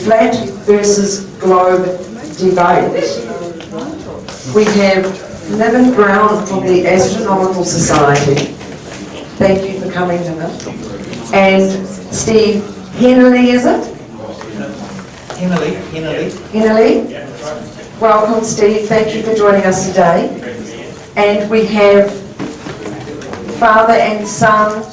flat versus globe debate. We have Niven-Brown from the Astronomical Society. Thank you for coming, Niven. And Steve Hennerley, is it? Hennerley. Welcome, Steve. Thank you for joining us today. And we have father and son,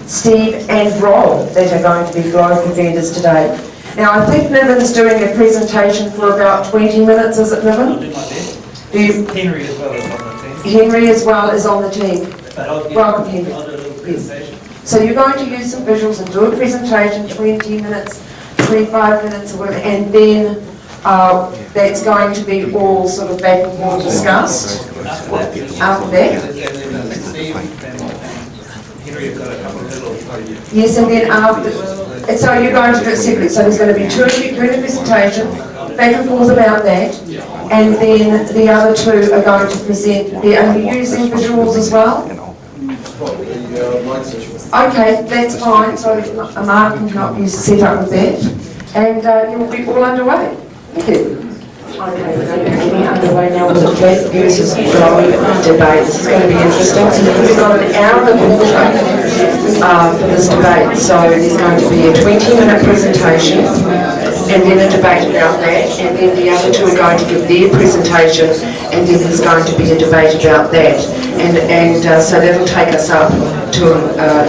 Steve and Rob, that are going to be globe defenders today. Now, I think Niven's doing a presentation for about 20 minutes, is it, Niven? I'll do my best. Henry as well is on the team. Henry as well is on the team. Welcome, Henry. I'll do a little presentation. So you're going to use some visuals and do a presentation, 20 minutes, 25 minutes or whatever, and then that's going to be all sort of back and forth discussed. After that. Yes, and then after, and so you're going to do it separately. So there's going to be two of you doing a presentation, back and forth about that, and then the other two are going to present. Are you using visuals as well? Okay, that's fine. So Mark can help you set up with that, and you'll be all underway. Thank you. Okay, we're going to be getting underway now with the flat versus globe debate. This is going to be interesting. We've got an hour and a quarter for this debate. So there's going to be a 20-minute presentation and then a debate about that, and then the other two are going to give their presentation, and then there's going to be a debate about that. And so that'll take us up to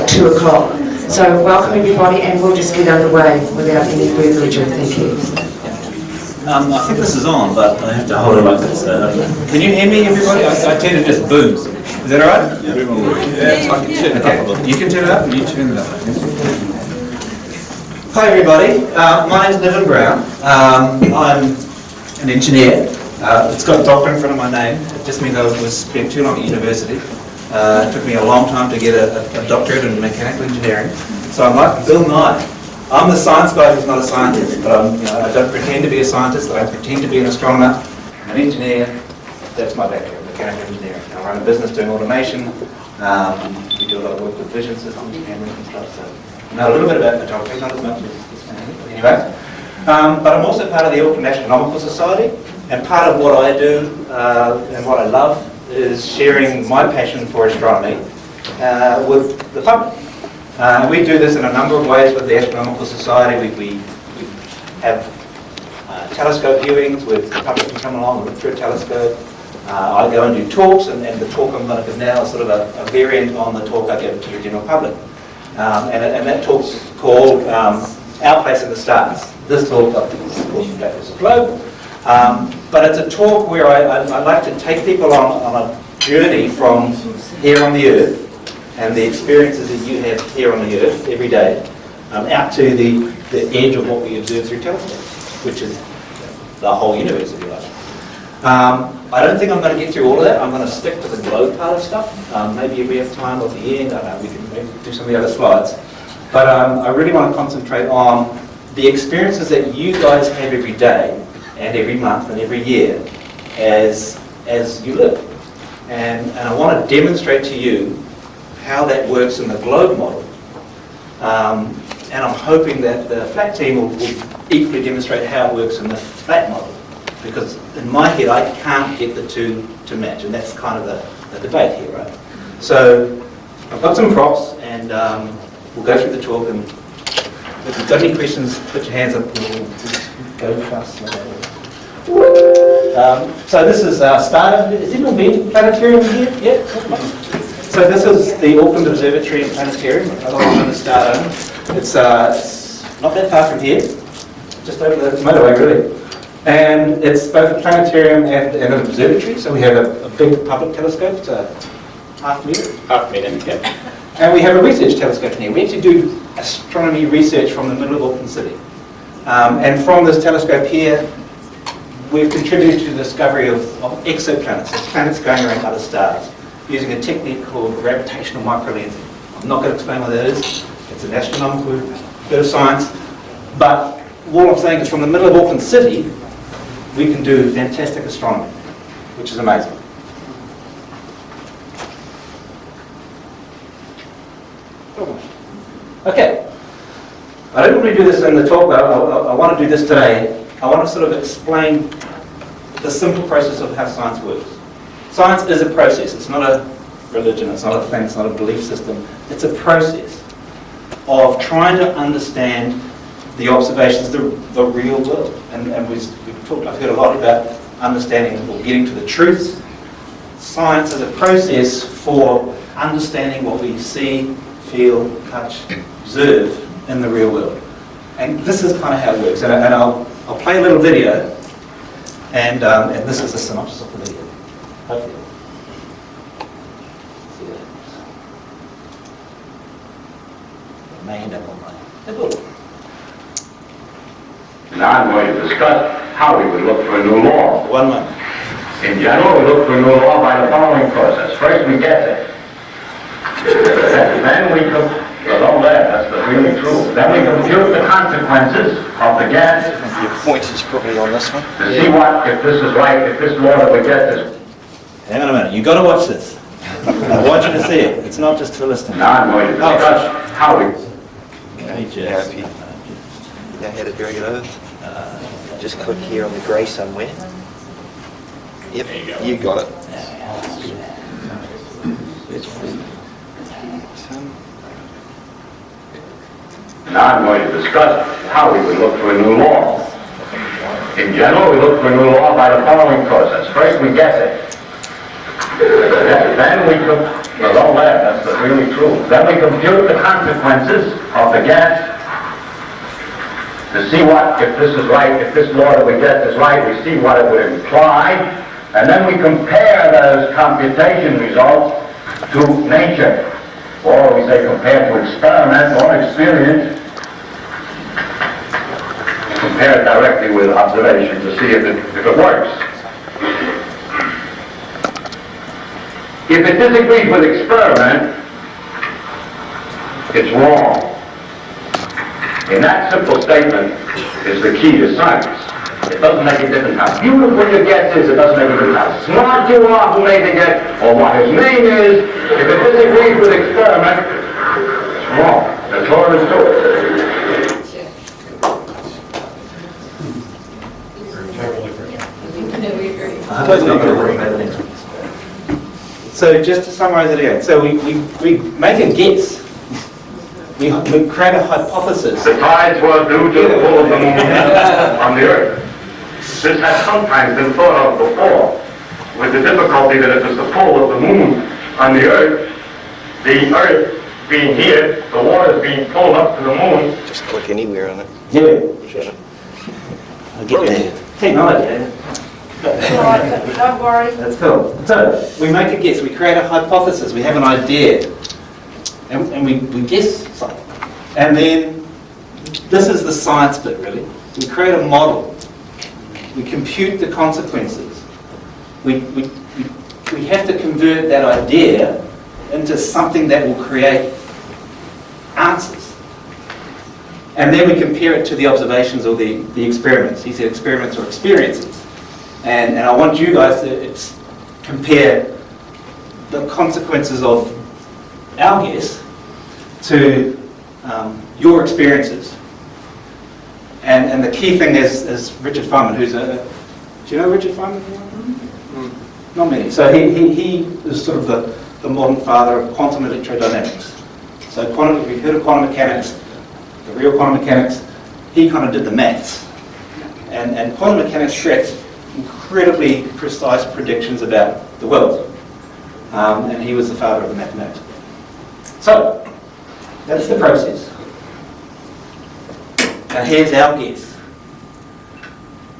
2 o'clock. So welcome everybody, and we'll just get underway without any further ado. Thank you. I think this is on, but I have to hold it like this. Can you hear me, everybody? I tend to just booms. Is that all right? Yeah. I can turn it up a little. You can turn it up, and you turn it up. Hi, everybody. My name's Niven-Brown. I'm an engineer. It's got doctor in front of my name. It just means I spent too long at university. It took me a long time to get a doctorate in mechanical engineering. So I'm like Bill Nye. I'm the science guy who's not a scientist, but I don't pretend to be a scientist, I don't pretend to be an astronomer. I'm an engineer, that's my background, mechanical engineering. I run a business doing automation, we do a lot of work with vision systems, cameras and stuff, so I know a little bit about photography, not as much as this man, but anyway. But I'm also part of the Auckland Astronomical Society, and part of what I do and what I love is sharing my passion for astronomy with the public. We do this in a number of ways with the Astronomical Society. We have telescope viewings where the public can come along and look through a telescope. I go and do talks, and the talk I'm going to give now is sort of a variant on the talk I give to the general public. And that talk's called Our Place in the Stars. This talk, I think, is called Flat versus Globe. But it's a talk where I like to take people on a journey from here on the Earth and the experiences that you have here on the Earth every day, out to the edge of what we observe through telescopes, which is the whole universe, if you like. I don't think I'm going to get through all of that. I'm going to stick to the globe part of stuff. Maybe if we have time at the end, I don't know, we can maybe do some of the other slides. But I really want to concentrate on the experiences that you guys have every day, and every month, and every year, as you live. And I want to demonstrate to you how that works in the globe model. And I'm hoping that the flat team will equally demonstrate how it works in the flat model. Because in my head, I can't get the two to match, and that's kind of the debate here, right? So I've got some props, and we'll go through the talk, and if you've got any questions, put your hands up, we'll go fast. So this is startup. Has anyone been to planetarium here? Yeah? So this is the Auckland Observatory and Planetarium, otherwise known as Startup. It's not that far from here, just over the motorway really. And it's both a planetarium and an observatory, so we have a big public telescope, it's a half metre, yeah. And we have a research telescope in here. We actually do astronomy research from the middle of Auckland City. And from this telescope here, we've contributed to the discovery of exoplanets, so planets going around other stars, using a technique called gravitational microlensing. I'm not going to explain what that is. It's an astronomical bit of science. But all I'm saying is from the middle of Auckland City, we can do fantastic astronomy, which is amazing. Okay. I don't want to do this in the talk, but I want to do this today. I want to sort of explain the simple process of how science works. Science is a process. It's not a religion. It's not a thing. It's not a belief system. It's a process of trying to understand the observations, the real world. And we've talked, I've heard a lot about understanding or getting to the truths. Science is a process for understanding what we see, feel, touch, observe in the real world. And this is kind of how it works. And I'll play a little video, and this is a synopsis of the video. Hopefully. See that? It may end up on mine. It will. Now I'm going to discuss how we would look for a new law. 1 moment. In general, we look for a new law by the following process. First, we guess it. Then we that's really true. Then we compute the consequences of the guess. Your point is probably on this one. To see what, if this is right, if this law that we get is. Hang on a minute. You've got to watch this. I want you to see it. It's not just for listening. Now I'm going to discuss how we. If you know how to drag it over, just click here on the grey somewhere. Yep, you got it. Now I'm going to discuss how we would look for a new law. In general, we look for a new law by the following process. First, we guess it. Then we that's really true. Then we compute the consequences of the guess to see what, if this is right, if this law that we get is right, we see what it would imply, and then we compare those computation results to nature. Or we say compare to experiment or experience. Compare it directly with observation to see if it works. If it disagrees with experiment, it's wrong. And that simple statement is the key to science. It doesn't make a difference how beautiful your guess is, it doesn't make a difference how smart you are who made the guess, or what his name is. If it disagrees with experiment, it's wrong. That's all there is to it. I suppose I'm not going to bring that in next week. So just to summarise it again, so we make a guess. We create a hypothesis. The tides were due to the pull of the moon on the Earth. This has sometimes been thought of before, with the difficulty that if it's the pull of the moon on the Earth being here, the water is being pulled up to the moon. Just click anywhere on it. Yeah. I'll get there. Technology. Don't worry. That's cool. So, we make a guess, we create a hypothesis, we have an idea, and we guess something. And then, this is the science bit really. We create a model. We compute the consequences. We have to convert that idea into something that will create answers. And then we compare it to the observations or the experiments. He said experiments or experiences. And I want you guys to compare the consequences of our guess to your experiences. And the key thing is Richard Feynman, who's do you know Richard Feynman? Not many. So he is sort of the modern father of quantum electrodynamics. So if you've heard of quantum mechanics, the real quantum mechanics, he kind of did the maths. And quantum mechanics creates incredibly precise predictions about the world. And he was the father of the mathematics. So, that's the process. Now here's our guess.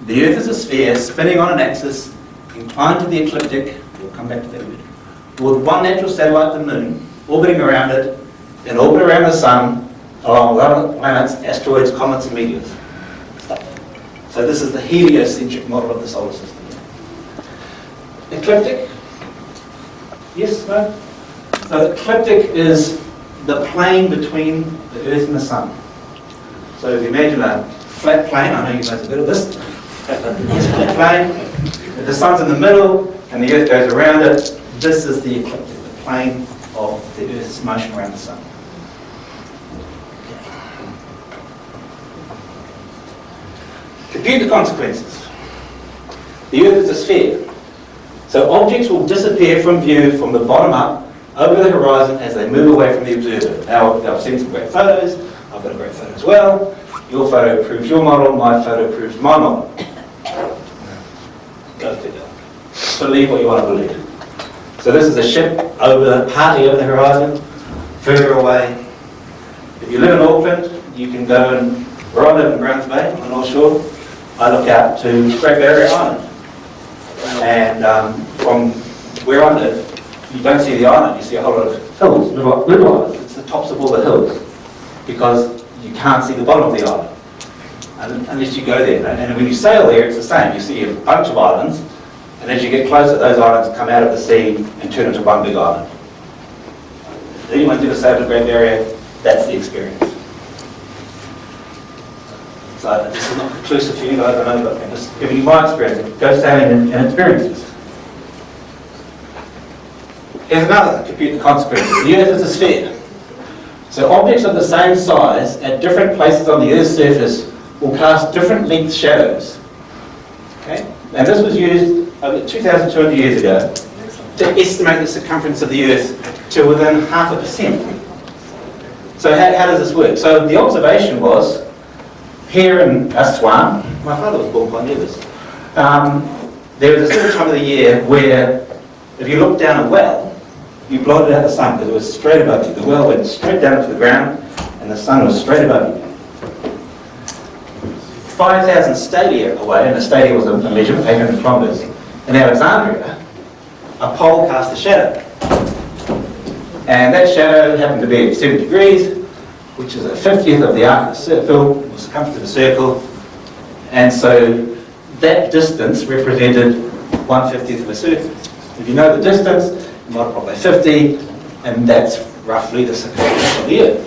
The Earth is a sphere spinning on an axis, inclined to the ecliptic, we'll come back to that word, with one natural satellite, the Moon, orbiting around it, in orbit around the Sun, along with other planets, asteroids, comets, and meteors. So this is the heliocentric model of the solar system. Ecliptic? Yes, no? So the ecliptic is the plane between the Earth and the Sun. So if you imagine a flat plane, I know you guys are good at this. It's a flat plane, the Sun's in the middle, and the Earth goes around it. This is the ecliptic, the plane of the Earth's motion around the Sun. Compute the consequences. The Earth is a sphere. So objects will disappear from view from the bottom up over the horizon as they move away from the observer. Now, I've seen some great photos. I've got a great photo as well. Your photo proves your model. My photo proves my model. Go figure. Believe what you want to believe. So this is a ship partly over the horizon, further away. If you live in Auckland, you can go and, where I live in Browns Bay, on the North Shore, I look out to Great Barrier Island. And from where I live, you don't see the island, you see a whole lot of hills, little islands. It's the tops of all the hills, because you can't see the bottom of the island, unless you go there. And when you sail there, it's the same. You see a bunch of islands, and as you get closer, those islands come out of the sea and turn into one big island. If anyone's ever sailed the Great Barrier, that's the experience. So this is not conclusive for you guys, I know, but I'm just giving you my experience. Go sailing and experiences. Here's another, compute the consequences. The Earth is a sphere. So objects of the same size at different places on the Earth's surface will cast different length shadows. Okay? And this was used over 2,200 years ago to estimate the circumference of the Earth to within 0.5%. So how does this work? So the observation was, here in Aswan, my father was born quite near this, there was a certain time of the year where if you looked down a well, you blotted out the sun because it was straight above you. The well went straight down to the ground and the sun was straight above you. 5,000 stadia away, and a stadia was a measurement, 800 kilometres, in Alexandria, a pole cast a shadow. And that shadow happened to be at 7 degrees, which is a 50th of the arc of the circle, or circumference of the circle. And so that distance represented 1/50th of a circle. If you know the distance, you multiply by 50, and that's roughly the circumference of the Earth.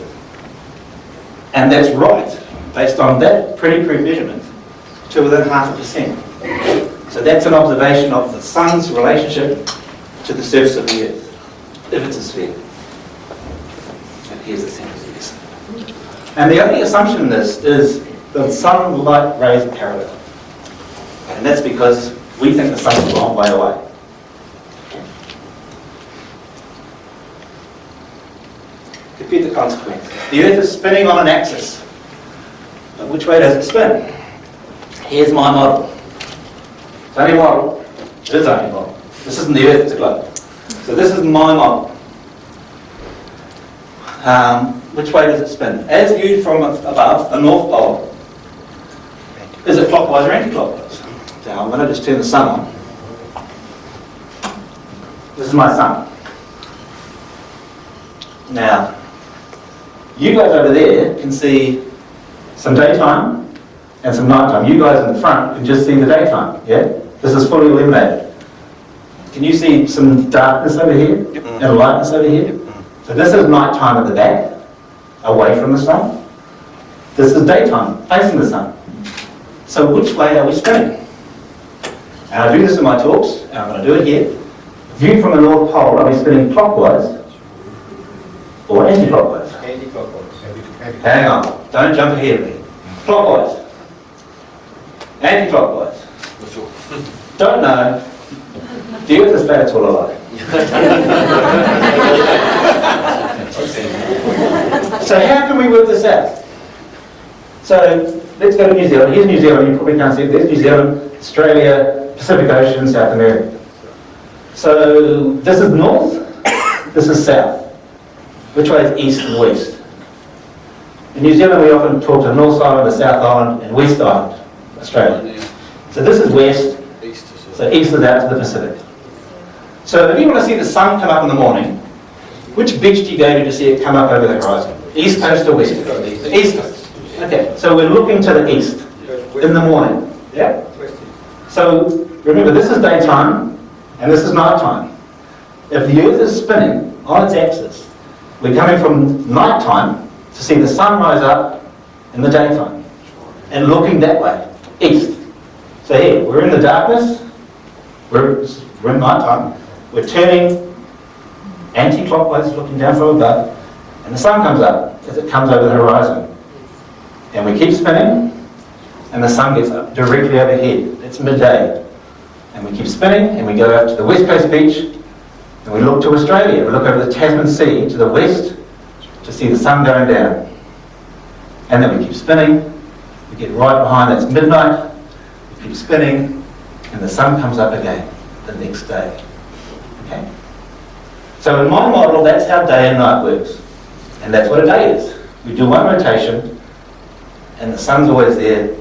And that's right, based on that pretty crude measurement, to within 0.5%. So that's an observation of the sun's relationship to the surface of the Earth, if it's a sphere. And here's the center of this. And the only assumption in this is the sun-light rays are parallel. And that's because we think the sun's a long way away. Compute the consequences. The Earth is spinning on an axis. But which way does it spin? Here's my model. It's only a model. It is only a model. This isn't the Earth, it's a globe. So this is my model. Which way does it spin? As viewed from above, the North Pole, is it clockwise or anti-clockwise? So I'm going to just turn the sun on. This is my sun. Now, you guys over there can see some daytime and some nighttime. You guys in the front can just see the daytime, yeah? This is fully illuminated. Can you see some darkness over here? Yep. And lightness over here? Yep. So this is nighttime at the back, away from the sun. This is daytime, facing the sun. So which way are we spinning? And I do this in my talks, and I'm going to do it here. Viewed from the North Pole, are we spinning clockwise or anti-clockwise? Anti-clockwise. Hang on, don't jump ahead of me. Clockwise. Anti-clockwise. Don't know. The Earth is flat, it's all alive. So how can we work this out? So let's go to New Zealand. Here's New Zealand, you probably can't see it. There's New Zealand, Australia, Pacific Ocean, South America. So this is north, this is south. Which way is east and west? In New Zealand we often talk to North Island, the South Island and West Island, Australia. So this is west, so east is out to the Pacific. So if you want to see the sun come up in the morning, which beach do you go to see it come up over the horizon? East coast or west? The east coast. Okay, so we're looking to the east in the morning. Yeah? So remember, this is daytime and this is nighttime. If the Earth is spinning on its axis, we're coming from nighttime to see the sun rise up in the daytime and looking that way, east. So here, we're in the darkness, we're in nighttime, we're turning anti-clockwise, looking down from above, and the sun comes up as it comes over the horizon. And we keep spinning, and the sun gets up directly overhead. It's midday. And we keep spinning, and we go out to the west coast beach, and we look to Australia. We look over the Tasman Sea to the west to see the sun going down. And then we keep spinning, we get right behind, that's midnight, we keep spinning, and the sun comes up again the next day. Okay? So in my model, that's how day and night works. And that's what a day is. We do one rotation, and the sun's always there,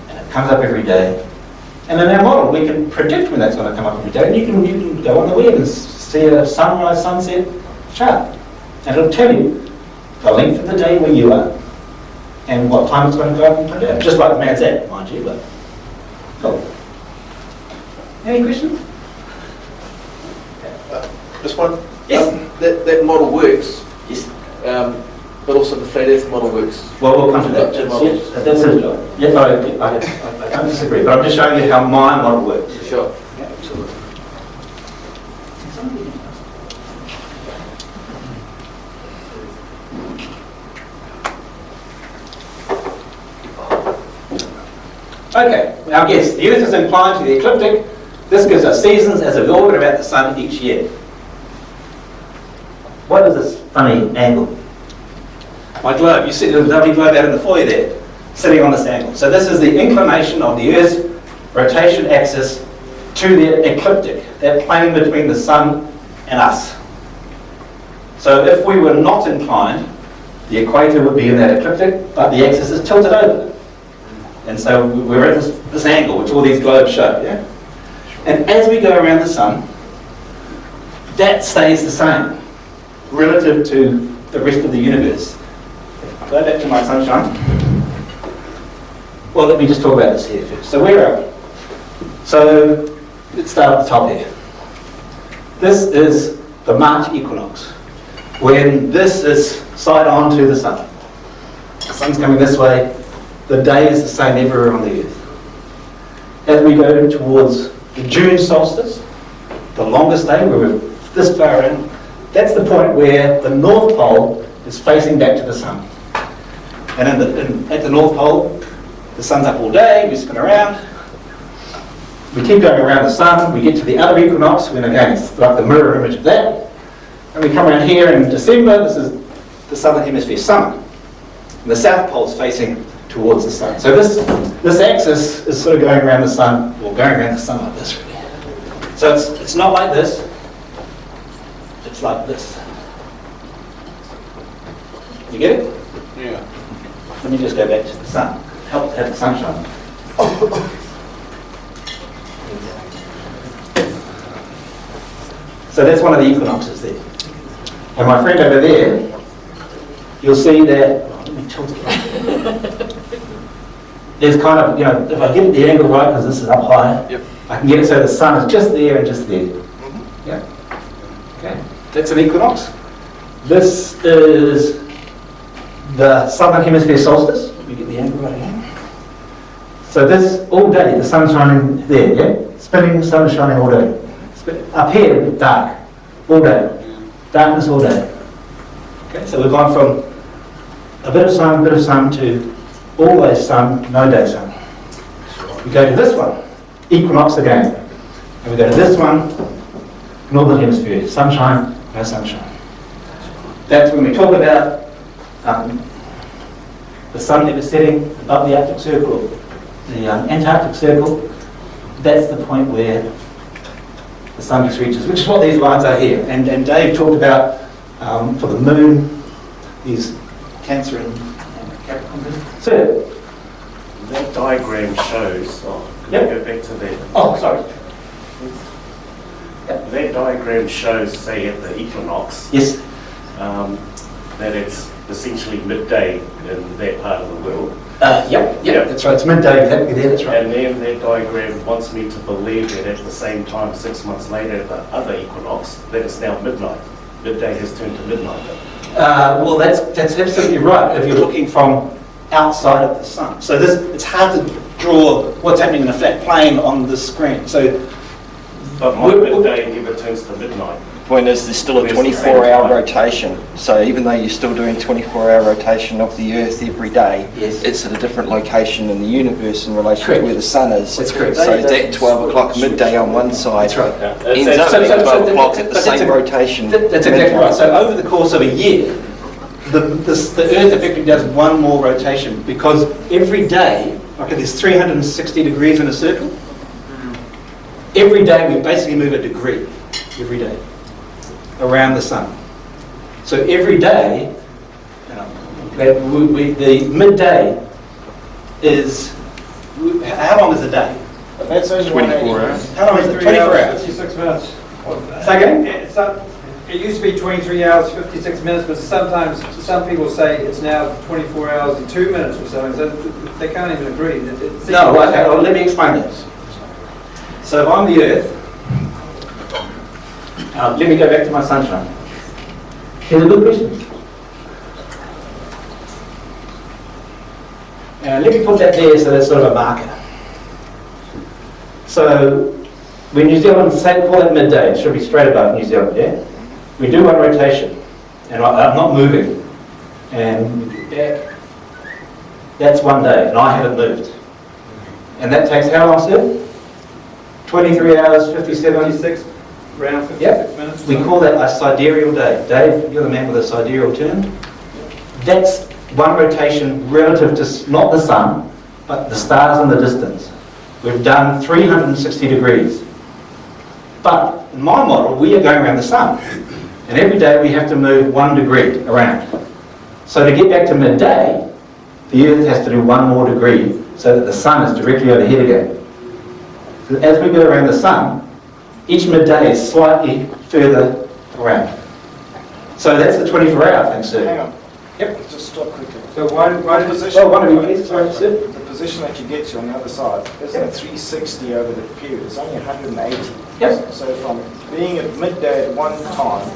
and it comes up every day. And in our model, we can predict when that's going to come up every day. And you can go on the web and see a sunrise, sunset chart. And it'll tell you the length of the day where you are, and what time it's going to go up and come down. Just like the man's at, mind you, but cool. Any questions? Just one? Yes. That model works, Yes. but also the flat earth model works. Well, we'll come to that. Two models. Yes, that's it. Yes, I don't disagree, but I'm just showing you how my model works. Sure. Yeah, absolutely. Okay, now guess, the Earth is inclined to the ecliptic. This gives us seasons as we orbit about the Sun each year. What is this funny angle? My globe, you see the lovely globe out in the foyer there, sitting on this angle. So this is the inclination of the Earth's rotation axis to the ecliptic, that plane between the Sun and us. So if we were not inclined, the equator would be in that ecliptic, but the axis is tilted over. And so we're at this angle, which all these globes show, yeah? And as we go around the Sun, that stays the same relative to the rest of the universe. Go back to my sunshine. Well, let me just talk about this here first. So where are we? So let's start at the top here. This is the March equinox, when this is side on to the Sun. The Sun's coming this way. The day is the same everywhere on the Earth. As we go towards the June solstice, the longest day, where we're this far in, that's the point where the North Pole is facing back to the Sun. And at the North Pole, the Sun's up all day, we spin around, we keep going around the Sun, we get to the other equinox, when again it's like the mirror image of that, and we come around here in December. This is the Southern Hemisphere summer. And the South Pole is facing towards the Sun. So this axis is sort of going around the Sun, or going around the Sun like this really. So it's not like this, it's like this. You get it? Yeah. Let me just go back to the Sun. Help have the sunshine. So that's one of the equinoxes there. And my friend over there, you'll see that, let me tilt it. There's kind of, if I get the angle right, because this is up high, Yep. I can get it so the Sun is just there and just there. Yeah? Okay, that's an equinox. This is the Southern Hemisphere solstice. Let me get the angle right again. So this, all day, the sun's shining there, yeah? Spinning, the sun is shining all day. Up here, dark, all day. Darkness all day. Okay, so we've gone from a bit of sun to always sun, no day sun. We go to this one, equinox again. And we go to this one, northern hemisphere, sunshine, no sunshine. That's when we talk about the sun never setting above the Arctic Circle, the Antarctic Circle. That's the point where the sun just reaches, which is what these lines are here. And Dave talked about, for the moon, these Cancer and Capricorn. So, That diagram shows, can Yep. I go back to that? oh, sorry. That diagram shows, say, at the equinox, Yes. that it's essentially midday in that part of the world. Yep, Yep. that's right. It's midday exactly there, that's right. And then that diagram wants me to believe that at the same time, 6 months later, the other equinox, that it's now midnight. Midday has turned to midnight. Well, that's absolutely right if you're looking from outside of the sun. So it's hard to draw what's happening in a flat plane on the screen. So But my midday never turns to midnight. point is there's still a 24-hour rotation. So even though you're still doing 24-hour rotation of the Earth every day, Yes. it's at a different location in the universe in relation Correct. to where the sun is. That's correct. So that 12 o'clock midday on one side That's right. ends up being 12 o'clock at the same rotation. That's exactly right. So over the course of a year, the Earth effectively does one more rotation, because every day, like there's 360 degrees in a circle. Every day we basically move a degree, every day, around the sun. So every day, the midday is, how long is the day? That's only 24 hours. How long is it? 24 hours. 56 minutes. Say again? It used to be 23 hours, 56 minutes, but sometimes some people say it's now 24 hours and 2 minutes or something. So they can't even agree. No, okay, well, let me explain this. So if I'm the Earth, let me go back to my sunshine. Here's a good question. Let me put that there so that's sort of a marker. So when New Zealand, say, call it midday, it should be straight above New Zealand, yeah? We do one rotation, and I'm not moving, and that's one day, and I haven't moved. And that takes how long, sir? 23 hours, 57? 56, around 56 Yep. minutes. We call that a sidereal day. Dave, you're the man with a sidereal term. That's one rotation relative to not the sun, but the stars in the distance. We've done 360 degrees. But in my model, we are going around the sun. And every day we have to move 1 degree around. So to get back to midday, the Earth has to do 1 more degree so that the sun is directly overhead again. So as we go around the sun, each midday is slightly further around. So that's the 24-hour thing, sir. Hang on. Yep. Just stop quickly. So why does Oh, one of you, please. Sorry, sir. the position that you get to on the other side isn't 360 over the period? It's only 180. Yep. So from being at midday at one time,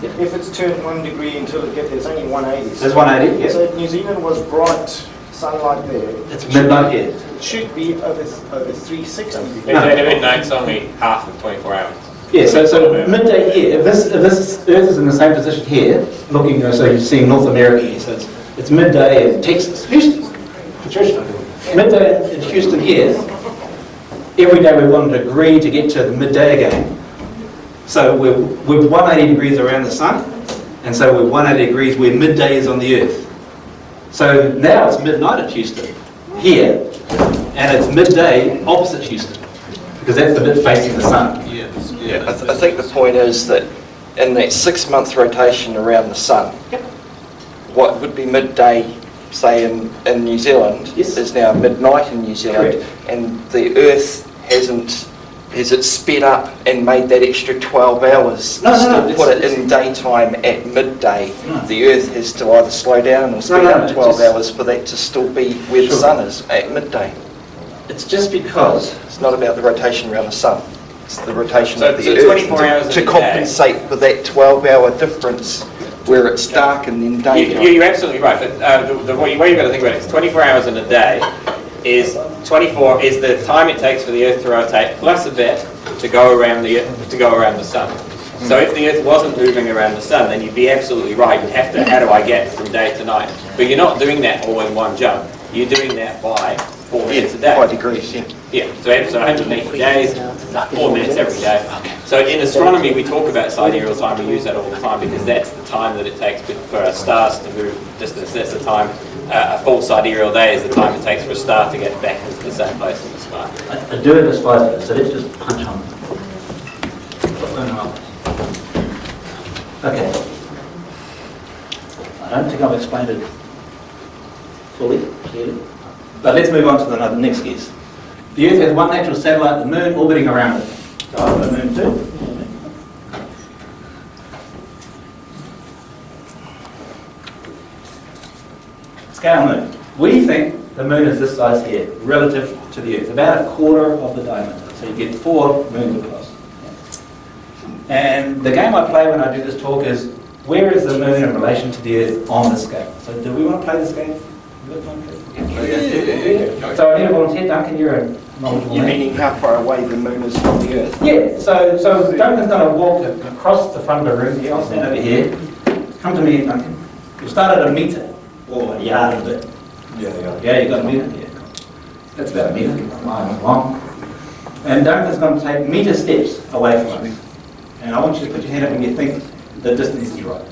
if it's turned 1 degree until it gets there, it's only 180. There's 180, yes. So if New Zealand was bright sunlight there, It's midnight here. it should be over 360. Midnight's only half of 24 hours. Yeah, so midday here, if this Earth is in the same position here, looking, so you're seeing North America here, so it's midday in Texas, Houston, Patricia, midday in Houston here, every day we want a degree to get to the midday again. So we're 180 degrees around the sun, and so we're 180 degrees where midday is on the Earth. So now it's midnight at Houston, here, and it's midday opposite Houston, because that's the bit facing the sun. Yeah, I think the point is that in that 6-month rotation around the sun, what would be midday, say in New Zealand, Yes. is now midnight in New Zealand, Correct. and the Earth has it sped up and made that extra 12 hours No, to no, still no, put it it's- in daytime at midday. No. The Earth has to either slow down or speed no, up it's 12 just- hours for that to still be where the Sure. sun is at midday. It's just because It's not about the rotation around the sun. It's the rotation So- of the so Earth 24 hours to in a day. compensate for that 12-hour difference where it's dark and then daytime. You're absolutely right. But the way you've got to think about it is 24 hours in a day is 24 is the time it takes for the Earth to rotate plus a bit to go around the sun. So if the Earth wasn't moving around the sun, then you'd be absolutely right. You'd have to, how do I get from day to night? But you're not doing that all in one jump. You're doing that by 4 minutes a day. 5 degrees, yeah. Yeah, so 180 days, 4 minutes every day. So in astronomy, we talk about sidereal time. We use that all the time because that's the time that it takes for our stars to move distance. That's the time, a full sidereal day is the time it takes for a star to get back into the same place in the sky. I do have a slide for this, so let's just punch on. What's going on? Okay. I don't think I've explained it fully, clearly. But let's move on to the next guess. The Earth has one natural satellite, the Moon, orbiting around it. Oh, the Moon too. Scale Moon. We think the Moon is this size here, relative to the Earth, about a quarter of the diameter. So you get 4 moons across. And the game I play when I do this talk is, where is the Moon in relation to the Earth on the scale? So do we want to play this game? So I need a volunteer. Duncan, you're a knowledgeable You're man. meaning how far away the moon is from the Earth? Yeah, so Duncan's going to walk across the front of the room here. I'll stand over here. Come to me, Duncan. You'll start at a metre, or a yard a bit. Yeah, you got a metre? Yeah. That's about a metre, mile long. And Duncan's going to take metre steps away from us. And I want you to put your hand up when you think the distance is right.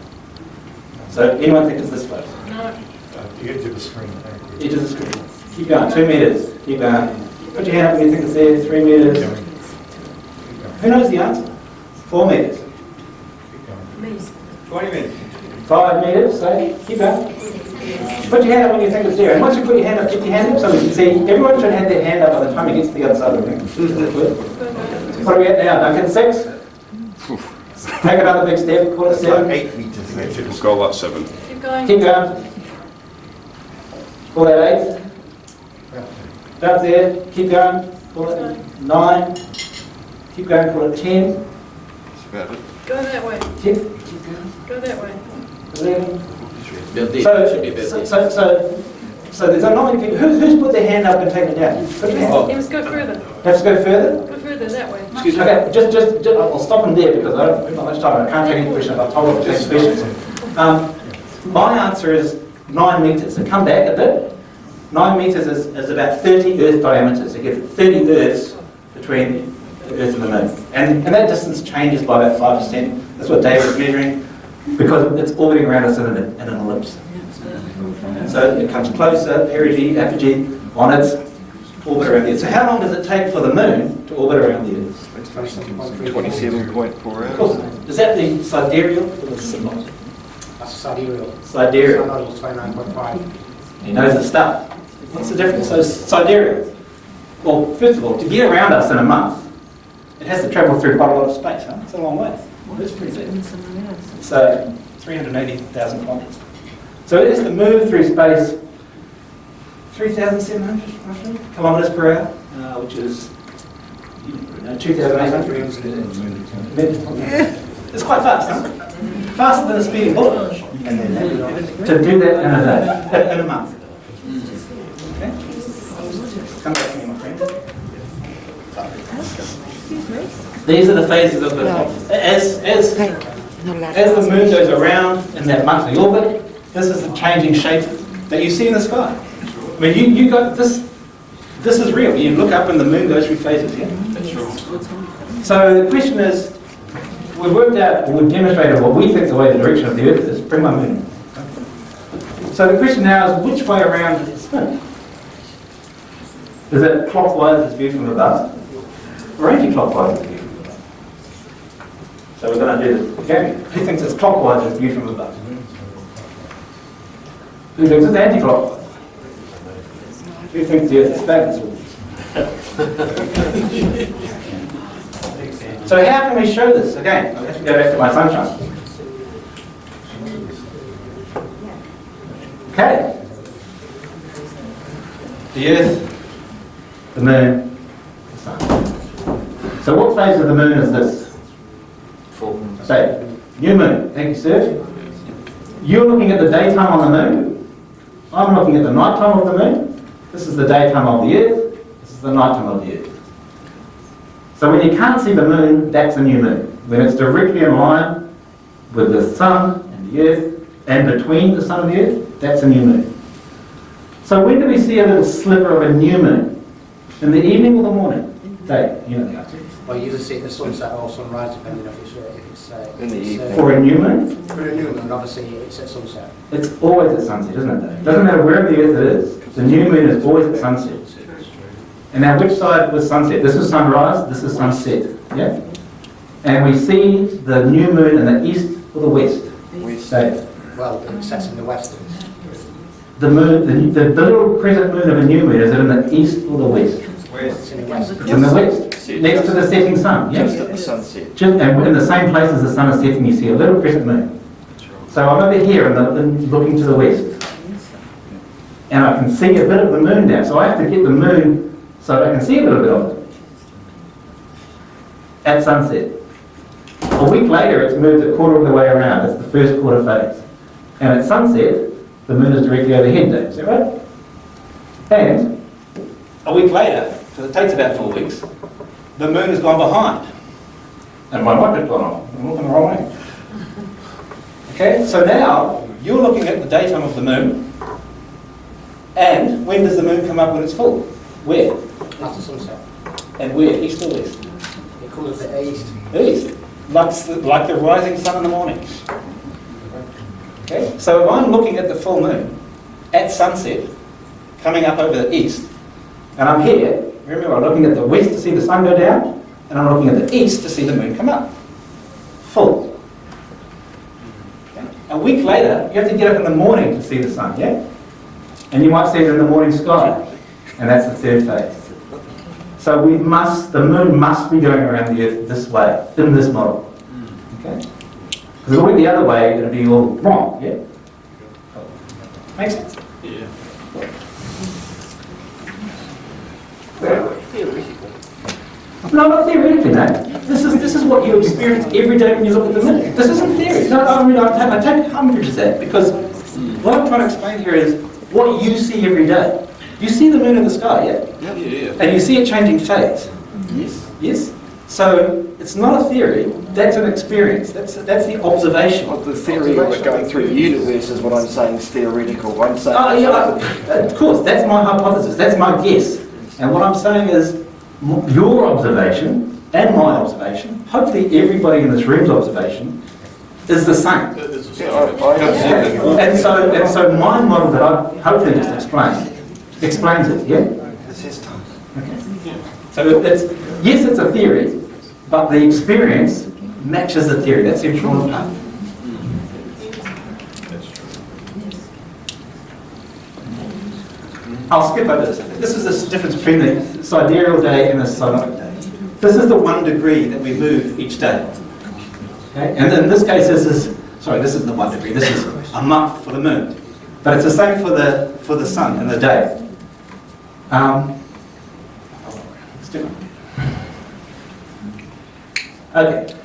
So anyone think it's this close? No. Edge of the screen. Edge of the screen. Keep going, 2 metres. Keep going. Put your hand up when you think it's there, 3 metres. Who knows the answer? 4 metres. 20 minutes. 5 metres, so keep going. Put your hand up when you think it's there. And once you put your hand up, keep your hand up so we can see. Everyone should have their hand up by the time it gets to the other side of the ring. What are we at now, Duncan? 6? Take another big step, call it 7. 8 meters. Let's go up 7. Keep going. Keep going. Call that 8. Up there, keep going. Call it 9. Keep going, call it 10. Go that way. Keep going. Go that way. 11. So, So there's not many people. Who's put their hand up and taken it down? Put your hand up. You must go further. Have to go further? Go further that way. Excuse me. Okay, just I'll stop them there because I don't have much time. I can't take any questions. I've told them to take questions. My answer is 9 metres. So come back a bit. 9 metres is about 30 Earth diameters. So you get 30 Earths between the Earth and the Moon. And that distance changes by about 5%. That's what David's measuring because it's orbiting around us in an ellipse. So it comes closer, perigee, apogee, on its orbit around the Earth. So how long does it take for the Moon to orbit around the Earth? 27.4 Of hours. course. Is that the sidereal or the synod? That's sidereal. Sidereal. Synodal is 29.5. He knows the stuff. What's the difference? So sidereal. Well, first of all, to get around us in a month, it has to travel through quite a lot of space, huh? It's a long way. It's pretty big. So 380,000 kilometres. So it has to move through space 3,700 roughly kilometres per hour, which is 2,800. It's quite fast, huh? Faster than a speeding bullet. To do that in a day, in a month. Okay? Come back to me, my friend. These are the phases of the as the moon goes around in that monthly orbit. This is the changing shape that you see in the sky. I mean, you got this. This is real. You look up and the moon goes through phases. Yeah. So the question is, we've worked out, or we've demonstrated what we think the way the direction of the Earth is. Bring my moon. So the question now is, which way around does it spin? Is it clockwise as viewed from above, or anti-clockwise as viewed from above? So we're going to do this. Okay? Who thinks it's clockwise as viewed from above? Who thinks it's anti-clockwise? Who thinks the Earth is flat? So how can we show this? Again, I'll have to go back to my sunshine. Okay. The Earth, the Moon, the Sun. So what phase of the Moon is this? full. Say, new Moon. Thank you, sir. You're looking at the daytime on the Moon. I'm looking at the nighttime of the Moon. This is the daytime of the Earth. This is the nighttime of the Earth. So when you can't see the Moon, that's a new Moon. When it's directly in line with the Sun and the Earth, and between the Sun and the Earth, that's a new Moon. So when do we see a little sliver of a new Moon? In the evening or the morning? Dave, you know the answer. Well, you usually see it at the sunset or sunrise, depending if it's In the evening. For a new moon? For a new moon, obviously it's at sunset. It's always at sunset, isn't it, Dave? Doesn't matter where on the Earth it is. The new moon is always at sunset. And now which side was sunset? This is sunrise, this is sunset. Yeah? And we see the new moon in the east or the west? Dave. Well, it sets in the west. The moon, the little crescent moon of a new moon, is it in the east or the west? It's in the west. It's in the west, next to the setting sun. Just Yes. at the sunset. And in the same place as the sun is setting, you see a little crescent moon. So I'm over here and looking to the west. And I can see a bit of the moon now. So I have to get the moon so I can see a little bit of it. At sunset. A week later, it's moved a quarter of the way around. It's the first quarter phase. And at sunset, the moon is directly overhead, Dave. Is that right? And a week later, because it takes about 4 weeks, the moon has gone behind. And my mic has gone off. I'm looking the wrong way. Okay, so now you're looking at the daytime of the moon. And when does the moon come up when it's full? Where? After sunset. And where? East or west? It comes at the east. East. Like the rising sun in the morning. Okay, so if I'm looking at the full moon at sunset, coming up over the east, and I'm here, remember I'm looking at the west to see the sun go down, and I'm looking at the east to see the moon come up. Full. Okay. A week later, you have to get up in the morning to see the sun, yeah? And you might see it in the morning sky, and that's the third phase. So the moon must be going around the earth this way, in this model. Okay? Because if it went the other way, it would be all wrong, yeah? Makes sense? Yeah. No, not theoretically, no. This is what you experience every day when you look at the moon. This isn't theory. No, I mean, I take umbrage at that, because what I'm trying to explain here is what you see every day. You see the moon in the sky, yeah? Yeah. And you see it changing phase. Yes. Yes? So it's not a theory, that's an experience. That's the observation. Well, the theory we're going through the universe is what I'm saying is theoretical. I'm saying Of course, that's my hypothesis, that's my guess. And what I'm saying is your observation and my observation, hopefully everybody in this room's observation, is the same. And so my model that I hopefully just explains it, yeah? Okay. So yes, it's a theory, but the experience matches the theory. That's the important part. I'll skip over this. This is the difference between the sidereal day and the synodic day. This is the 1 degree that we move each day. Okay? And in this case, this isn't the 1 degree. This is a month for the moon. But it's the same for the sun and the day. Okay.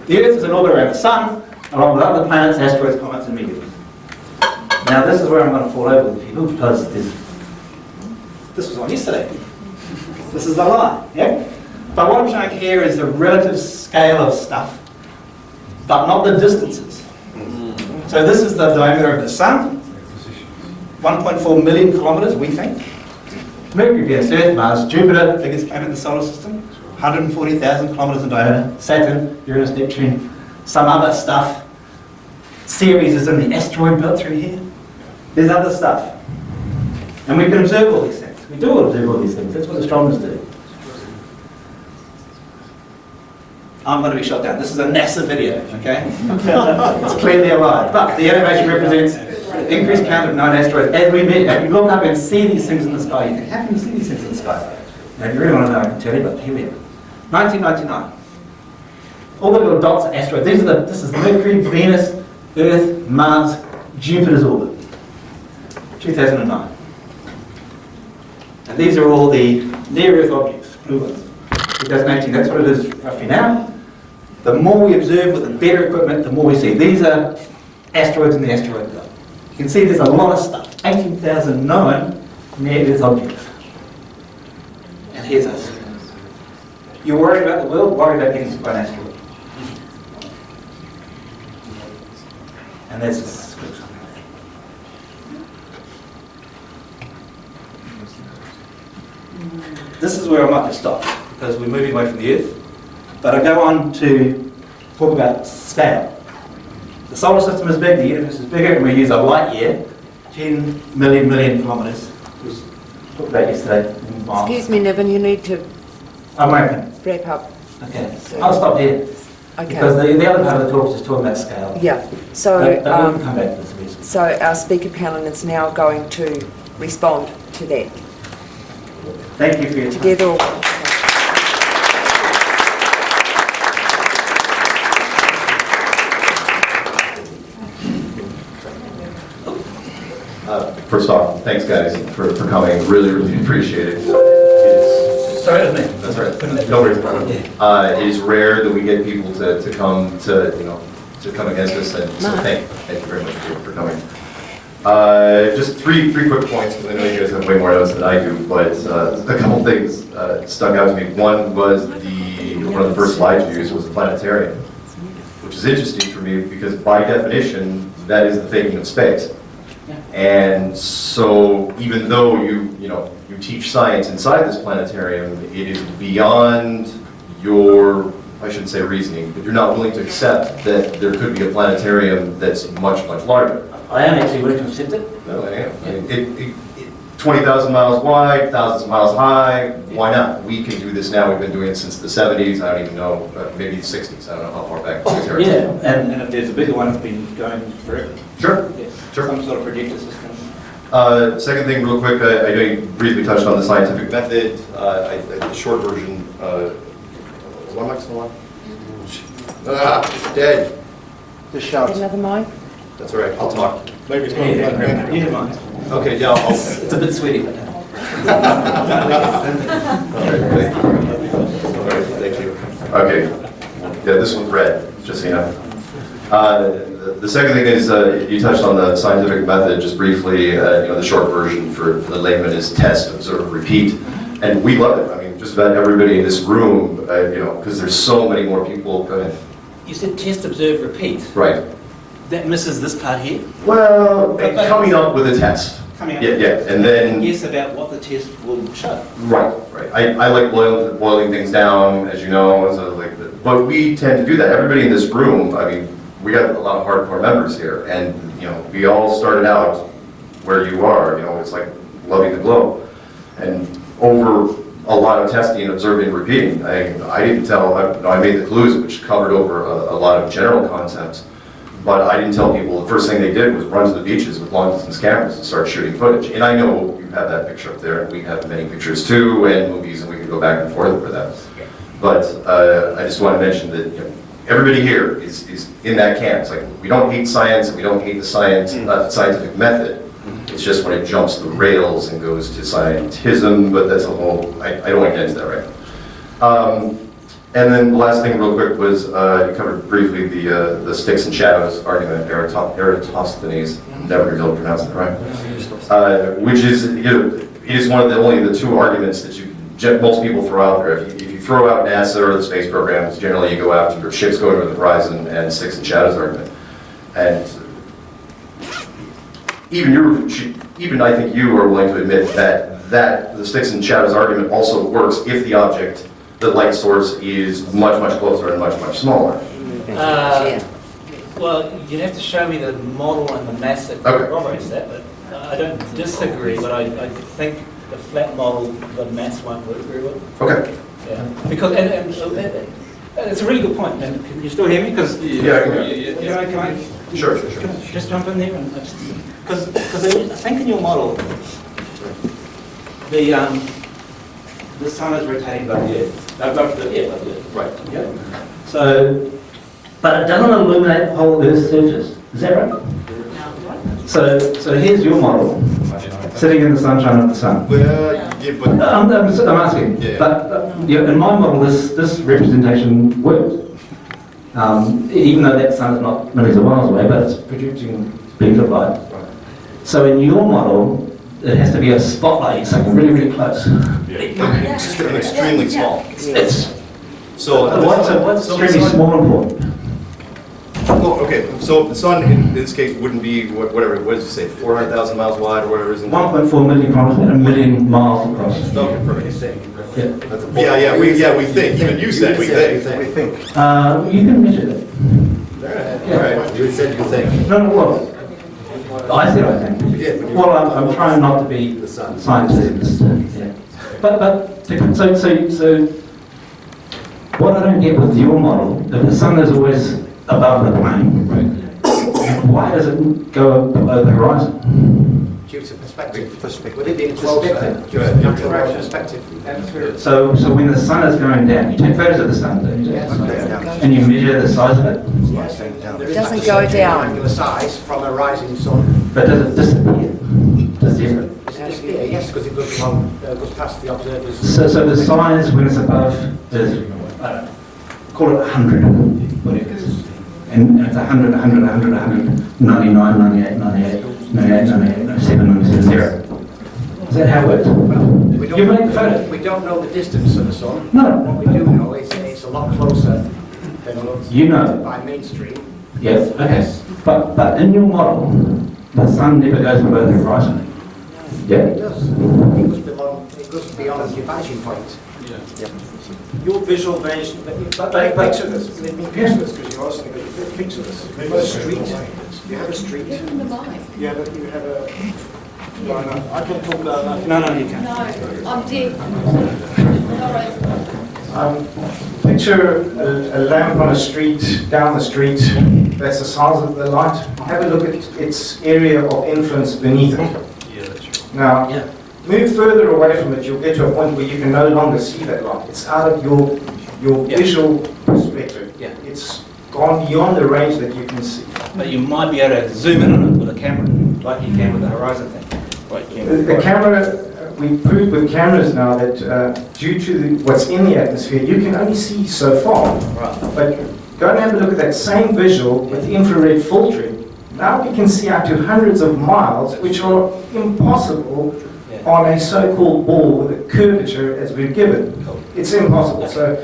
The Earth is in orbit around the sun, along with other planets, asteroids, comets, and meteors. Now, this is where I'm going to fall over with people, because this was on yesterday. This is the line, yeah? But what I'm showing here is the relative scale of stuff, but not the distances. So this is the diameter of the sun, 1.4 million kilometers, we think. Mercury, Venus, Earth, Mars, Jupiter, biggest planet in the solar system, 140,000 kilometers in diameter. Saturn, Uranus, Neptune, some other stuff. Ceres is in the asteroid belt through here. There's other stuff. And we can observe all these things. We do observe all these things. That's what astronomers do. I'm going to be shot down. This is a NASA video, okay? It's clearly a lie. But the animation represents the increased count of known asteroids. As we look up and see these things in the sky, you think, how can you see these things in the sky? Now, if you really want to know, I can tell you, but here we are. 1999. All the little dots are asteroids. This is Mercury, Venus, Earth, Mars, Jupiter's orbit. 2009. And these are all the near-Earth objects, blue ones. 2018, that's what it is roughly now. The more we observe with the better equipment, the more we see. These are asteroids in the asteroid belt. You can see there's a lot of stuff. 18,000 known near-Earth objects. And here's us. You're worried about the world, worry about getting hit by an asteroid. And there's a script. This is where I might just stop, because we're moving away from the Earth. But I go on to talk about scale. The solar system is big, the universe is bigger, and we use a light year, 10 million kilometres. We talked about yesterday in miles. Excuse me, Niven, you need to I'm waiting. wrap up. Okay, I'll stop here. Okay. Because the other part of the talk is just talking about scale. Yeah, so, But we can come back to this reason. so our speaker panel is now going to respond to that. Thank you for your time. Together or First off, thanks guys for coming. Really appreciate it. Sorry, that's me. That's all right. No worries. It is rare that we get people to come to come against us, and so thank you very much for coming. Just three quick points, because I know you guys have way more notes than I do, but a couple things stuck out to me. One was one of the first slides you used was the planetarium, which is interesting for me because by definition, that is the faking of space. And so even though you teach science inside this planetarium, it is beyond your, I shouldn't say reasoning, but you're not willing to accept that there could be a planetarium that's much, much larger. I am actually willing to accept it. No, I am. I mean, 20,000 miles wide, thousands of miles high, why not? We can do this now. We've been doing it since the 70s. I don't even know, maybe the 60s. I don't know how far back. And if there's a bigger one, it's been going forever. Sure. Yeah. Sure. Some sort of projector system. Second thing, real quick, I know you briefly touched on the scientific method. The short version, is one mic still on? It's dead. Just shout. Another mic? That's all right, I'll talk. Maybe it's going to be mine. Okay, yeah, I'll. It's a bit sweaty. All right, thank you. Okay, yeah, this one's red, just so you know. The second thing is, you touched on the scientific method just briefly. The short version for the layman is test, observe, repeat. And we love it. I mean, just about everybody in this room, because there's so many more people. Go ahead. You said test, observe, repeat. Right. That misses this part here? Well, coming up with a test. Yeah, and then... Guess about what the test will show. Right. I like boiling things down, as you know, so but we tend to do that. Everybody in this room, I mean, we got a lot of hardcore members here, and we all started out where you are. It's like loving the globe, and over a lot of testing, observing, repeating. I didn't tell. I made the clues, which covered over a lot of general concepts. But I didn't tell people, the first thing they did was run to the beaches with long-distance cameras and start shooting footage. And I know you have that picture up there, and we have many pictures too, and movies, and we could go back and forth with that. But I just want to mention that everybody here is in that camp. It's like, we don't hate science, and we don't hate the scientific method. It's just when it jumps the rails and goes to scientism, but that's a whole, I don't want to get into that right. And then the last thing real quick was, you covered briefly the sticks and shadows argument, Eratosthenes, never been able to pronounce it right, which is, it is one of only the two arguments that most people throw out there. If you throw out NASA or the space programs, generally you go after your ships going over the horizon and sticks and shadows argument. And even I think you are willing to admit that the sticks and shadows argument also works if the object, the light source, is much, much closer and much, much smaller. Well, you'd have to show me the model and the mass that corroborates that, but I don't disagree, but I think the flat model, the mass won't work very well. Okay. Yeah, because, and it's a really good point, and can you still hear me? Because Sure. Can I just jump in there? Because I think in your model, the sun is rotating above the Earth. Above the Earth. Right. Yeah. So, but it doesn't illuminate the whole Earth's surface. Is that right? So here's your model, sitting in the sunshine of the sun. Well, yeah, but... I'm asking. Yeah. But in my model, this representation works. Even though that sun is not millions of miles away, but it's producing beams of light. So in your model, it has to be a spotlight, something really, really close. Yeah. Extremely small. It's so what's extremely small important? Oh, okay. So the sun in this case wouldn't be whatever. What did you say? 400,000 miles wide or whatever it is. 1.4 million kilometers, a million miles across. Okay, perfect. Yeah. We think. Even you said we think. You can measure that. All right. You said you think. No, well, I said I think. Well, I'm trying not to be scientist. Yeah. But so what I don't get with your model, if the sun is always above the plane, why does it go below the horizon? Due to perspective. Would it be closer? Perspective. So when the sun is going down, you take photos of the sun, don't you? Yes. And you measure the size of it? Yes. It doesn't go down. Angular size from a rising sun. But does it disappear? Disappear, yes, because it goes along, goes past the observers. So the size when it's above is, call it 100, whatever it is. And it's 100, 100, 100, 100, 99, 98, 98. No, 7 minus 0. Is that how it works? We You made the photo. We don't know the distance of the sun. No. What we do know is it's a lot closer than You know. by Main Street. Yes, okay. But in your model, the sun never goes below the horizon. Yeah? It does. It goes beyond your vanishing point. Your visual range, but picture this, let me picture this, because you're asking me, picture this. You have a street, you have a street, you have a, no, I can talk loud enough. No, you can't. No, I'm dead. Picture a lamp on a street, down the street, that's the size of the light. Have a look at its area of influence beneath it. Now, move further away from it, you'll get to a point where you can no longer see that light. It's out of your visual perspective. It's gone beyond the range that you can see. But you might be able to zoom in on it with a camera, like you can with the horizon thing. The camera, we proved with cameras now that due to what's in the atmosphere, you can only see so far. Right. But go and have a look at that same visual with infrared filtering. Now we can see out to hundreds of miles, which are impossible on a so-called ball with a curvature as we've given. It's impossible. So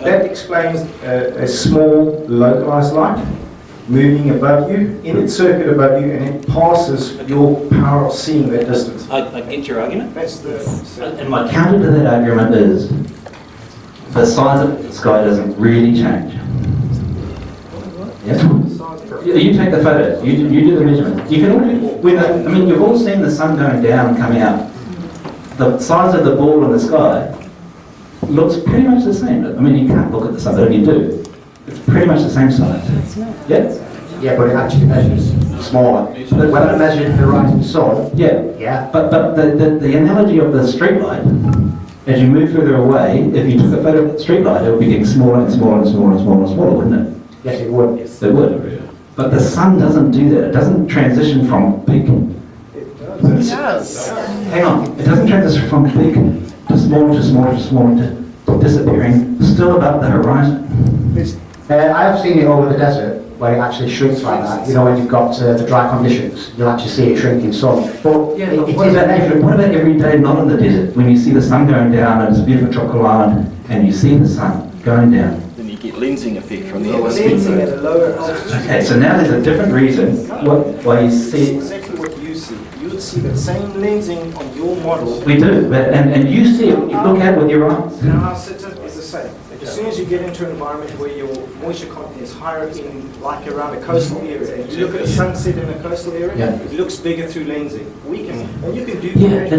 that explains a small localized light moving above you, in its circuit above you, and it passes your power of seeing that distance. I get your argument. That's the... And my counter to that argument is the size of the sky doesn't really change. Yeah? You take the photos, you do the measurement. You can all you've all seen the sun going down and coming out. The size of the ball in the sky looks pretty much the same. I mean, you can't look at the sun, but if you do, it's pretty much the same size. Yeah? Yeah, but it actually measures smaller. But when I measured the rising sun, yeah. But the analogy of the street light, as you move further away, if you took a photo of the street light, it would be getting smaller and smaller and smaller and smaller and smaller, wouldn't it? yes, it would. It would. But the sun doesn't do that. It doesn't transition from big. It does. Hang on. It doesn't transition from big to small to small to small to disappearing, still above the horizon. I have seen it over the desert where it actually shrinks like that. You know, when you've got the dry conditions, you'll actually see it shrinking some. But what about every day not in the desert? When you see the sun going down and it's a beautiful tropical island and you see the sun going down. Then you get lensing effect from the Lensing at a lower altitude. Okay, so now there's a different reason why you see. Exactly what you see. You would see that same lensing on your model. We do, and you see it when you look at it with your eyes. Now our setup is the same. As soon as you get into an environment where your moisture content is higher in, like around a coastal area, and you look at a sunset in a coastal area, it looks bigger through lensing. And you can duplicate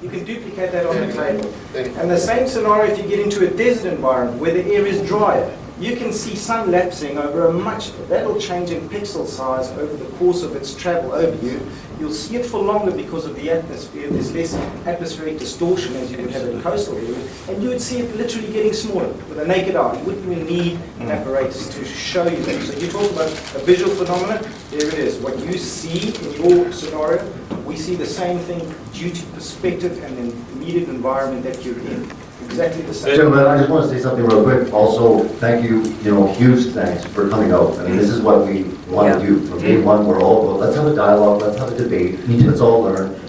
you can duplicate that on the table. And the same scenario if you get into a desert environment where the air is drier. You can see sun lapsing over that'll change in pixel size over the course of its travel over you. You'll see it for longer because of the atmosphere. There's less atmospheric distortion as you would have in coastal areas. And you would see it literally getting smaller with a naked eye. You wouldn't even need an apparatus to show you that. So you talk about a visual phenomenon, there it is. What you see in your scenario, we see the same thing due to perspective and the immediate environment that you're in. Exactly the same. Gentlemen, I just want to say something real quick. Also, thank you, huge thanks for coming out. I mean, this is what we want to do. From day one, we're all about, let's have a dialogue, let's have a debate, let's all learn.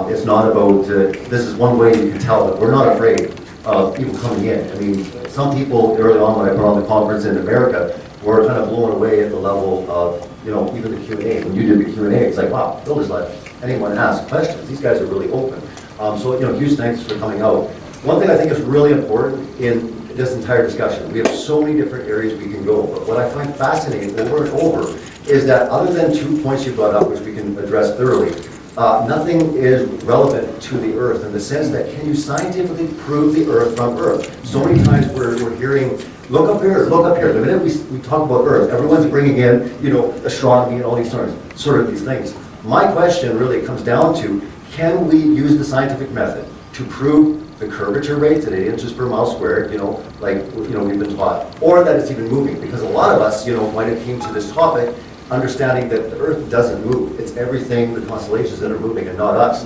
It's not about, this is one way you can tell that we're not afraid of people coming in. I mean, some people early on when I put on the conference in America were kind of blown away at the level of, even the Q&A. When you did the Q&A, it's like, wow, they'll just let anyone ask questions. These guys are really open. So, huge thanks for coming out. One thing I think is really important in this entire discussion, we have so many different areas we can go, but what I find fascinating over and over is that other than 2 points you brought up, which we can address thoroughly, nothing is relevant to the Earth in the sense that can you scientifically prove the Earth from Earth? So many times we're hearing, look up here, look up here. The minute we talk about Earth, everyone's bringing in, astronomy and all these sort of these things. My question really comes down to, can we use the scientific method to prove the curvature rates at 8 inches per mile squared, we've been taught, or that it's even moving? Because a lot of us, when it came to this topic, understanding that the Earth doesn't move. It's everything, the constellations that are moving and not us.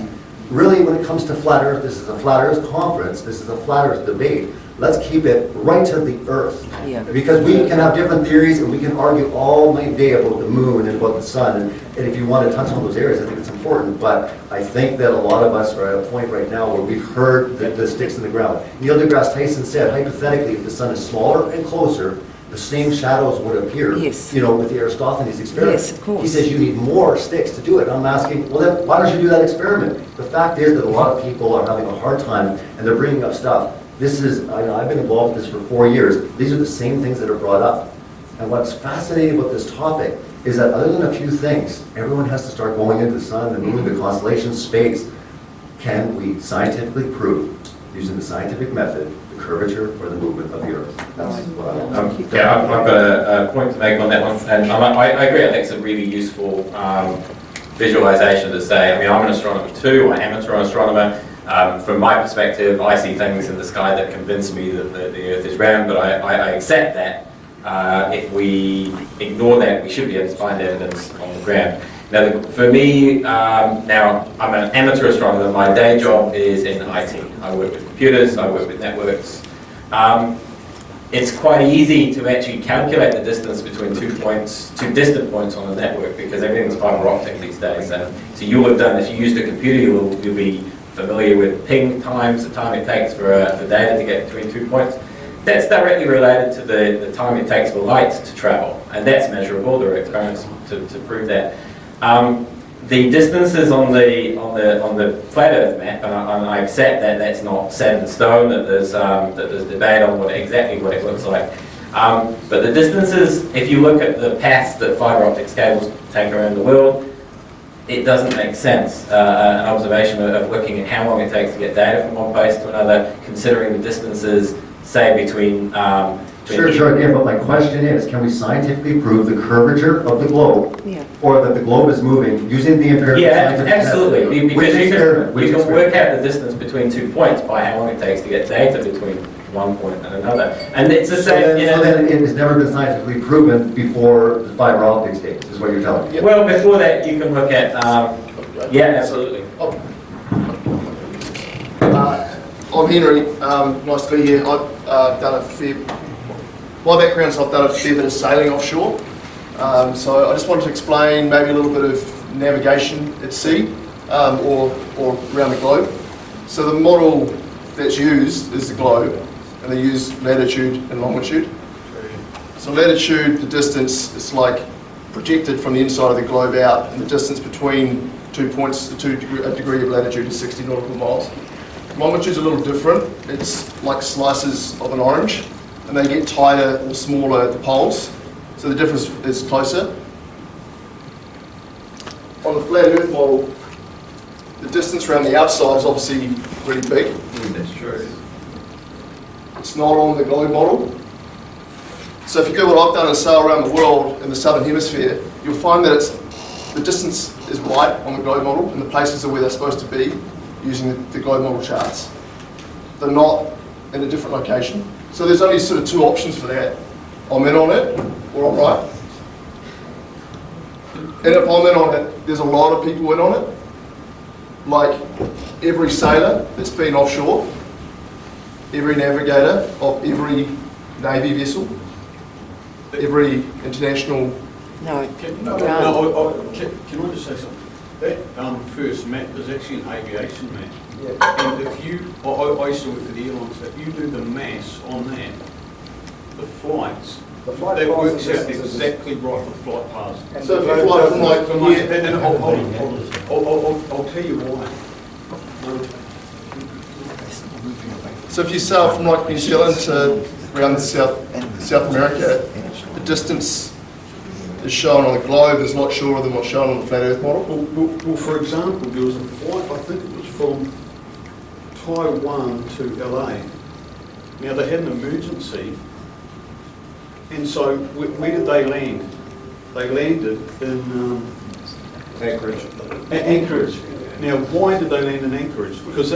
Really, when it comes to flat Earth, this is a flat Earth conference, this is a flat Earth debate. let's keep it right to the Earth. Yeah. Because we can have different theories and we can argue all night day about the moon and about the sun. And if you want to touch on those areas, I think it's important. But I think that a lot of us are at a point right now where we've heard the sticks in the ground. Neil deGrasse Tyson said, hypothetically, if the sun is smaller and closer, the same shadows would appear, Yes. you know, with the Aristophanes experiment. Yes, of course. He says you need more sticks to do it. I'm asking, well then, why don't you do that experiment? The fact is that a lot of people are having a hard time and they're bringing up stuff. This is, I've been involved with this for 4 years. These are the same things that are brought up. And what's fascinating about this topic is that other than a few things, everyone has to start going into the sun, the moon, the constellations, space. Can we scientifically prove, using the scientific method, the curvature or the movement of the Earth? That's what Yeah, I've got a point to make on that one, and I agree. I think it's a really useful visualization to say. I mean, I'm an astronomer too. I am an astronomer. From my perspective, I see things in the sky that convince me that the Earth is round. But I accept that. If we ignore that, we should be able to find evidence on the ground. Now, for me, now I'm an amateur astronomer. My day job is in IT. I work with computers, I work with networks. It's quite easy to actually calculate the distance between two distant points on a network because everything's fiber optic these days. And so you'll have done, if you used a computer, you'll be familiar with ping times, the time it takes for data to get between 2 points. That's directly related to the time it takes for light to travel, and that's measurable. There are experiments to prove that. The distances on the flat Earth map, and I accept that that's not set in stone. That there's debate on exactly what it looks like. But the distances, if you look at the paths that fiber optic cables take around the world, it doesn't make sense. An observation of looking at how long it takes to get data from one place to another, considering the distances, say between. Sure, again, but my question is, can we scientifically prove the curvature of the globe, or that the globe is moving using the empirical scientific method? Absolutely, because we can work experiment? out the distance between 2 points by how long it takes to get data between one point and another. And it's the same, So then it has never been scientifically proven before the fiber optics days, is what you're telling me? Well, before that, you can look at, yeah, absolutely. I'm Henry, nice to be here. My background is I've done a fair bit of sailing offshore. So I just wanted to explain maybe a little bit of navigation at sea or around the globe. So the model that's used is the globe, and they use latitude and longitude. So latitude, the distance is like projected from the inside of the globe out, and the distance between 2 points, a degree of latitude is 60 nautical miles. Longitude's a little different. It's like slices of an orange, and they get tighter or smaller at the poles, so the difference is closer. On the flat Earth model, the distance around the outside is obviously really big. That's true. It's not on the globe model. So if you do what I've done and sail around the world in the southern hemisphere, you'll find that the distance is right on the globe model, and the places are where they're supposed to be using the globe model charts. They're not in a different location. So there's only sort of two options for that. I'm in on it, or I'm right. And if I'm in on it, there's a lot of people in on it. Like every sailor that's been offshore, every navigator of every Navy vessel, every international... Can I just say something? That first map is actually an aviation map. Yeah. And if you, I used to work for the airlines, if you do the mass on that, the flights, that works out exactly right for flight paths. So if you fly from like here... And I'll tell you why. So if you sail from like New Zealand to around South America, the distance is shown on the globe is a lot shorter than what's shown on the flat Earth model. Well, for example, there was a flight, I think it was from Taiwan to LA. Now they had an emergency, and so where did they land? They landed in Anchorage. Anchorage. Now, why did they land in Anchorage? Because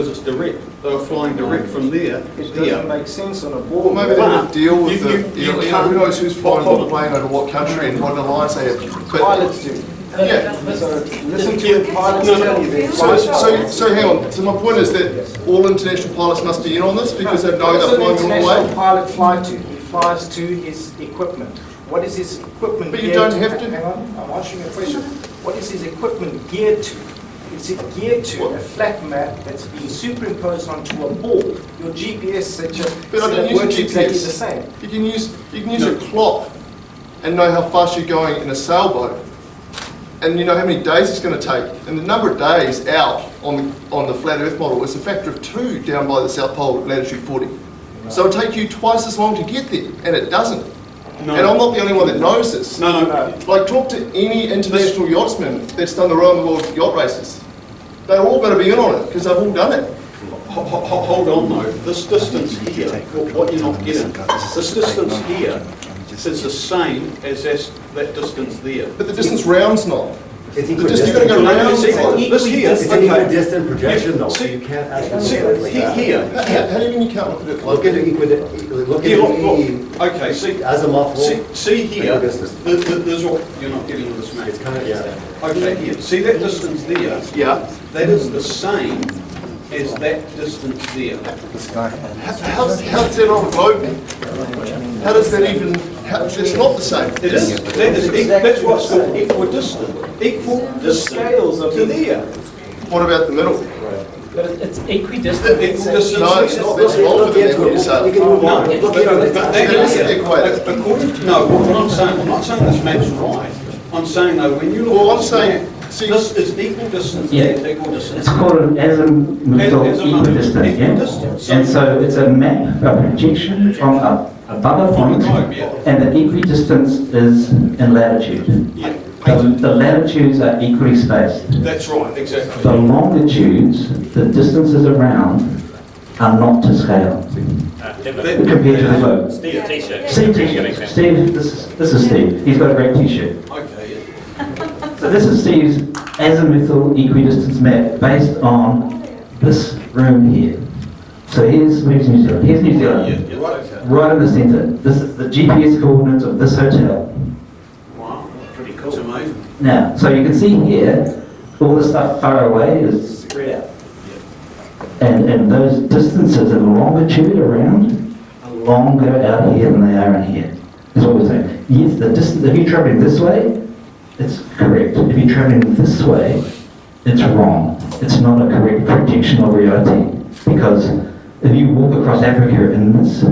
it's direct. They were flying direct from there. It doesn't make sense on a board. Well, maybe they would deal with who knows who's flying the plane over what country and what alliance they have. But pilots do. Yeah. So listen to the pilots tell you that flies fast. So hang on, so my point is that all international pilots must be in on this because they know What they're does an flying the wrong international way? pilot fly to? He flies to his equipment. What is his equipment But you geared don't have to- Hang on, I'm answering your question. What is his equipment geared to? Is it geared to a flat map that's being superimposed onto a board? Your GPS But I don't use works a exactly GPS. the same. You can use a clock and know how fast you're going in a sailboat. And you know how many days it's going to take. And the number of days out on the flat Earth model is a factor of 2 down by the South Pole at latitude 40. So it'll take you twice as long to get there, and it doesn't. No. And I'm not the only one that knows this. No. Like, talk to any international yachtsman that's done the around the world yacht races. They're all going to be in on it, because they've all done it. Hold on though, this distance here, what you're not getting, this distance here is the same as that distance there. But the distance round's not. It's You've got to go round. This here, It's an equidistant projection though, so See- you can't actually See, look at it like that. here, How do you mean you can't look at it like Look at the okay, see, azimuth. see here, Equidistant. there's all, you're not getting with this map. It's kind of, yeah. Okay, here, see that distance there? Yeah. That is the same as that distance there. How's that on a globe? How does that even, it's not the same. It is, that's what's called equidistant. Scales of To there. What about the middle? But it's equidistant. Equidistant. No, it's not, that's longer than that, what you say. You can move on. No, but that is equator. No, what I'm saying, I'm not saying this map's right. I'm saying though, when you look Well, at I'm this saying, map, see, this is equal distance, Yeah. that's equal distance. It's called an azimuthal equidistant, yeah? And so it's a map, a projection from above a point, and the equidistance is in latitude. Yeah, The latitudes are equally spaced. that's right, exactly. The longitudes, the distances around, are not to scale compared to the globe. Steve, t-shirt. Steve, t-shirt. Steve, this is Steve. He's got a great t-shirt. Okay, yeah. So this is Steve's azimuthal equidistance map based on this room here. So where's New Zealand? Here's New Zealand, Yeah, right, okay. right in the centre. This is the GPS coordinates of this hotel. Wow, pretty cool. It's amazing. Now, so you can see here, all the stuff far away is spread out. And those distances of longitude around are longer out here than they are in here. Is what we're saying. Yes, the distance, if you're travelling this way, it's correct. If you're travelling this way, it's wrong. It's not a correct projection of reality. Because if you walk across Africa in this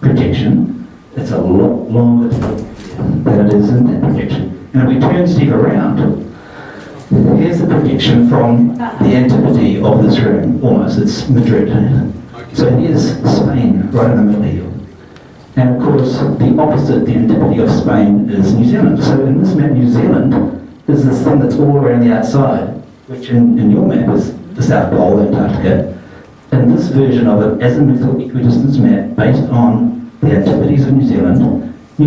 projection, it's a lot longer than it is in that projection. And if we turn Steve around, here's the projection from the antipodes of this room, almost. It's Madrid. So here's Spain, right in the middle here. And of course, the opposite, the antipode of Spain, is New Zealand. So in this map, New Zealand is this thing that's all around the outside, which in your map is the South Pole, Antarctica. In this version of an azimuthal equidistance map, based on the antipodes of New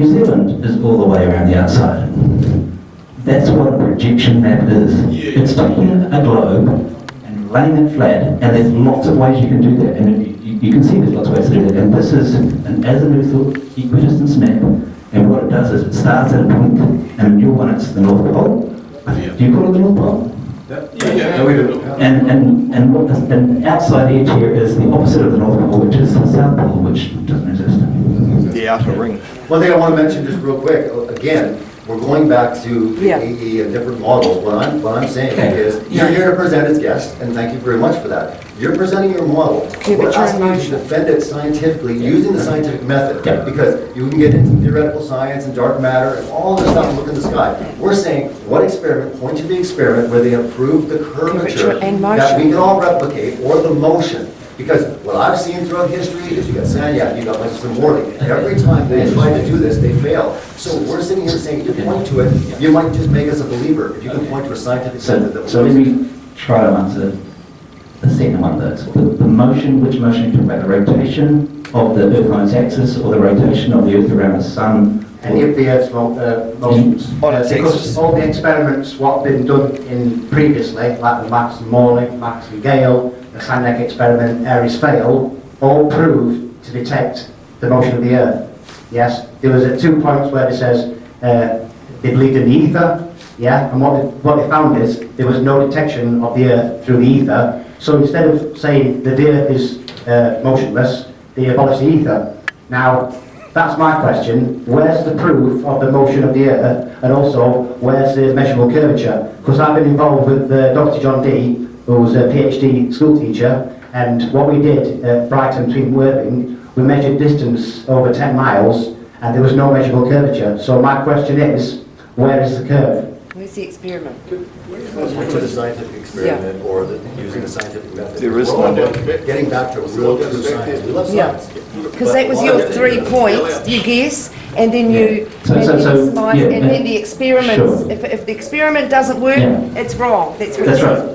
Zealand is all the way around the outside. That's what a projection map is. It's taking a globe and laying it flat, and there's lots of ways you can do that. And you can see there's lots of ways to do that. And this is an azimuthal equidistance map, and what it does is it starts at a point, and in your one it's the North Pole. Do you call it the North Pole? Yeah, we do. And outside edge here is the opposite of the North Pole, which is the South Pole, which doesn't exist. The outer ring. One thing I want to mention just real quick, again, we're going back to AE and different models. What I'm saying is, you're here to present as guest, and thank you very much for that. You're presenting your model. We're asking you to defend it scientifically, using the scientific method, because you can get into theoretical science and dark matter and all this stuff and look in the sky. We're saying, what experiment, point to the experiment where they have proved the curvature that we can all replicate, or the motion. Because what I've seen throughout history is you got Sanyap, you got like some Morley. Every time they try to do this, they fail. So we're sitting here saying, you point to it, you might just make us a believer if you can point to a scientific method that So let me try to answer the second one though. The motion, which motion are you talking about? The rotation of the Earth on its axis, or the rotation of the Earth around the Sun? Any of the Earth's motions. Because all the experiments what have been done in previously, like the Max and Morley, Max and Gale, the Sandneck experiment, Aries fail, all proved to detect the motion of the Earth. Yes, there was at 2 points where it says they believed in the ether, yeah, and what they found is there was no detection of the Earth through the ether. So instead of saying that the Earth is motionless, they abolished the ether. Now, that's my question. Where's the proof of the motion of the Earth, and also where's the measurable curvature? Because I've been involved with Dr. John D, who's a PhD school teacher, and what we did at Brighton between Worthing, we measured distance over 10 miles, and there was no measurable curvature. So my question is, where is the curve? Where's the experiment? Went to the scientific experiment or using the scientific method. There is We're all no- getting back to real true science. We love Yeah. science. Because that was your 3 points, you guess, and then you So- and so- then so, you surmise, yeah, and then the experiments. sure. If the experiment doesn't work, Yeah. it's wrong. That's what That's it right. says.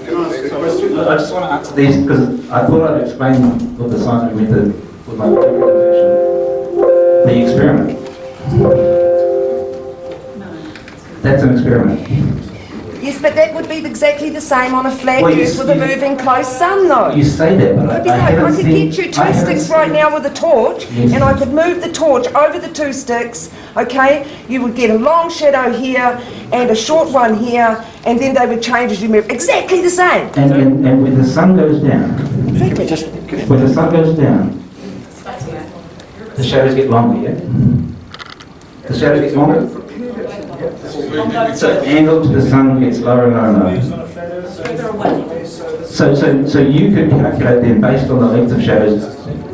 I just want to answer these because I thought I'd explain with the scientific method with my presentation the experiment. That's an experiment. Yes, but that would be exactly the same on a flat Well, Earth with a moving close sun, though. You say that, but But I haven't I could seen... get you I two haven't sticks seen- right now with a torch, Yes. and I could move the torch over the 2 sticks, okay? You would get a long shadow here and a short one here, and then they would change as you move. Exactly the same. And when the sun goes down, Exactly. when the sun goes down, the shadows get longer, yeah? The shadows get longer? So the angle to the sun gets lower and lower and lower. So you could calculate then, based on the length of shadows,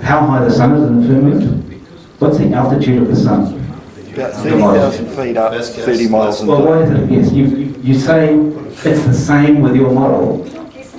how high the sun is in the firmament? What's the altitude of the sun? About 30,000 feet up, 30 miles an Well, hour. why is it a guess? You say it's the same with your model.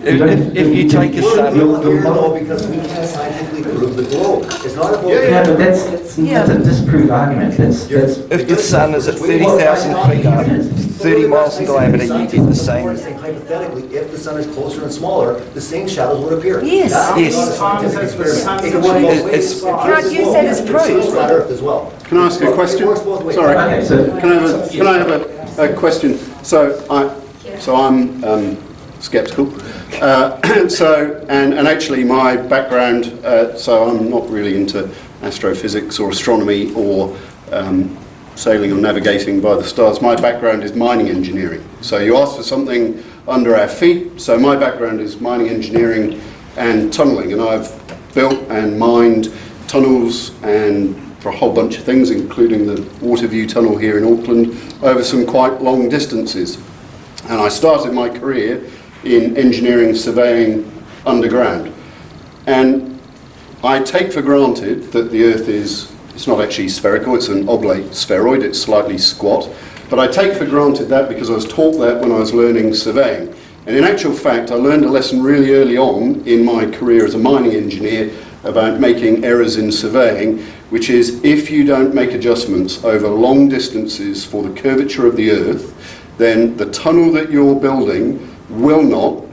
If you take a sun... Your model, because we can scientifically prove the globe. It's not about... Yeah, but that's a disproved argument. That's If the sun is at 30,000 feet up, 30 miles in diameter, you get the same. Hypothetically, if the sun is closer and smaller, the same shadows would appear. Yes. That's Yes. not a scientific experiment. It can It's- work both ways. it's- You can't use that as proof. Flat Earth as well. Can I ask a question? It works both ways. Sorry. Okay, so- Can I have a question? So I'm skeptical. And actually my background, so I'm not really into astrophysics or astronomy or sailing or navigating by the stars. My background is mining engineering. So you asked for something under our feet. So my background is mining engineering and tunnelling, and I've built and mined tunnels and for a whole bunch of things, including the Waterview Tunnel here in Auckland, over some quite long distances. And I started my career in engineering surveying underground. And I take for granted that the Earth it's not actually spherical, it's an oblate spheroid, it's slightly squat. But I take for granted that because I was taught that when I was learning surveying. And in actual fact, I learned a lesson really early on in my career as a mining engineer about making errors in surveying, which is if you don't make adjustments over long distances for the curvature of the Earth, then the tunnel that you're building will not,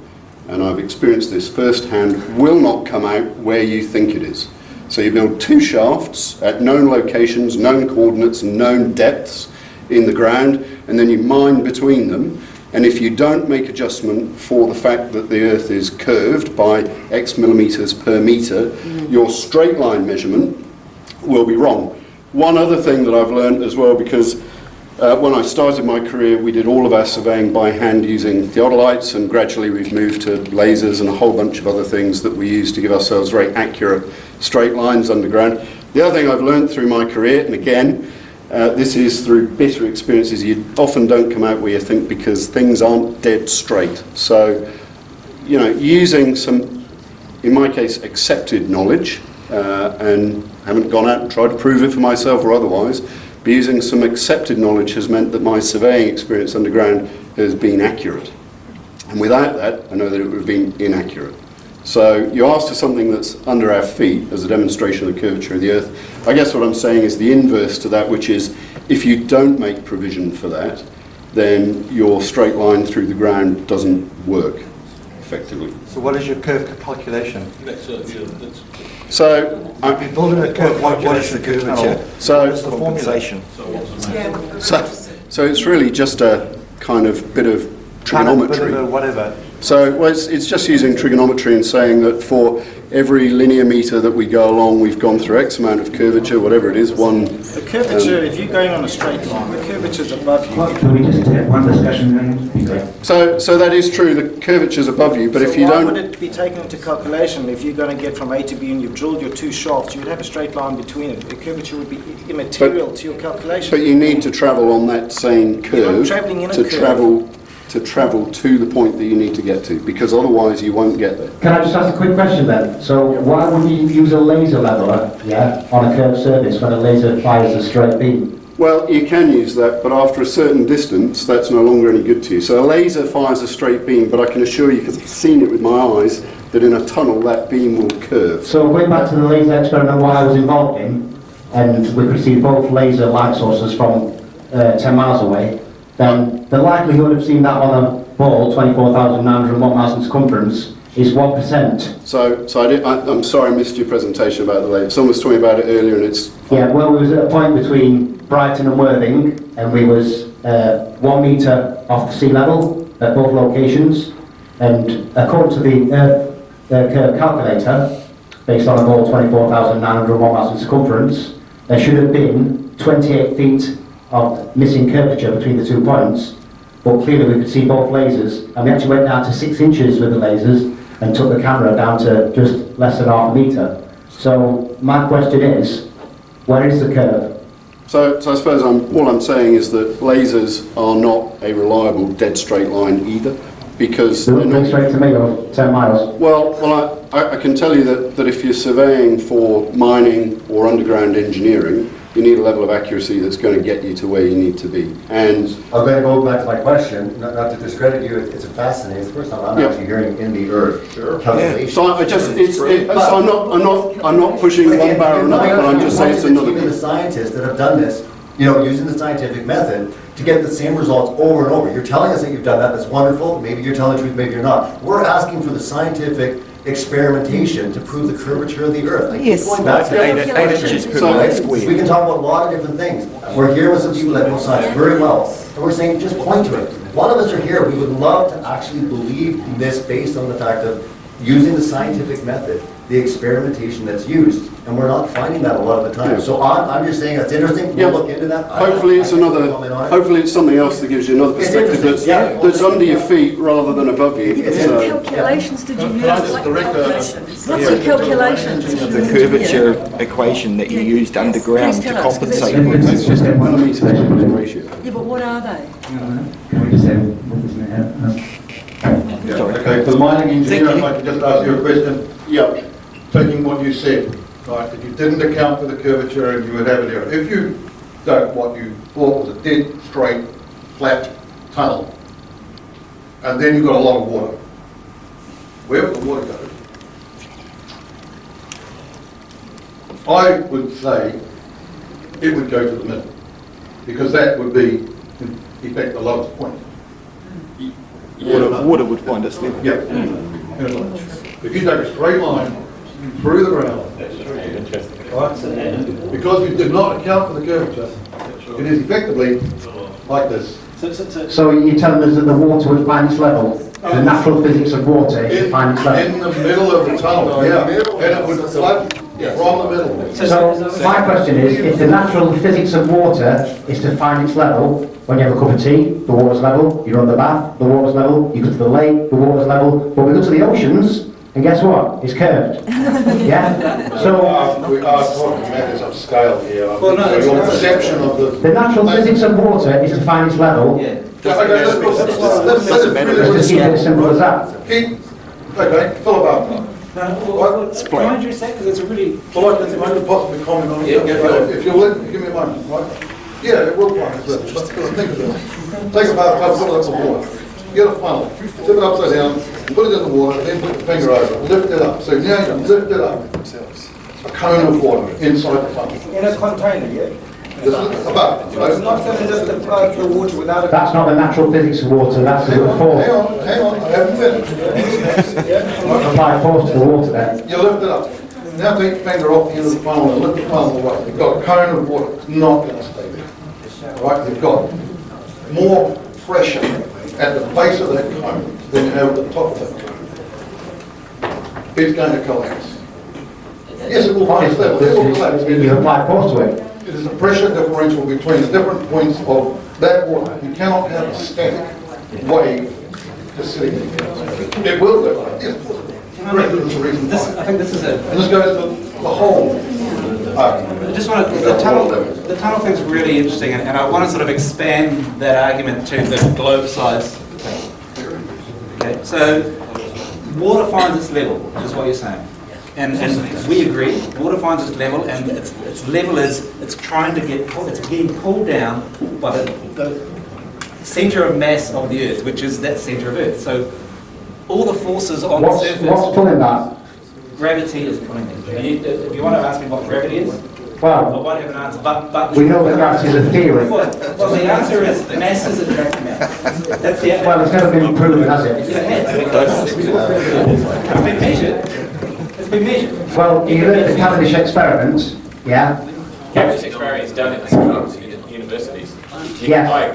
and I've experienced this firsthand, will not come out where you think it is. So you build 2 shafts at known locations, known coordinates, and known depths in the ground, and then you mine between them. And if you don't make adjustment for the fact that the Earth is curved by X millimeters per meter, your straight line measurement will be wrong. One other thing that I've learned as well, because when I started my career, we did all of our surveying by hand using theodolites, and gradually we've moved to lasers and a whole bunch of other things that we use to give ourselves very accurate straight lines underground. The other thing I've learned through my career, and again, this is through bitter experiences, you often don't come out where you think because things aren't dead straight. So, using some, in my case, accepted knowledge, and haven't gone out and tried to prove it for myself or otherwise, but using some accepted knowledge has meant that my surveying experience underground has been accurate. And without that, I know that it would have been inaccurate. So you asked for something that's under our feet as a demonstration of the curvature of the Earth. I guess what I'm saying is the inverse to that, which is if you don't make provision for that, then your straight line through the ground doesn't work effectively. So what is your curve calculation? So if you're building a curve, what is the curvature? So what is the formulation? So it's really just a kind of bit of trigonometry. Whatever. So well, it's just using trigonometry and saying that for every linear metre that we go along, we've gone through X amount of curvature, whatever it is, one... The curvature, if you're going on a straight line, the curvature's above you. Can we just have one discussion then? So that is true, the curvature's above you, but if you don't... why would it be taken into calculation if you're going to get from A to B and you've drilled your two shafts, you would have a straight line between it. The curvature would be immaterial to your calculation. But you need to travel on that same curve You're not travelling in a curve. travel to the point that you need to get to, because otherwise you won't get there. Can I just ask a quick question then? So why would you use a laser leveler, on a curved surface when a laser fires a straight beam? Well, you can use that, but after a certain distance, that's no longer any good to you. So a laser fires a straight beam, but I can assure you, because I've seen it with my eyes, that in a tunnel that beam will curve. So going back to the laser experiment what I was involved in, and we could see both laser light sources from 10 miles away, then the likelihood of seeing that on a ball, 24,901 miles in circumference, is 1%. So I'm sorry I missed your presentation about the laser. Someone was talking about it earlier and it's... Yeah, well, we was at a point between Brighton and Worthing, and we was 1 metre off sea level at both locations, and according to the Earth curve calculator, based on a ball 24,901 miles in circumference, there should have been 28 feet of missing curvature between the 2 points, but clearly we could see both lasers, and we actually went down to 6 inches with the lasers and took the camera down to just less than half a metre. So my question is, where is the curve? So I suppose all I'm saying is that lasers are not a reliable dead straight line either, because... They look dead straight to me, or 10 miles. Well, I can tell you that if you're surveying for mining or underground engineering, you need a level of accuracy that's going to get you to where you need to be. And I'm going to go back to my question, not to discredit you, it's fascinating. It's the first time I'm actually hearing in the earth calculation. So I'm not pushing one barrel or another, but I'm just saying it's another. Even the scientists that have done this, using the scientific method to get the same results over and over. You're telling us that you've done that, that's wonderful. Maybe you're telling the truth, maybe you're not. We're asking for the scientific experimentation to prove the curvature of the Earth. Yes. Keep going back to 8 inches per mile squared. We can talk about a lot of different things. We're here with some people that know science very well, and we're saying just point to it. A lot of us are here. We would love to actually believe this based on the fact of using the scientific method, the experimentation that's used, and we're not finding that a lot of the time. So I'm just saying that's interesting. We'll look into that. Hopefully it's something else that gives you another perspective that's under your feet rather than above you. What calculations did you use? What's the calculations? The curvature equation that you used underground to compensate. It's just a 1 metre ratio. Yeah, but what are they? Can we just have Okay, for the mining engineer, if I could just ask you a question. Yeah. Taking what you said, right, that you didn't account for the curvature and you would have an error. If you dug what you thought was a dead, straight, flat tunnel, and then you've got a lot of water, where would the water go? I would say it would go to the middle, because that would be, in effect, the lowest point. Water would find us level. Yeah. If you take a straight line through the ground, because you did not account for the curvature, it is effectively like this. So you're telling us that the water would find its level? The natural physics of water is to find its level? In the middle of the tunnel, yeah. And it would flood from the middle. So my question is, if the natural physics of water is to find its level, when you have a cup of tea, the water's level, you run the bath, the water's level, you go to the lake, the water's level, but we go to the oceans, and guess what? It's curved. Yeah? So we are talking matters of scale here. Well, no, so your perception of the natural physics of water is to find its level. Yeah. Let's just keep it as simple as that. Okay, fill up. Can I address that? Because it's a really... Well, I can possibly comment on it. If you'll let me, give me a moment, right? Yeah, it will find its level. Think of it. Take a bath, fill it up with water. Get a funnel, tip it upside down, put it in the water, then put the finger over it, lift it up. So now you lift it up. A cone of water inside the funnel. In a container, yeah? This is above. So it's not going to just apply the water without a... That's not the natural physics of water, that's the force. Hang on, I haven't finished. Apply force to the water then. You lift it up. Now take your finger off the end of the funnel and lift the funnel away. You've got a cone of water, it's not going to stay there. All right, you've got more pressure at the base of that cone than you have at the top of that cone. It's going to collapse. Yes, it will find its level. It will collapse. You apply force to it. It is a pressure differential between the different points of that water. You cannot have a static wave just sitting there. It will go. Yes, correct. That's the reason why. I think this is a... And this goes to the whole I just want to, the tunnel thing's really interesting, and I want to sort of expand that argument to the globe size thing. Okay, so water finds its level, is what you're saying. And we agree, water finds its level, and its level is, it's trying to get, it's getting pulled down by the centre of mass of the Earth, which is that centre of Earth. So all the forces on the surface... What's pulling that? Gravity is pulling it. And if you want to ask me what gravity is, well, I won't have an answer, but we know that gravity is a theory. Well, the answer is mass is attracting mass. That's the well, it's never been proven, has it? It's been measured. It's been measured. Well, you look at the Cavendish experiments, yeah? Cavendish experiments done at the universities. Yeah.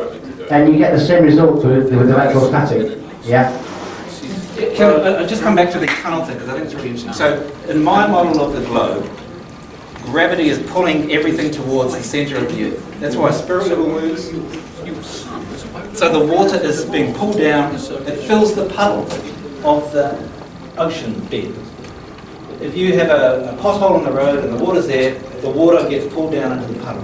And you get the same result with electrostatic, yeah? Can I just come back to the tunnel thing, because I think it's really interesting. So, in my model of the globe, gravity is pulling everything towards the centre of the Earth. That's why spirit level works. So the water is being pulled down, it fills the puddle of the ocean bed. If you have a pothole in the road and the water's there, the water gets pulled down into the puddle.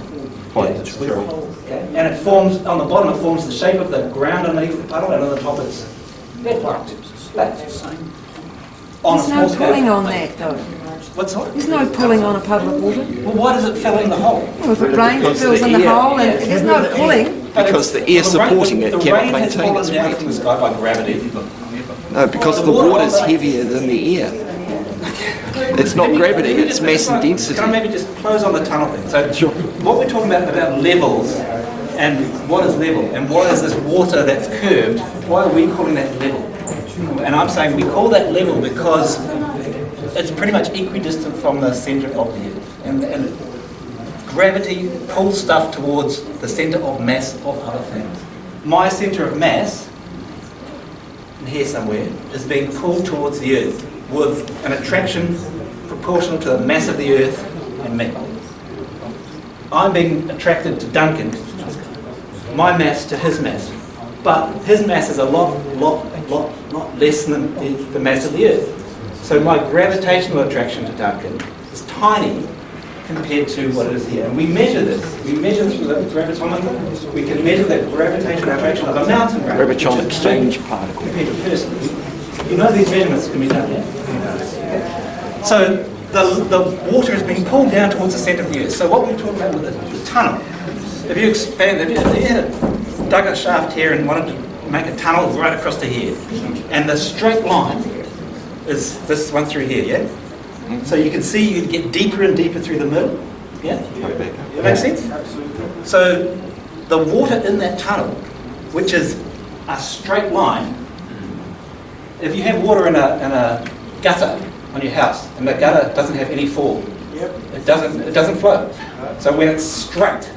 Okay. And it forms, on the bottom it forms the shape of the ground underneath the puddle, and on the top it's flat. There's no pulling on that though. What's that? There's no pulling on a puddle of water. Well, why does it fill in the hole? Well, if it rains, it fills in the hole, and there's no pulling. Because the air supporting it cannot maintain its weight. From the sky by gravity. No, because the water is heavier than the air. It's not gravity, it's mass and density. Can I maybe just close on the tunnel thing? So, what we're talking about levels, and what is level, and what is this water that's curved, why are we calling that level? And I'm saying we call that level because it's pretty much equidistant from the centre of the Earth. And gravity pulls stuff towards the centre of mass of other things. My centre of mass, in here somewhere, is being pulled towards the Earth with an attraction proportional to the mass of the Earth and me. I'm being attracted to Duncan, my mass to his mass. But his mass is a lot less than the mass of the Earth. So my gravitational attraction to Duncan is tiny compared to what it is here. And we measure this. We measure this with a gravitometer. We can measure the gravitational attraction of a mountain range. Gravitron exchange particle. Compared to a person. You know these measurements can be done, yeah? So the water is being pulled down towards the centre of the Earth. So what we're talking about with the tunnel, if you expand, if you had dug a shaft here and wanted to make a tunnel right across to here, and the straight line is this one through here, yeah? So you can see you get deeper and deeper through the middle, yeah? That makes sense? So the water in that tunnel, which is a straight line, if you have water in a gutter on your house, and the gutter doesn't have any fall, it doesn't flow. So when it's straight,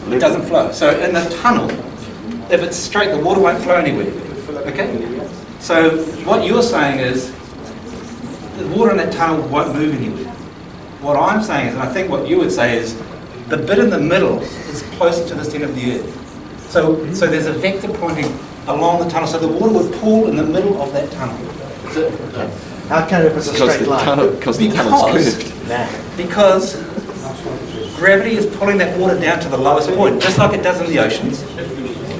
it doesn't flow. So in the tunnel, if it's straight, the water won't flow anywhere. Okay? So what you're saying is the water in that tunnel won't move anywhere. What I'm saying is, and I think what you would say is, the bit in the middle is closer to the centre of the Earth. So there's a vector pointing along the tunnel, so the water would pool in the middle of that tunnel. How can it be a straight line? Because the tunnel's curved. Because gravity is pulling that water down to the lowest point, just like it does in the oceans.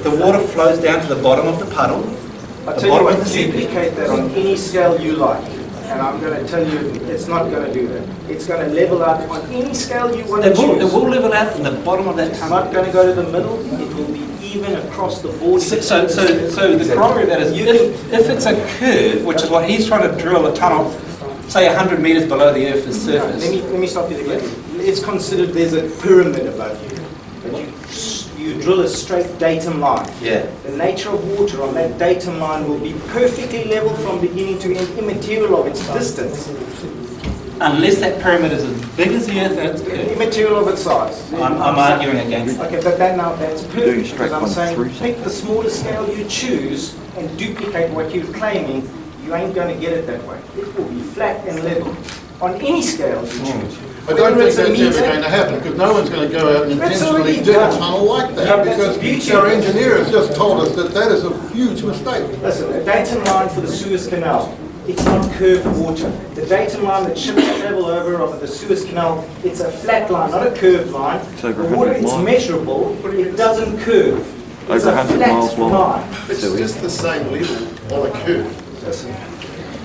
The water flows down to the bottom of the puddle. I'll tell you what, duplicate that on any scale you like. And I'm going to tell you, it's not going to do that. It's going to level out on any scale you want to choose. It will level out in the bottom of that tunnel. It's not going to go to the middle. It will be even across the board. So the corollary of that is, if it's a curve, which is what he's trying to drill a tunnel, say 100 metres below the Earth's surface. Let me stop you again. It's considered there's a pyramid above you. You drill a straight datum line. Yeah. The nature of water on that datum line will be perfectly level from beginning to end, immaterial of its distance. unless that pyramid is as big as the Earth and it's curved. Immaterial of its size. I'm arguing against Okay, but that's perfect, because I'm saying, pick the smallest scale you choose and duplicate what you're claiming, you ain't going to get it that way. It will be flat and level, on any scale you choose. I don't think that's ever going to happen, because no one's going to go out and intentionally dig a tunnel like that, because our engineer has just told us that that is a huge mistake. Listen, the datum line for the Suez Canal, it's not curved water. The datum line that ships travel over the Suez Canal, it's a flat line, not a curved line. The water is measurable, but it doesn't curve. It's a flat line. It's just the same level on a curve. Listen.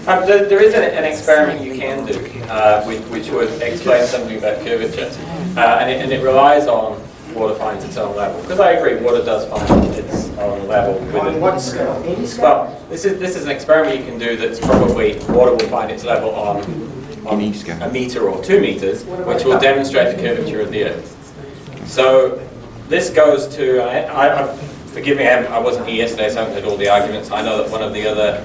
There is an experiment you can do, which would explain something about curvature, and it relies on water finds its own level. Because I agree, water does find its own level. On what scale? Any scale? Well, this is an experiment you can do that's probably water will find its level on a meter or 2 meters, which will demonstrate the curvature of the Earth. So this goes to, forgive me, I wasn't here yesterday, so I haven't heard all the arguments. I know that one of the other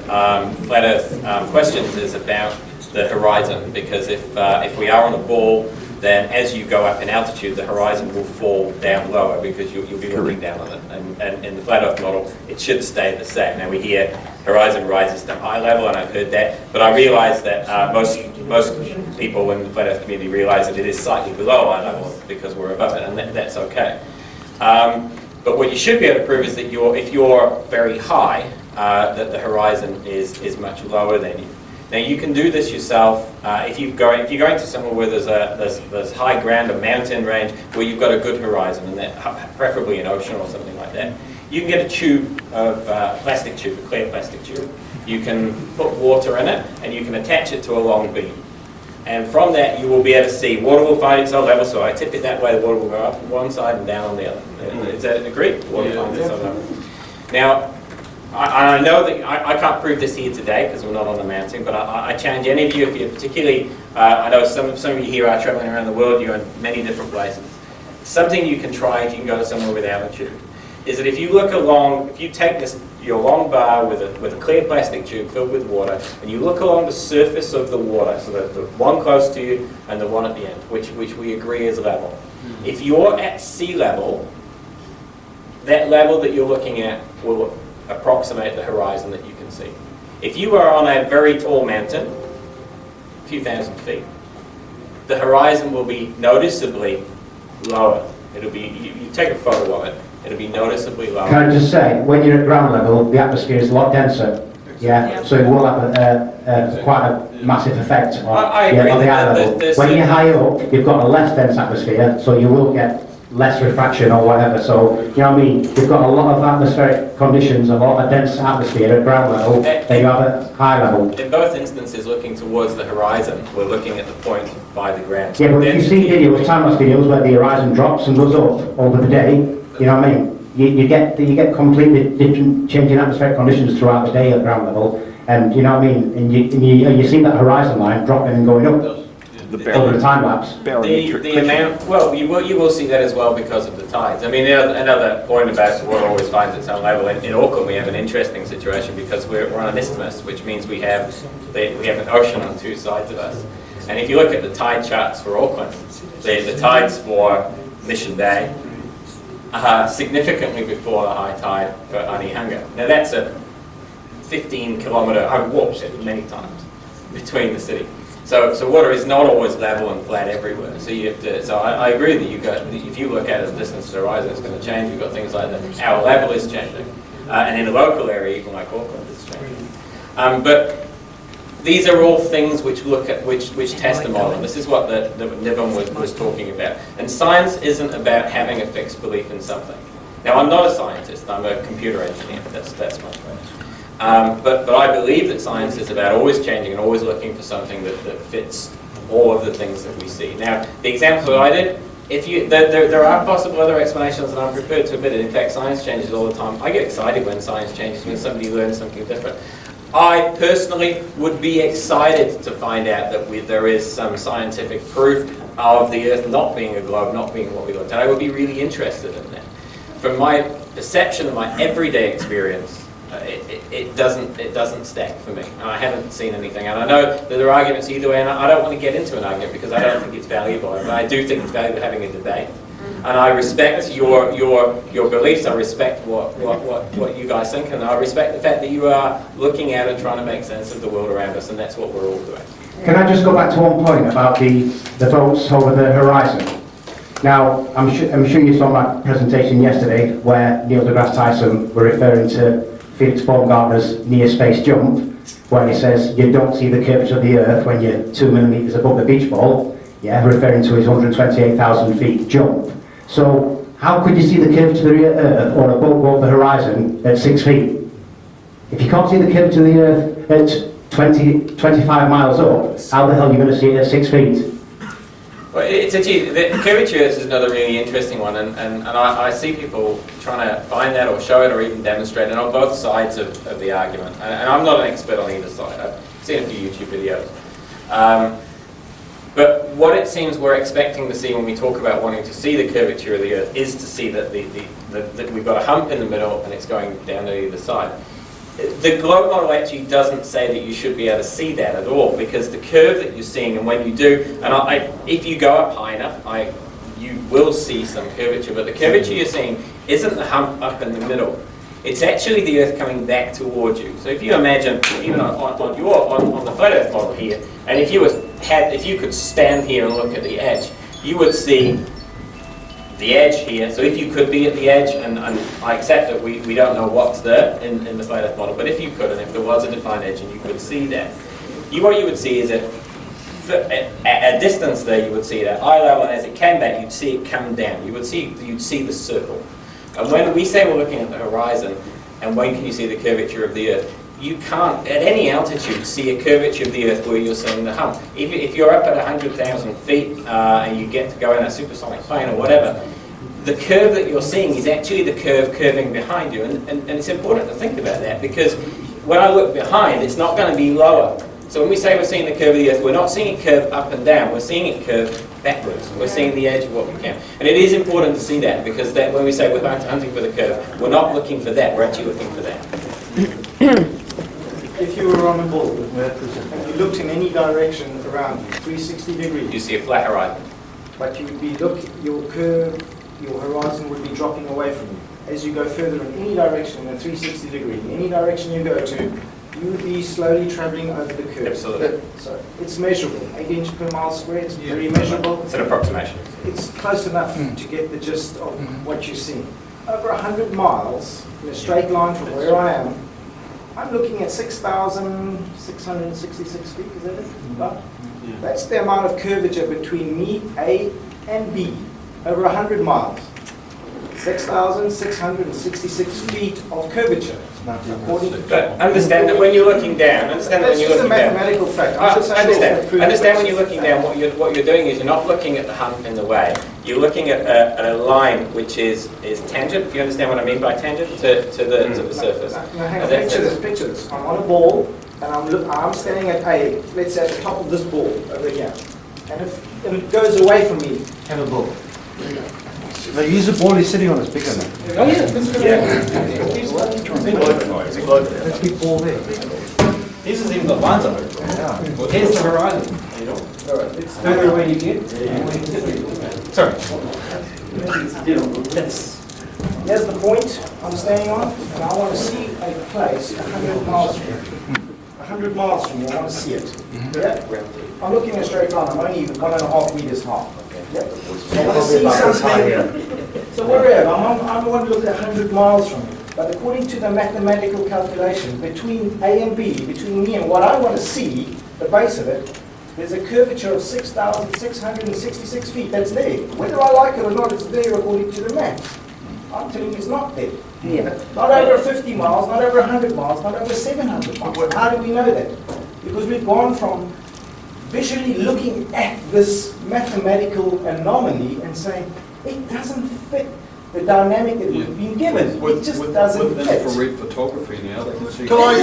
flat Earth questions is about the horizon, because if we are on a ball, then as you go up in altitude, the horizon will fall down lower because you'll be looking down on it. And in the flat Earth model, it should stay the same. Now we hear horizon rises to high level, and I've heard that, but I realise that most people in the flat Earth community realise that it is slightly below eye level because we're above it, and that's okay. But what you should be able to prove is that if you're very high, that the horizon is much lower than you. Now you can do this yourself if you're going to somewhere where there's high ground, a mountain range where you've got a good horizon, and that preferably an ocean or something like that. You can get a tube of plastic tube, a clear plastic tube. You can put water in it, and you can attach it to a long beam. And from that, you will be able to see water will find its own level. So I tip it that way, the water will go up on one side and down on the other. Is that agreed? Water finds its own level. Now, I know that I can't prove this here today because we're not on the mountain, but I challenge any of you, if you're particularly, I know some of you here are traveling around the world, you're in many different places. Something you can try if you can go to somewhere without a tube is that if you look along, if you take your long bar with a clear plastic tube filled with water, and you look along the surface of the water, so that the one close to you and the one at the end, which we agree is level. If you're at sea level, that level that you're looking at will approximate the horizon that you can see. If you are on a very tall mountain, a few thousand feet, the horizon will be noticeably lower. It'll be, you take a photo of it, it'll be noticeably lower. Can I just say, when you're at ground level, the atmosphere is a lot denser. Yeah, so it will have quite a massive effect on, on the eye level. When you're high up, you've got a less dense atmosphere, so you will get less refraction or whatever. So, you know what I mean? You've got a lot of atmospheric conditions, a lot of dense atmosphere at ground level, then you have at high level. In both instances, looking towards the horizon, we're looking at the point by the ground. Yeah, but if you see videos, time-lapse videos, where the horizon drops and goes up over the day, you know what I mean? You get completely different changing atmospheric conditions throughout the day at ground level, and you know what I mean? And you see that horizon line dropping and going up over the time lapse. The amount, well, you will see that as well because of the tides. I mean, another point about water always finds its own level. In Auckland, we have an interesting situation because we're on an isthmus, which means we have an ocean on two sides of us. And if you look at the tide charts for Auckland, the tides for Mission Bay significantly before the high tide for Onehunga. Now that's a 15-kilometre, I've walked it many times, between the city. So water is not always level and flat everywhere. So you have to. So I agree that if you look at it as distance to the horizon, it's going to change. We've got things like that. Our level is changing, and in a local area, even like Auckland, it's changing. But these are all things which look at which test the model. And this is what the Niven was talking about. And science isn't about having a fixed belief in something. Now I'm not a scientist. I'm a computer engineer. That's my point. But I believe that science is about always changing and always looking for something that fits all of the things that we see. Now, the example that I did, there are possible other explanations, and I'm prepared to admit it. In fact, science changes all the time. I get excited when science changes, when somebody learns something different. I personally would be excited to find out that there is some scientific proof of the Earth not being a globe, not being what we looked at. I would be really interested in that. From my perception of my everyday experience, it doesn't stack for me. And I haven't seen anything, and I know that there are arguments either way, and I don't want to get into an argument because I don't think it's valuable. But I do think it's valuable having a debate. And I respect your beliefs. I respect what you guys think, and I respect the fact that you are looking at and trying to make sense of the world around us, and that's what we're all doing. Can I just go back to one point about the votes over the horizon? Now, I'm sure you saw my presentation yesterday where Neil deGrasse Tyson were referring to Felix Baumgartner's near space jump, where he says you don't see the curvature of the Earth when you're 2 millimeters above the beach ball, yeah, referring to his 128,000 feet jump. So how could you see the curvature of the Earth or above the horizon at 6 feet? If you can't see the curvature of the Earth at 25 miles up, how the hell are you going to see it at 6 feet? Well, it's actually, the curvature is another really interesting one, and I see people trying to find that or show it or even demonstrate it on both sides of the argument. And I'm not an expert on either side. I've seen a few YouTube videos. But what it seems we're expecting to see when we talk about wanting to see the curvature of the Earth is to see that that we've got a hump in the middle and it's going down to either side. The globe model actually doesn't say that you should be able to see that at all, because the curve that you're seeing, and when you do, and if you go up high enough, you will see some curvature, but the curvature you're seeing isn't the hump up in the middle. It's actually the Earth coming back towards you. So if you imagine, even on the flat Earth model here, and if you could stand here and look at the edge, you would see the edge here. So if you could be at the edge, and I accept that we don't know what's there in the flat Earth model, but if you could, and if there was a defined edge and you could see that, what you would see is that at a distance there, you would see it at eye level, and as it came back, you'd see it come down. You'd see the circle. And when we say we're looking at the horizon, and when can you see the curvature of the Earth, you can't, at any altitude, see a curvature of the Earth where you're seeing the hump. If you're up at 100,000 feet and you get to go in a supersonic plane or whatever, the curve that you're seeing is actually the curve curving behind you. And it's important to think about that, because when I look behind, it's not going to be lower. So when we say we're seeing the curve of the Earth, we're not seeing it curve up and down, we're seeing it curve backwards. We're seeing the edge of what we can. And it is important to see that, because that when we say we're hunting for the curve, we're not looking for that, we're actually looking for that. If you were on a ball and you looked in any direction around you, 360 degrees, you see a flat horizon. But you would be your curve, your horizon would be dropping away from you. As you go further in any direction in a 360 degree, in any direction you go to, you would be slowly travelling over the curve. Absolutely. So it's measurable. 8 inches per mile square, it's very measurable. It's an approximation. It's close enough to get the gist of what you're seeing. Over 100 miles in a straight line from where I am, I'm looking at 6,666 feet, is that it? But that's the amount of curvature between me, A, and B, over 100 miles. 6,666 feet of curvature. But understand that when you're looking down, understand when you're looking down. Mathematical fact. Understand when you're looking down, what you're doing is you're not looking at the hump in the way. You're looking at a line which is tangent. If you understand what I mean by tangent to the surface. Now hang on, picture this. I'm on a ball and I'm standing at A. Let's say at the top of this ball over here, and it goes away from me. Have a ball. They use the ball he's sitting on, it's bigger now. Oh yeah, that's Let's big ball there. This is even the lines of it. Well, here's the horizon. It's further away you get. Sorry. Here's the point I'm standing on, and I want to see a place 100 miles from here. 100 miles from here, I want to see it. Yeah? I'm looking at a straight line, I'm only 1.5 meters high. Yeah. So I want to see something. So wherever, I want to look at 100 miles from here. But according to the mathematical calculation, between A and B, between me and what I want to see, the base of it, there's a curvature of 6,666 feet. That's there. Whether I like it or not, it's there according to the math. I'm telling you it's not there. Yeah. Not over 50 miles, not over 100 miles, not over 700 miles. How do we know that? Because we've gone from visually looking at this mathematical anomaly and saying, it doesn't fit the dynamic that we've been given. It just doesn't With fit. infrared photography now, they can see. Can I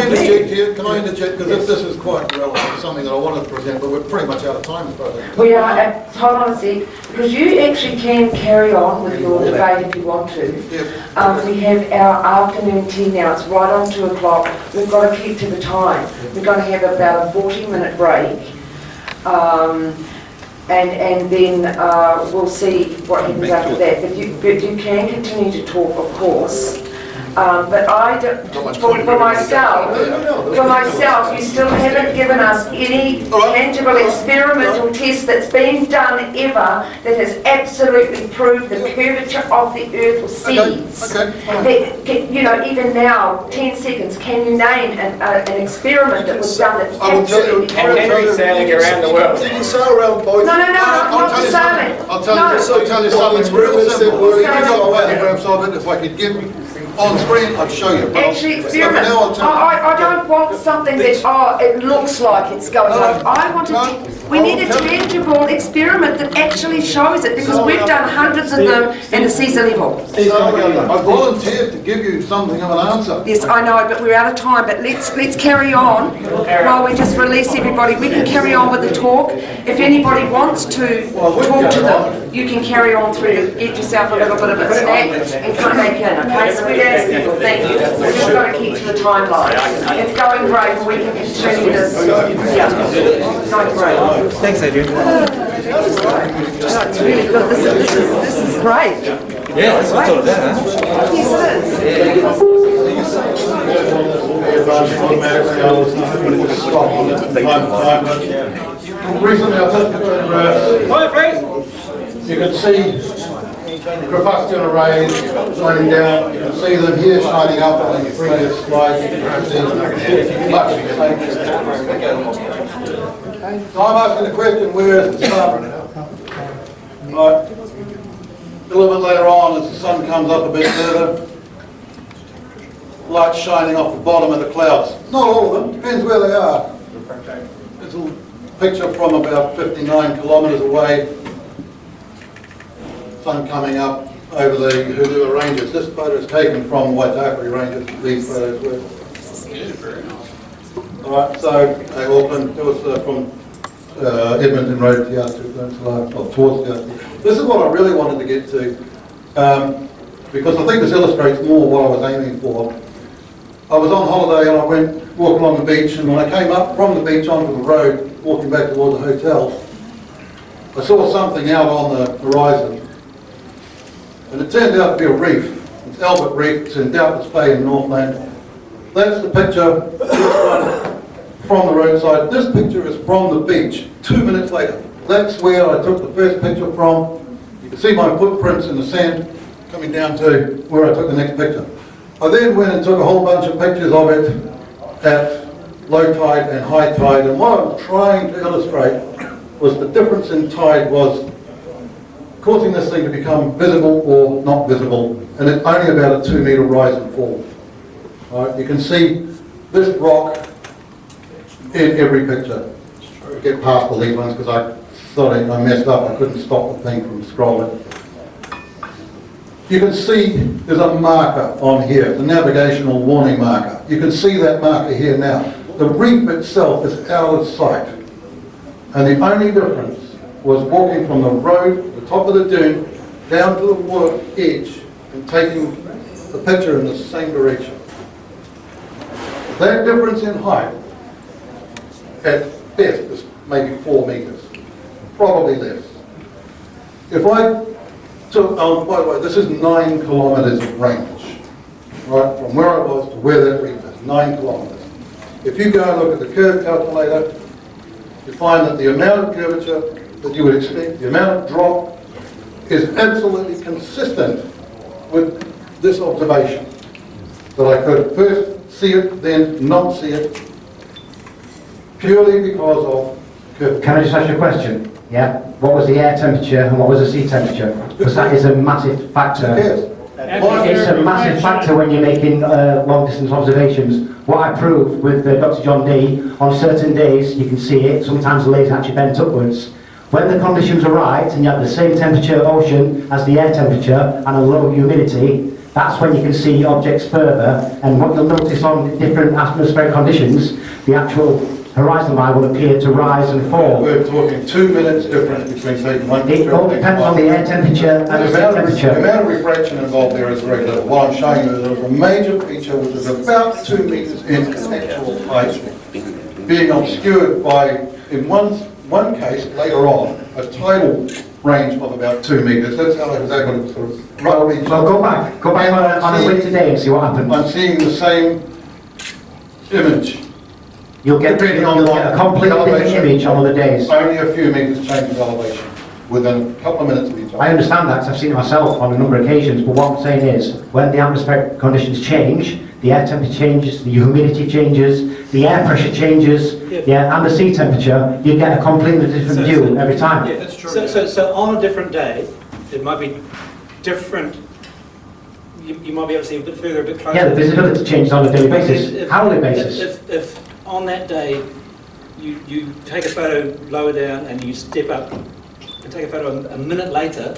interject here? Can I interject? Because this is quite relevant, something that I wanted to present, but we're pretty much out of time. We are, hold on a sec, because you actually can carry on with your debate if you want to. We have our afternoon tea now, it's right on 2 o'clock. We've got to keep to the time. We're going to have about a 40-minute break. And then we'll see what happens after that. But you can continue to talk, of course. But I don't, for myself, you still haven't given us any tangible experimental test that's been done ever that has absolutely proved the curvature of the Earth with seas. You know, even now, 10 seconds, can you name an experiment that was done that absolutely proved? And Henry sailing around the world. You can sail around both. No, not sailing. I'll tell you something real simple. If you got photographs of it, if I could give on screen, I'd show you. Actually, experiment. I don't want something that, it looks like it's going on. I want we need a tangible experiment that actually shows it, because we've done hundreds of them and the seas are level. I volunteered to give you something of an answer. Yes, I know, but we're out of time. But let's carry on while we just release everybody. We can carry on with the talk. If anybody wants to talk to them, you can carry on through. Get yourself a little bit of a snack and come back in. Okay, so we're going to thank you. We're just going to keep to the timeline. It's going great, and we can continue this. Yeah, going great. Thanks, Adrian. It's really good. This is great. Yeah, that's what it's all about, huh? Yes, it Recently, I took you can see crepuscular rays shining down. You can see them here shining up on the previous slide. You can see much the same. So I'm asking the question, where is the sun? Right. A little bit later on, as the sun comes up a bit further, light shining off the bottom of the clouds. Not all of them, depends where they are. It's a picture from about 59 kilometres away. Sun coming up over the Hulua Ranges. This photo is taken from Waitakere Ranges. These photos were. Alright, so Auckland, it was from Edmonton Road to the Arctic Peninsula, towards the Arctic. This is what I really wanted to get to, because I think this illustrates more what I was aiming for. I was on holiday and I went walking along the beach, and when I came up from the beach onto the road, walking back towards the hotel, I saw something out on the horizon. And it turned out to be a reef. It's Albert Reef, it's in Doubtless Bay in Northland. That's the picture from the roadside. This picture is from the beach, 2 minutes later. That's where I took the first picture from. You can see my footprints in the sand coming down to where I took the next picture. I then went and took a whole bunch of pictures of it at low tide and high tide. And what I was trying to illustrate was the difference in tide was causing this thing to become visible or not visible, and it's only about a 2 metre rise and fall. Right, you can see this rock in every picture. I'll get past the lead ones because I thought I messed up. I couldn't stop the thing from scrolling. You can see there's a marker on here, the navigational warning marker. You can see that marker here now. The reef itself is out of sight, and the only difference was walking from the road, the top of the dune, down to the water edge and taking the picture in the same direction. That difference in height, at best, is maybe 4 metres, probably less. If I took, by the way, this is 9 kilometres of range, right, from where I was to where that reef is, 9 kilometres. If you go and look at the curve calculator, you find that the amount of curvature that you would expect, the amount of drop, is absolutely consistent with this observation. That I could first see it, then not see it, purely because of curvature. Can I just ask you a question? Yeah. What was the air temperature and what was the sea temperature? Because that is a massive factor. Yes. It's a massive factor when you're making long distance observations. What I proved with Dr. John D, on certain days you can see it, sometimes the laser actually bent upwards. When the conditions are right and you have the same temperature ocean as the air temperature and a low humidity, that's when you can see objects further. And what you'll notice on different atmospheric conditions, the actual horizon line will appear to rise and fall. We're talking 2 minutes difference between taking one. It all depends on the air temperature and the sea temperature. The amount of refraction involved there is very little. What I'm showing you is there's a major feature which is about 2 meters in actual height, being obscured by, in one case later on, a tidal range of about 2 meters. That's how exactly sort of roughly. Well, go back on a winter day and see what happens. I'm seeing the same image. You'll get a completely different image on other days. Only a few meters change of elevation within a couple of minutes of each other. I understand that, 'cause I've seen it myself on a number of occasions, but what I'm saying is, when the atmospheric conditions change, the air temperature changes, the humidity changes, the air pressure changes, and the sea temperature, you get a completely different view every time. Yeah, that's true. So on a different day, it might be different. You might be able to see a bit further, a bit closer. Yeah, the visibility changes on a daily basis, hourly basis. If on that day you take a photo lower down and you step up and take a photo a minute later,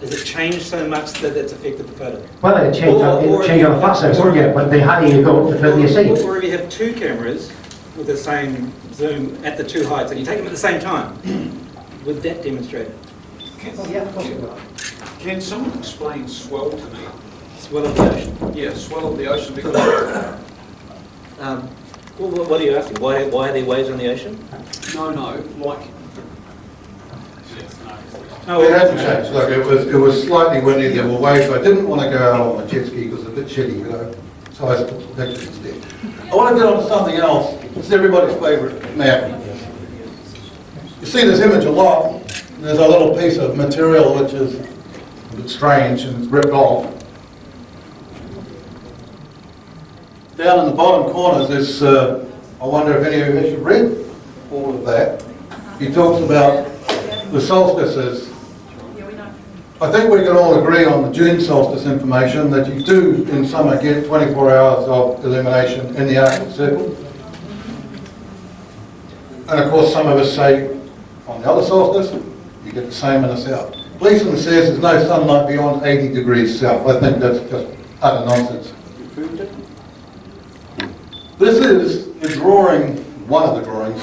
does it change so much that it's affected the photo? Well, it'll change on a flat surface, won't it? But the higher you go, the further you see. Or if you have two cameras with the same zoom at the two heights and you take them at the same time, would that demonstrate it? Can someone explain swell to me? Swell of the ocean? Yeah, swell of the ocean because... Well, what are you asking? Why are there waves on the ocean? No, like... It hasn't changed. Look, it was slightly windy, there were waves. I didn't want to go out on my jet ski because it's a bit shitty, you know, so I took some pictures instead. I want to get on to something else. It's everybody's favourite map. You see this image a lot. There's a little piece of material which is a bit strange and it's ripped off. Down in the bottom corner, there's, I wonder if any of you have read all of that. He talks about the solstices. I think we can all agree on the June solstice information that you do in summer get 24 hours of illumination in the Arctic Circle. And of course some of us say on the other solstice you get the same in the south. Gleason says there's no sunlight beyond 80 degrees south. I think that's just utter nonsense. This is the drawing, one of the drawings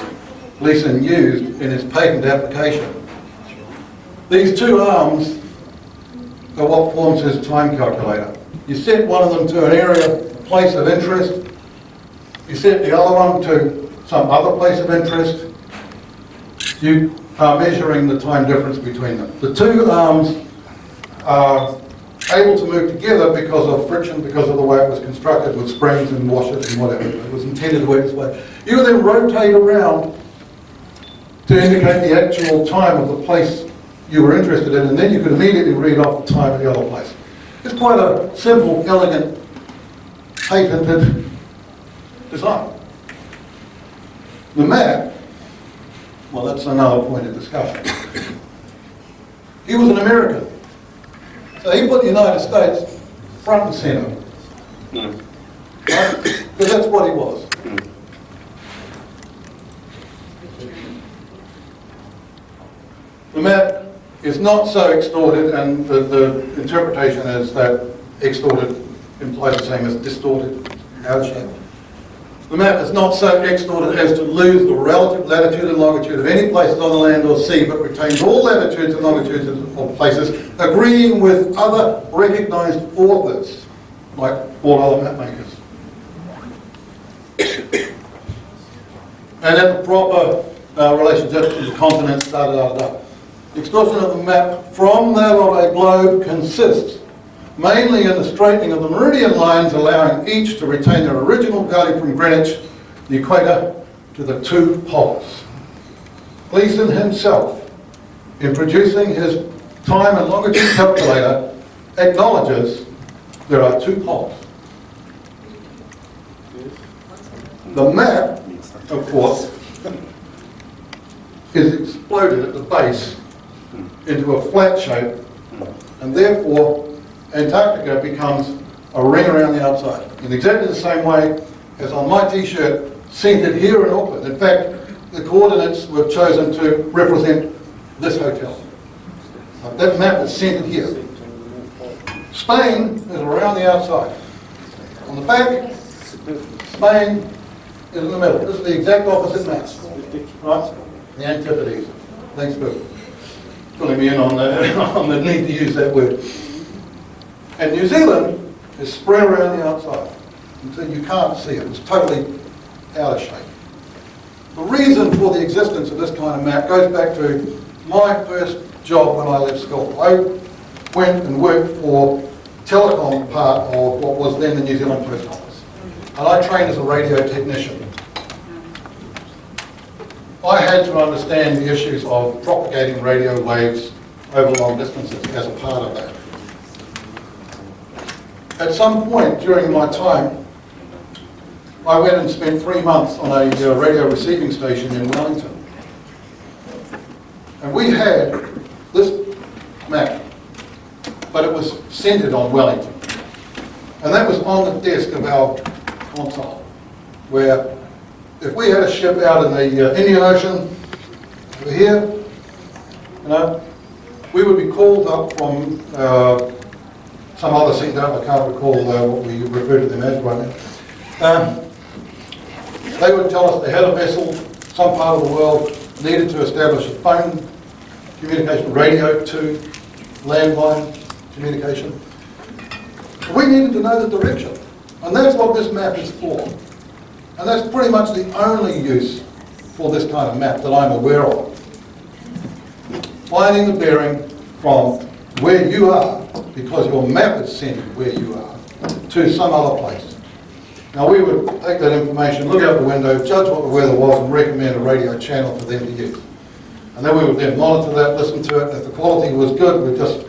Gleason used in his patent application. These two arms are what forms his time calculator. You set one of them to an area, a place of interest. You set the other one to some other place of interest. You are measuring the time difference between them. The two arms are able to move together because of friction, because of the way it was constructed with springs and washers and whatever. It was intended to work this way. You then rotate around to indicate the actual time of the place you were interested in, and then you could immediately read off the time of the other place. It's quite a simple, elegant, patented design. The map, well, that's another point of discussion. He was an American. So he put the United States front and centre. Right? Because that's what he was. The map is not so extorted, and the interpretation is that extorted implies the same as distorted, out of shape. The map is not so extorted as to lose the relative latitude and longitude of any places on the land or sea, but retains all latitudes and longitudes of places, agreeing with other recognised authors, like all other map makers. And at the proper relationship to the continents, The extortion of the map from that of a globe consists mainly in the straightening of the meridian lines, allowing each to retain their original value from Greenwich, the equator, to the two poles. Gleason himself, in producing his time and longitude calculator, acknowledges there are two poles. The map, of course, is exploded at the base into a flat shape, and therefore Antarctica becomes a ring around the outside in exactly the same way as on my t-shirt centered here in Auckland. In fact, the coordinates were chosen to represent this hotel. That map is centered here. Spain is around the outside. On the back, Spain is in the middle. This is the exact opposite map. Right? The Antipodes. Thanks for filling me in on the need to use that word. And New Zealand is spread around the outside. And so you can't see it. It's totally out of shape. The reason for the existence of this kind of map goes back to my first job when I left school. I went and worked for telecom part of what was then the New Zealand Post Office. And I trained as a radio technician. I had to understand the issues of propagating radio waves over long distances as a part of that. At some point during my time, I went and spent 3 months on a radio receiving station in Wellington. And we had this map, but it was centered on Wellington. And that was on the desk of our console, where if we had a ship out in the Indian Ocean, over here, you know, we would be called up from some other center, I can't recall what we refer to them as right now. They would tell us they had a vessel, some part of the world, needed to establish a phone communication, radio to landline communication. We needed to know the direction, and that's what this map is for. And that's pretty much the only use for this kind of map that I'm aware of. Finding the bearing from where you are, because your map is centered where you are, to some other place. Now we would take that information, look out the window, judge what the weather was, and recommend a radio channel for them to use. And then we would then monitor that, listen to it. If the quality was good, we'd just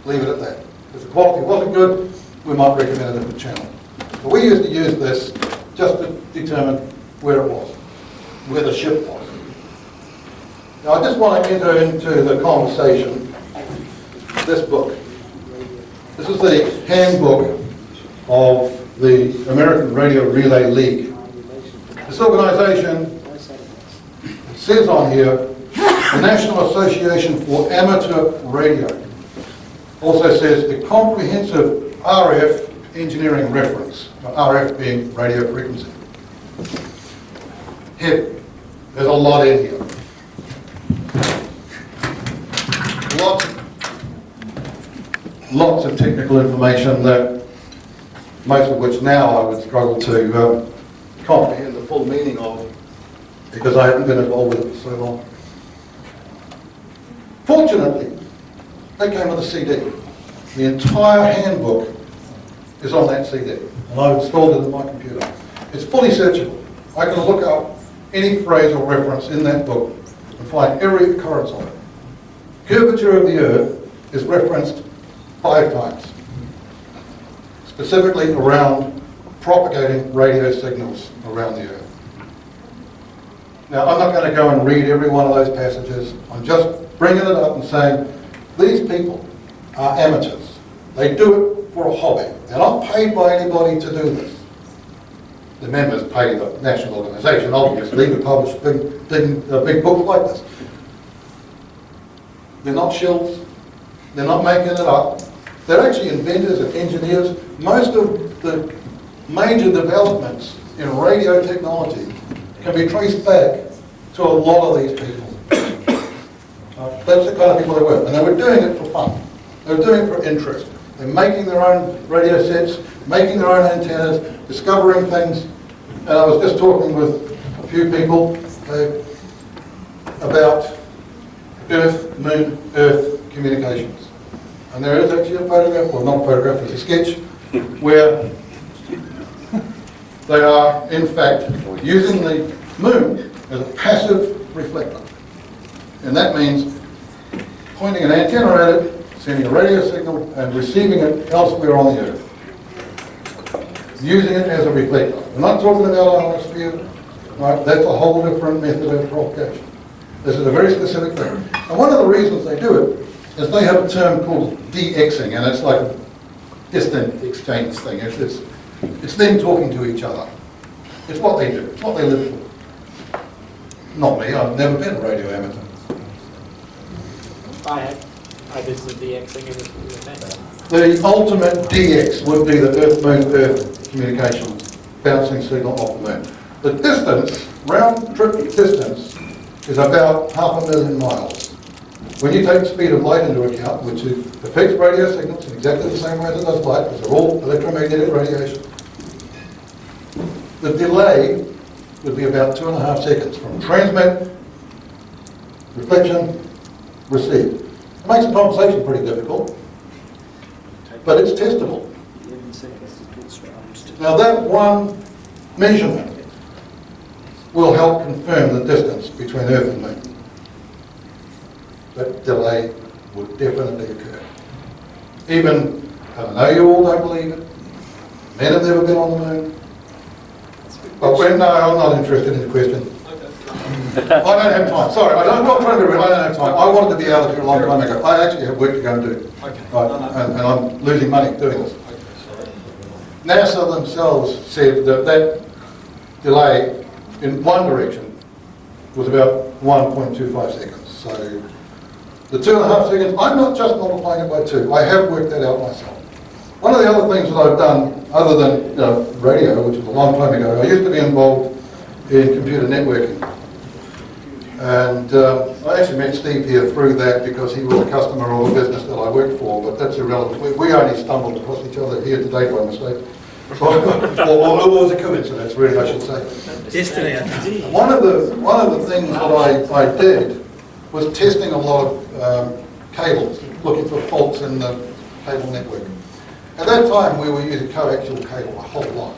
leave it at that. If the quality wasn't good, we might recommend a different channel. But we used to use this just to determine where it was, where the ship was. Now I just want to enter into the conversation this book. This is the handbook of the American Radio Relay League. This organization says on here, the National Association for Amateur Radio. Also says the Comprehensive RF Engineering Reference, RF being radio frequency. Here, there's a lot in here. Lots of technical information that most of which now I would struggle to comprehend the full meaning of because I haven't been involved with it for so long. Fortunately, they came with a CD. The entire handbook is on that CD, and I've installed it in my computer. It's fully searchable. I can look up any phrase or reference in that book and find every occurrence of it. Curvature of the Earth is referenced 5 times, specifically around propagating radio signals around the Earth. Now, I'm not going to go and read every one of those passages. I'm just bringing it up and saying, these people are amateurs. They do it for a hobby. They're not paid by anybody to do this. The members pay the national organisation, obviously, to publish big books like this. They're not shills. They're not making it up. They're actually inventors and engineers. Most of the major developments in radio technology can be traced back to a lot of these people. That's the kind of people they were. And they were doing it for fun. They were doing it for interest. They're making their own radio sets, making their own antennas, discovering things. And I was just talking with a few people about Earth, Moon, Earth communications. And there is actually a photograph, well not a photograph, it's a sketch, where they are in fact using the moon as a passive reflector. And that means pointing an antenna at it, sending a radio signal and receiving it elsewhere on the Earth. Using it as a reflector. We're not talking about ionosphere, right? That's a whole different method of propagation. This is a very specific thing. And one of the reasons they do it is they have a term called DXing, and it's like a distant exchange thing. It's them talking to each other. It's what they do. It's what they live for. Not me. I've never been a radio amateur. I have. I did the DXing with that. The ultimate DX would be the Earth-Moon-Earth communication, bouncing signal off the moon. The distance, round-trip distance, is about 500,000 miles. When you take the speed of light into account, which affects radio signals in exactly the same way as it does light, because they're all electromagnetic radiation, the delay would be about 2.5 seconds from transmit, reflection, receive. It makes the conversation pretty difficult, but it's testable. Now that one measurement will help confirm the distance between Earth and Moon. That delay would definitely occur. Even, I know you all don't believe it, men have never been on the moon, but no, I'm not interested in the question. I don't have time, sorry, I'm not trying to be rude, I don't have time. I wanted to be out of here a long time ago. I actually have work to go and do. Right, and I'm losing money doing this. NASA themselves said that that delay in one direction was about 1.25 seconds. So the 2.5 seconds, I'm not just multiplying it by 2. I have worked that out myself. One of the other things that I've done, other than radio, which was a long time ago, I used to be involved in computer networking. And I actually met Steve here through that because he was a customer of a business that I worked for, but that's irrelevant. We only stumbled across each other here today by mistake. or it was a coincidence, really, I should say. Destiny. One of the things that I did was testing a lot of cables, looking for faults in the cable network. At that time, we were using coaxial cable a whole lot.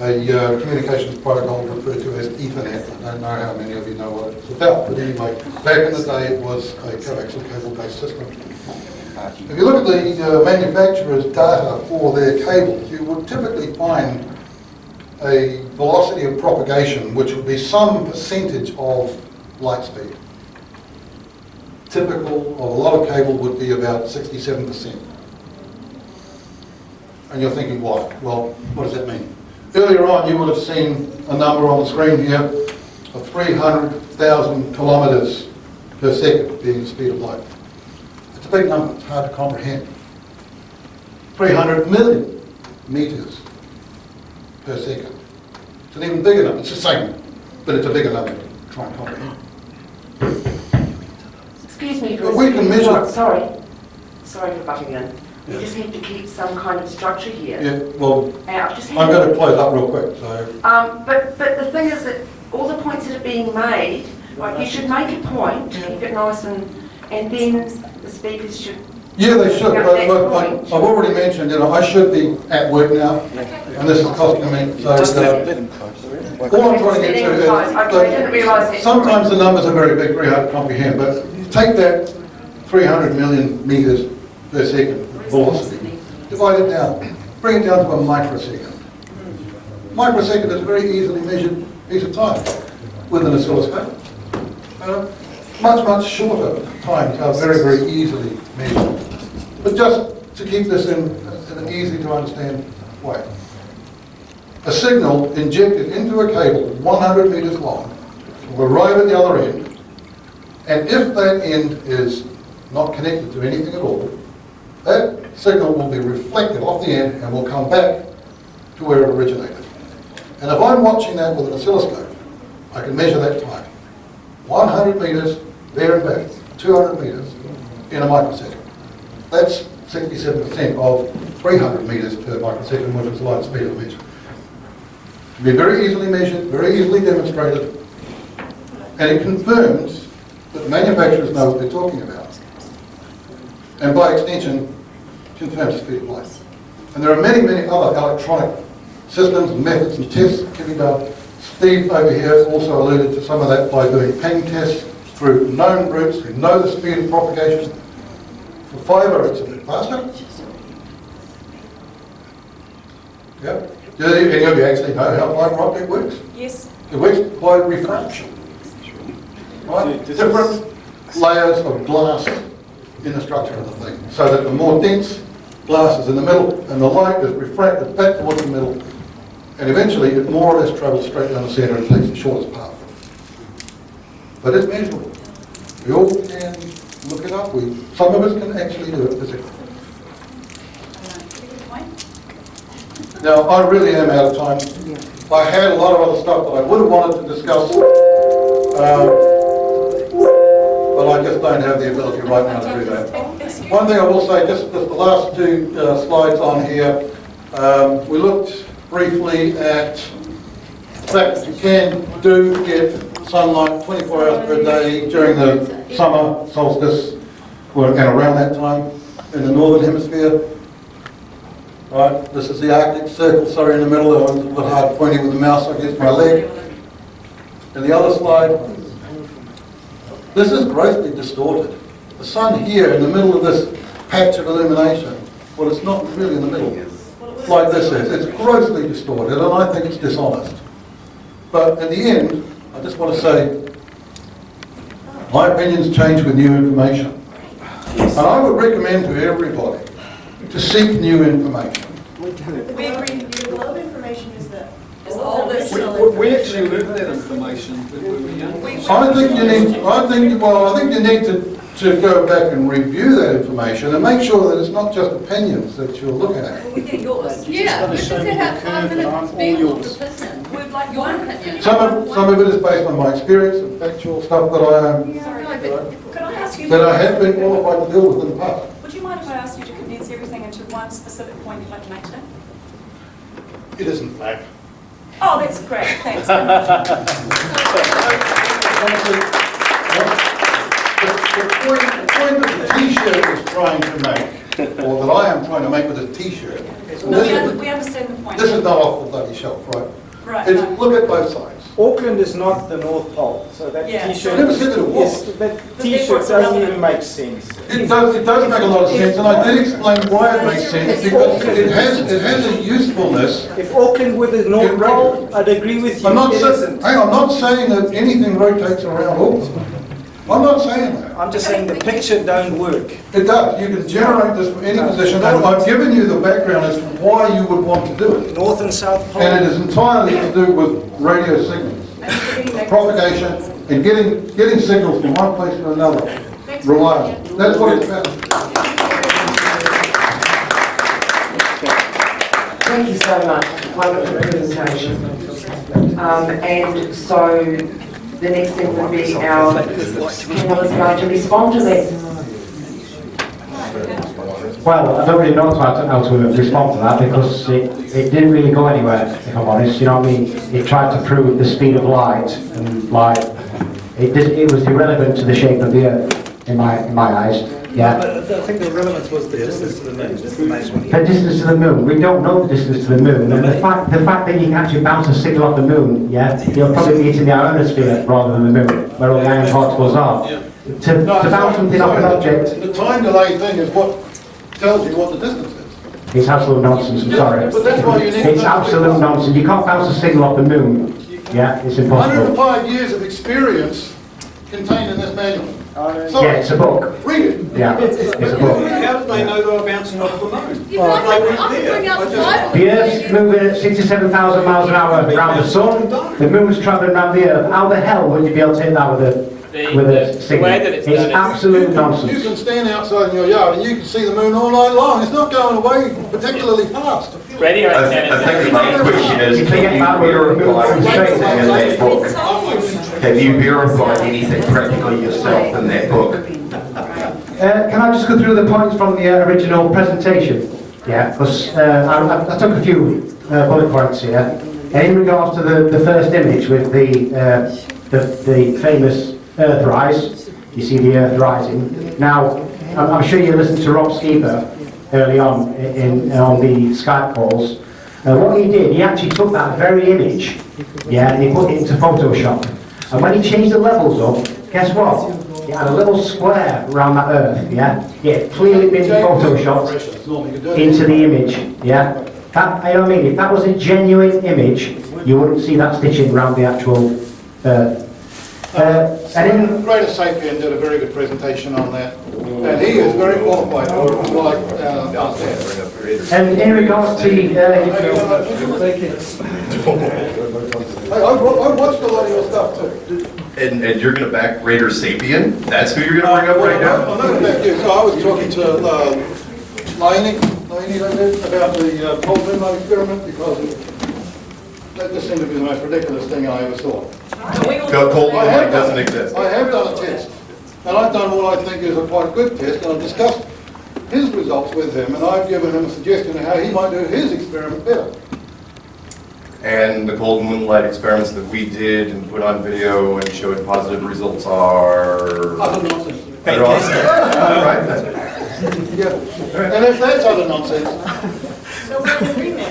A communications protocol referred to as Ethernet. I don't know how many of you know what it's about, but anyway, back in the day it was a coaxial cable-based system. If you look at the manufacturer's data for their cables, you would typically find a velocity of propagation which would be some percentage of light speed. Typical of a lot of cable would be about 67%. And you're thinking, why? Well, what does that mean? Earlier on, you would have seen a number on the screen here of 300,000 kilometres per second being the speed of light. It's a big number, it's hard to comprehend. 300 million metres per second. It's an even bigger number, it's the same, but it's a bigger number to try and comprehend. Excuse me, But we can measure. Sorry for butting in. You just need to keep some kind of structure here. Yeah, well, I'm going to close up real quick. So. But the thing is that all the points that are being made, like you should make a point, keep it nice, and then the speakers should. Yeah, they should. But I've already mentioned, I should be at work now, and this is costing me. So all I'm trying to get to is, I didn't realise it. Sometimes the numbers are very big, very hard to comprehend. But take that 300 million metres per second velocity, divide it down, bring it down to a microsecond. Microsecond is a very easily measured piece of time with an oscilloscope. Much shorter times are very, very easily measured. But just to keep this in an easy to understand way. A signal injected into a cable 100 metres long will arrive at the other end, and if that end is not connected to anything at all, that signal will be reflected off the end and will come back to where it originated. And if I'm watching that with an oscilloscope, I can measure that time. 100 metres, there and back, 200 metres in a microsecond. That's 67% of 300 metres per microsecond, which is the light speed of the measure. It can be very easily measured, very easily demonstrated, and it confirms that the manufacturers know what they're talking about. And by extension, confirms the speed of light. And there are many, many other electronic systems and methods and tests that can be done. Steve over here also alluded to some of that by doing ping tests through known routes who know the speed of propagation. For fibre, it's a bit faster. Yeah. Do any of you actually know how fibre optic works? Yes. It works by refraction. Right? Different layers of glass in the structure of the thing, so that the more dense glass is in the middle and the light is refracted back towards the middle, and eventually it more or less travels straight down the centre and takes the shortest path. But it's measurable. We all can look it up. Some of us can actually do it physically. Now, I really am out of time. I had a lot of other stuff that I would have wanted to discuss, but I just don't have the ability right now to do that. One thing I will say, just the last two slides on here, we looked briefly at the fact that you can get sunlight 24 hours per day during the summer solstice, and around that time in the northern hemisphere. Right, this is the Arctic Circle, sorry, in the middle. It was a bit hard pointing with the mouse against my leg. And the other slide, this is grossly distorted. The sun here in the middle of this patch of illumination, well, it's not really in the middle, like this is. It's grossly distorted, and I think it's dishonest. But in the end, I just want to say, my opinions change with new information. And I would recommend to everybody to seek new information. We agree. A lot of information is the oldest. We actually lived that information when we were young. I think you need to go back and review that information and make sure that it's not just opinions that you're looking at. We get yours. Yeah, we just have 5 minutes to be able to listen. We'd like your opinion. Some of it is based on my experience and factual stuff that I have been qualified to deal with in the past. Would you mind if I asked you to condense everything into one specific point you'd like to make today? It isn't fact. Oh, that's great. Thanks. The point that the T-shirt is trying to make, or that I am trying to make with this T-shirt, No, we understand the point. this is not off the bloody shelf, right? Right. Look at both sides. Auckland is not the North Pole, so that T-shirt. I never said that it was. That T-shirt doesn't even make sense. It does make a lot of sense, and I did explain why it makes sense, because it has a usefulness. If Auckland were the North Pole, I'd agree with you. I'm not saying that anything rotates around Auckland. I'm not saying that. I'm just saying the picture don't work. It does. You can generate this from any position, and I've given you the background as to why you would want to do it. North and South Pole. And it is entirely to do with radio signals, propagation, and getting signals from one place to another reliable. That's what it's about. Thank you so much. Wonderful presentation. And so the next thing would be our panel is going to respond to that. Well, I don't really know how to respond to that, because it didn't really go anywhere, if I'm honest. You know what I mean? It tried to prove the speed of light, and like it was irrelevant to the shape of the Earth in my eyes. Yeah. But I think the relevance was the distance to the moon. That's the main one. The distance to the moon. We don't know the distance to the moon, and the fact that you can actually bounce a signal off the moon, yeah, you'll probably be hitting the ionosphere rather than the moon, where all the iron particles are. To bounce something off an object. The time delay thing is what tells you what the distance is. It's absolute nonsense, I'm sorry. But that's why you need It's absolute nonsense. You can't bounce a signal off the moon. Yeah, it's impossible. 105 years of experience contained in this manual. Yeah, it's a book. Read it. Yeah, it's a book. How did they know they were bouncing off the moon? They weren't there. The Earth's moving at 67,000 miles an hour around the sun. The moon's travelling around the Earth. How the hell would you be able to hit that with a signal? It's absolute nonsense. You can stand outside in your yard and you can see the moon all night long. It's not going away particularly fast. Radio antennas. I think the main question is, can you verify anything in that book? Have you verified anything practically yourself in that book? Can I just go through the points from the original presentation? Yeah, because I took a few bullet points here. And in regards to the first image with the famous Earth rise, you see the Earth rising. Now, I'm sure you listened to Rob Skeeper early on on the Skype calls. What he did, he actually took that very image, yeah, and he put it into Photoshop. And when he changed the levels up, guess what? It had a little square around that Earth, yeah? It had clearly been photoshopped into the image, yeah? That, you know what I mean? If that was a genuine image, you wouldn't see that stitching around the actual Earth. Greater Sapien did a very good presentation on that, and he is very qualified. And in regards to Hey, I watched a lot of your stuff too. And you're going to back Raider Sapien? That's who you're going to bring up right now? I'm not going to back you. So I was talking to Laney about the cold moonlight experiment because that just seemed to be the most ridiculous thing I ever saw. Cold moonlight doesn't exist. I have done a test, and I've done what I think is a quite good test, and I've discussed his results with him, and I've given him a suggestion of how he might do his experiment better. And the cold moonlight experiments that we did and put on video and showed positive results are... Utter nonsense. They're awesome. Right. Yeah. And if that's utter nonsense,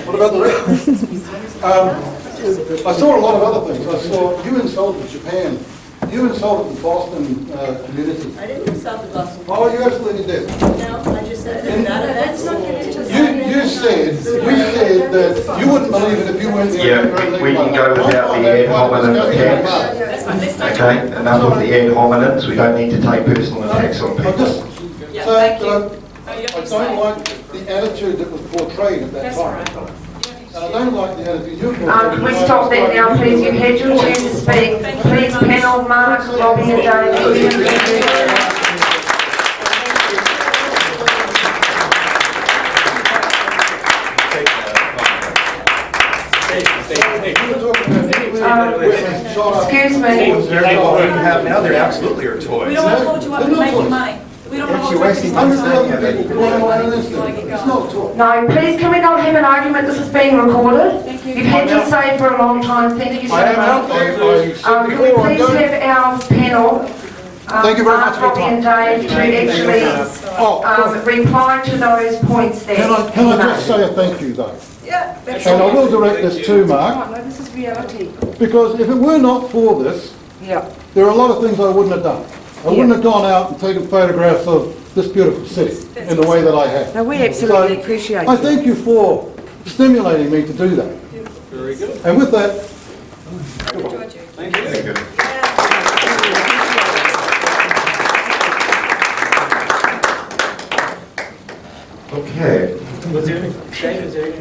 what about the rest? I saw a lot of other things. I saw you insulted Japan. You insulted the Boston community. I didn't insult the Boston. Oh, you absolutely did. No, I just said that. That's not getting to You said that you wouldn't believe it if you went there. Yeah, we can go without the ad hominem attacks. Okay, enough of the ad hominems. We don't need to take personal attacks on people. I don't like the attitude that was portrayed at that time. And I don't like the attitude you portrayed. Can we stop there now, please? You've had your turn to speak. Please, panel, Mark, Robbie and David. Excuse me. Now they're absolutely are toys. We don't want to hold you up and make you money. We don't want to hold you up and make you money. No, please can we not have an argument? This is being recorded. You've had your say for a long time. Thank you so much. Can we please have our panel, Thank you very much for your Robbie and Dave, to actually reply to those points there. Can I just say a thank you though? Yeah, that's And I will direct this to Mark. No, this is reality. Because if it were not for this, Yeah. there are a lot of things I wouldn't have done. I wouldn't have gone out and taken photographs of this beautiful city in the way that I have. No, we absolutely appreciate I it. thank you for stimulating me to do that. Very good. And with that, Thank you. Okay. Was there any, Dave, is there any?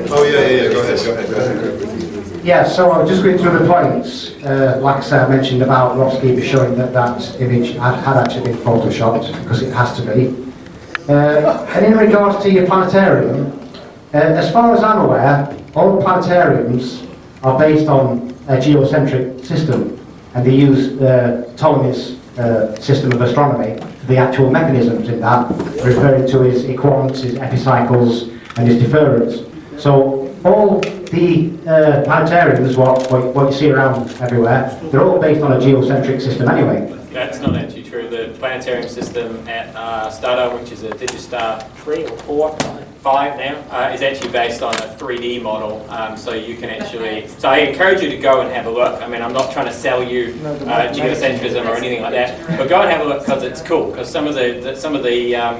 Oh, yeah, go ahead. Yeah, so I was just going through the points. Like I said, I mentioned about Roski showing that that image had actually been photoshopped, because it has to be. And in regards to your planetarium, as far as I'm aware, all planetariums are based on a geocentric system, and they use Ptolemy's system of astronomy for the actual mechanisms in that, referring to his equants, his epicycles, and his deferrents. So all the planetariums, what you see around everywhere, they're all based on a geocentric system anyway. That's not actually true. The planetarium system at Stardom, which is a Digistar 3 or 5 now, is actually based on a 3D model. So you can actually, so I encourage you to go and have a look. I mean, I'm not trying to sell you geocentrism or anything like that, but go and have a look because it's cool. Because some of the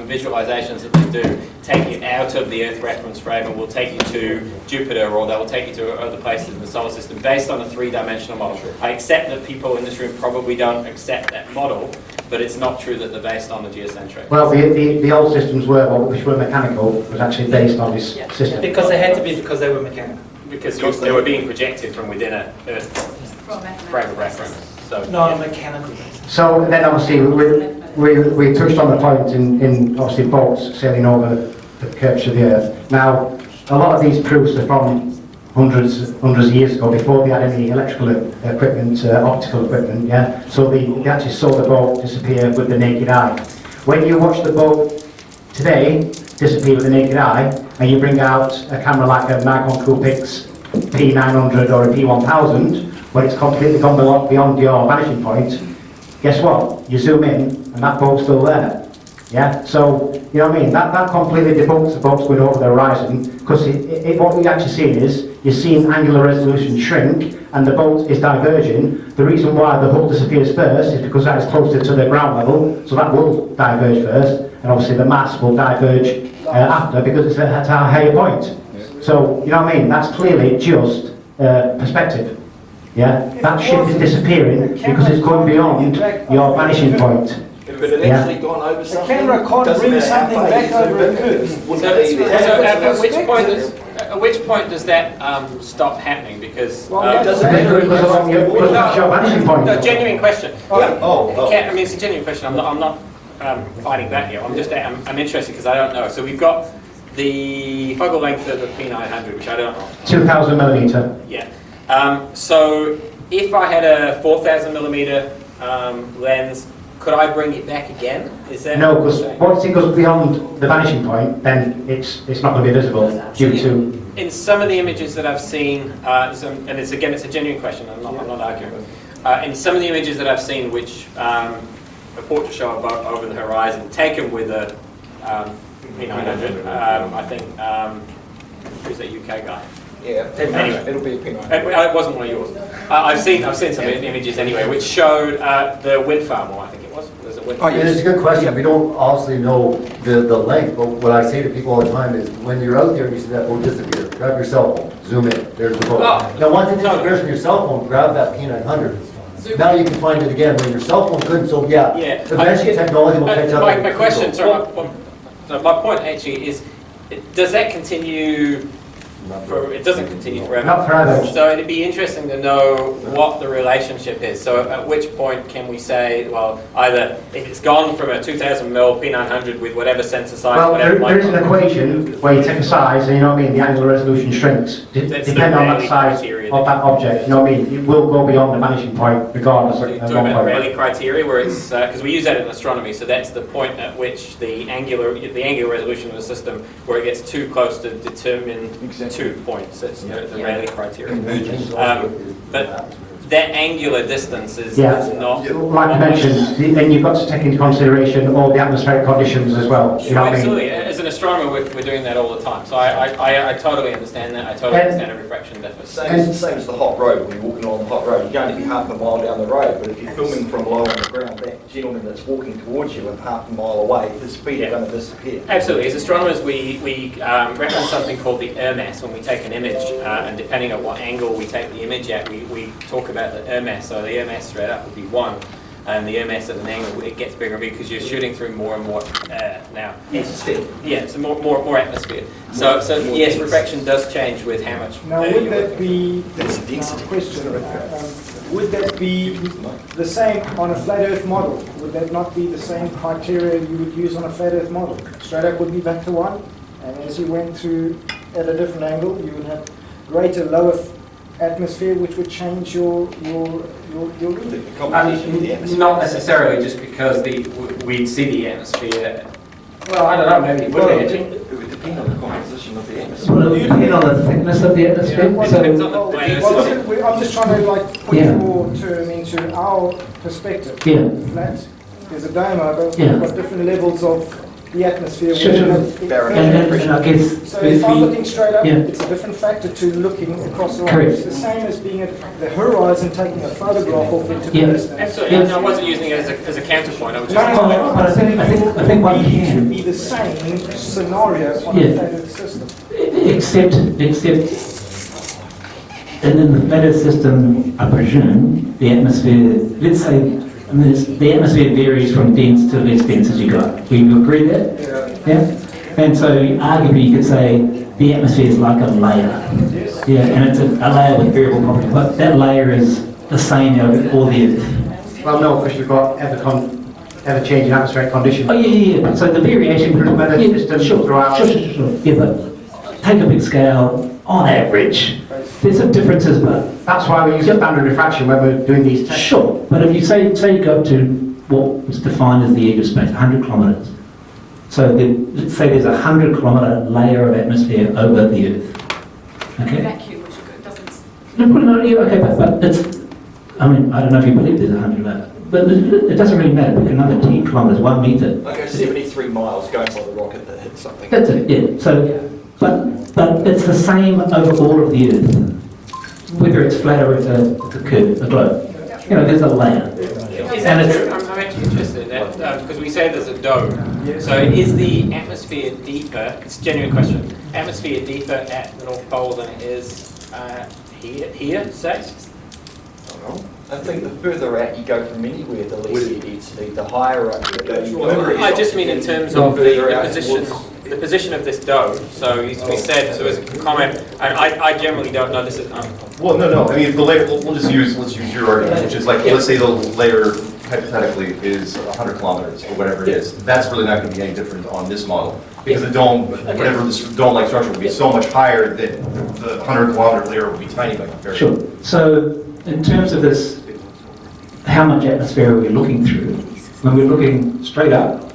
visualizations that they do take you out of the Earth reference frame and will take you to Jupiter, or they will take you to other places in the solar system based on a 3-dimensional model. I accept that people in this room probably don't accept that model, but it's not true that they're based on the geocentric. Well, the old systems were, which were mechanical, was actually based on this system. Because they had to be, because they were mechanical. Because they were being projected from within a Earth frame of reference. So, no, mechanical. So then obviously we touched on the point in obviously boats sailing over the curvature of the Earth. Now, a lot of these proofs are from hundreds of years ago, before they had any electrical equipment, optical equipment, yeah? So they actually saw the boat disappear with the naked eye. When you watch the boat today disappear with the naked eye, and you bring out a camera like a Nikon Coolpix P900 or a P1000, when it's completely gone beyond your vanishing point, guess what? You zoom in, and that boat's still there. Yeah, so, you know what I mean? That completely debunks the boats going over the horizon, because what we're actually seeing is, you're seeing angular resolution shrink, and the boat is diverging. The reason why the hull disappears first is because that is closer to the ground level, so that will diverge first, and obviously the mass will diverge after, because it's at a higher point. So, you know what I mean? That's clearly just perspective. Yeah, that ship is disappearing because it's going beyond your vanishing point. But it actually gone over something. The camera can't bring something back over a curve. so at which point At which point does that stop happening? Because Well, it doesn't matter because of your vanishing point. no, genuine question. Yeah. I mean, it's a genuine question. I'm not fighting back here. I'm interested because I don't know. So we've got the focal length of the P900, which I don't know. 2,000 millimeter. Yeah. So if I had a 4,000 millimeter lens, could I bring it back again? Is that No, because once it goes beyond the vanishing point, then it's not going to be visible due to. In some of the images that I've seen, and it's a genuine question. I'm not arguing. In some of the images that I've seen, which report to show over the horizon, taken with a P900, I think who's that UK guy? Yeah. Anyway, it'll be a P900. It wasn't one of yours. I've seen some images anyway, which showed the wind farm. I think it was. There's a wind farm. It's a good question. We don't obviously know the length, but what I say to people all the time is when you're out there and you see that boat disappear, grab your cell phone, zoom in, there's the boat. Now once it disappears from your cell phone, grab that P900. Now you can find it again when your cell phone couldn't, so eventually technology will catch up. My question, my point actually is, does that continue? It doesn't continue forever. Not forever. So it'd be interesting to know what the relationship is. So at which point can we say, well, either if it's gone from a 2,000 mil P900 with whatever sensor size, Well, whatever there is an equation where you take a size and you know what I mean, the angular resolution shrinks, depending on that size of that object. You know what I mean? It will go beyond the vanishing point regardless of talking about Rayleigh criteria, where it's because we use that in astronomy. So that's the point at which the angular resolution of the system, where it gets too close to determine 2 points. That's the Rayleigh criteria. But that angular distance is not. Like I mentioned, then you've got to take into consideration all the atmospheric conditions as well. You know what I mean? Absolutely. As an astronomer, we're doing that all the time. So I totally understand that. I totally understand a refraction deficit. Same as the hot road. When you're walking along the hot road, you're going to be half a mile down the road, but if you're filming from low on the ground, that gentleman that's walking towards you and half a mile away, his speed is going to disappear. Absolutely. As astronomers, we reference something called the mass when we take an image, and depending on what angle we take the image at, we talk about the mass. So the mass straight up would be 1. And the mass at an angle, it gets bigger because you're shooting through more and more now. Yeah, so more atmosphere. So yes, refraction does change with how much. Now, would that be question? Would that be the same on a flat Earth model? Would that not be the same criteria you would use on a flat Earth model? Straight up would be back to 1, and as you went through at a different angle, you would have greater, lower atmosphere, which would change your reading. Not necessarily, just because we'd see the atmosphere. Well, I don't know, maybe it would be. It would depend on the composition of the atmosphere. Well, it would depend on the thickness of the atmosphere. I'm just trying to put your term into our perspective. Flat, there's a dome over, we've got different levels of the atmosphere. Sure. And I guess so if I'm looking straight up, it's a different factor to looking across the line. It's the same as being at the horizon, taking a photograph of it to the distance. Absolutely. I wasn't using it as a counterpoint. I was just. But I think one It can. should be the same scenario on a flat Earth system. Except in the flat Earth system, I presume the atmosphere. Let's say. The atmosphere varies from dense to less dense as you go. Do you agree there? Yeah. And so arguably you could say the atmosphere is like a layer. Yeah, and it's a layer with variable properties. But that layer is the same over all the Earth. Well, no, because you've got ever-changing atmospheric conditions. Oh yeah. So the variation throughout. Sure. Yeah, but take a big scale. On average, there's some differences, but that's why we use standard refraction when we're doing these tests. Sure, but if you say you go up to what was defined as the edge of space, 100 kilometres. So let's say there's a 100-kilometre layer of atmosphere over the Earth. Okay. Vacuum, which doesn't. But it's. I mean, I don't know if you believe there's 100 layers, but it doesn't really matter. Because another 10 kilometres, 1 metre. Okay, 73 miles going by the rocket that hit something. That's it. Yeah. So, but it's the same over all of the Earth, whether it's flat or it's a curve, a globe. You know, there's a layer. I'm actually interested in that because we say there's a dome. So is the atmosphere deeper? It's a genuine question. Atmosphere deeper at the North Pole than it is here, say? I think the further out you go from anywhere, the less your density, the higher up you go. I just mean in terms of the position. the position of this dome. So we said, there was a comment, and I generally don't know this is... Well, no. I mean, if the layer, let's use your argument, which is like, let's say the layer hypothetically is 100 kilometers or whatever it is. That's really not going to be any different on this model because the dome, whatever this dome-like structure would be so much higher that the 100-kilometer layer would be tiny by comparison. Sure. So in terms of this, how much atmosphere are we looking through? When we're looking straight up,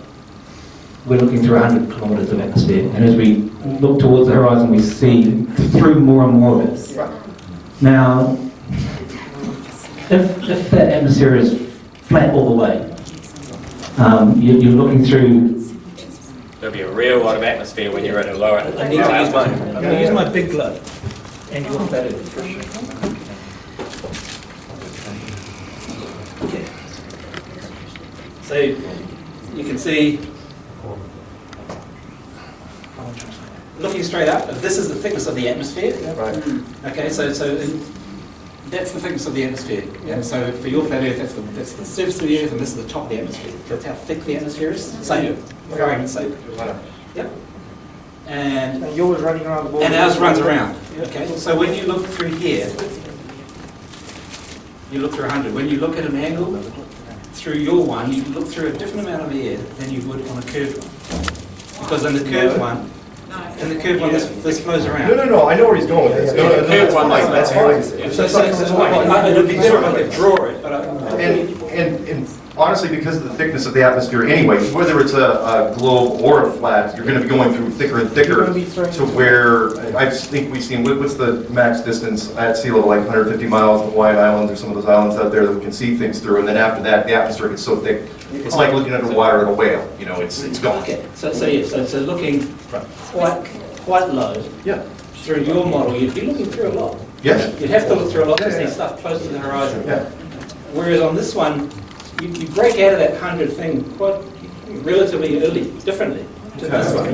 we're looking through 100 kilometers of atmosphere, and as we look towards the horizon, we see through more and more of it. Now, if that atmosphere is flat all the way, you're looking through. There'll be a real lot of atmosphere when you're at a lower. I'm going to use my big globe, and you'll flat it for sure. Okay. So you can see, looking straight up, this is the thickness of the atmosphere. Right. Okay, so that's the thickness of the atmosphere. Yeah? So for your flat Earth, that's the surface of the Earth, and this is the top of the atmosphere. That's how thick the atmosphere is. Same, for argument's sake. Yep. And yours running around the ball. And ours runs around. Okay, so when you look through here, you look through 100. When you look at an angle through your one, you look through a different amount of air than you would on a curved one. Because in the curved one, this flows around. No. I know where he's going with this. No, that's fine. That's fine. That's fine. It would be different if I could draw it, but And honestly, because of the thickness of the atmosphere anyway, whether it's a globe or a flat, you're going to be going through thicker and thicker to where I think we've seen, what's the max distance at sea level, like 150 miles, the Hawaiian Islands or some of those islands out there that we can see things through, and then after that, the atmosphere gets so thick, it's like looking underwater at a whale, you know, it's gone. Okay, so looking quite low through your model, you'd be looking through a lot. Yes. You'd have to look through a lot to see stuff close to the horizon. Whereas on this one, you break out of that 100 thing quite relatively early, differently. To this one.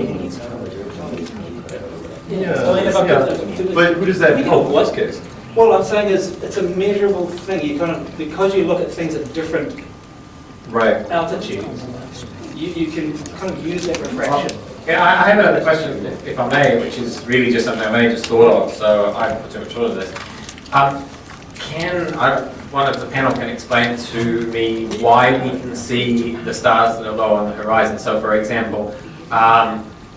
But who does that help in this case? Well, I'm saying is it's a measurable thing. You kind of, because you look at things at different altitudes, you can kind of use that refraction. Yeah, I have another question, if I may, which is really just something I've only just thought of, so I haven't put too much thought into this. One of the panel can explain to me why we can see the stars that are low on the horizon. So, for example,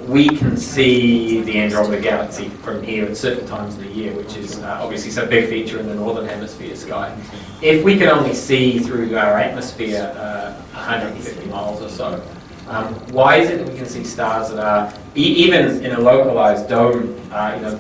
we can see the Andromeda Galaxy from here at certain times of the year, which is obviously a big feature in the northern hemisphere sky. If we can only see through our atmosphere 150 miles or so, why is it that we can see stars that are, even in a localized dome,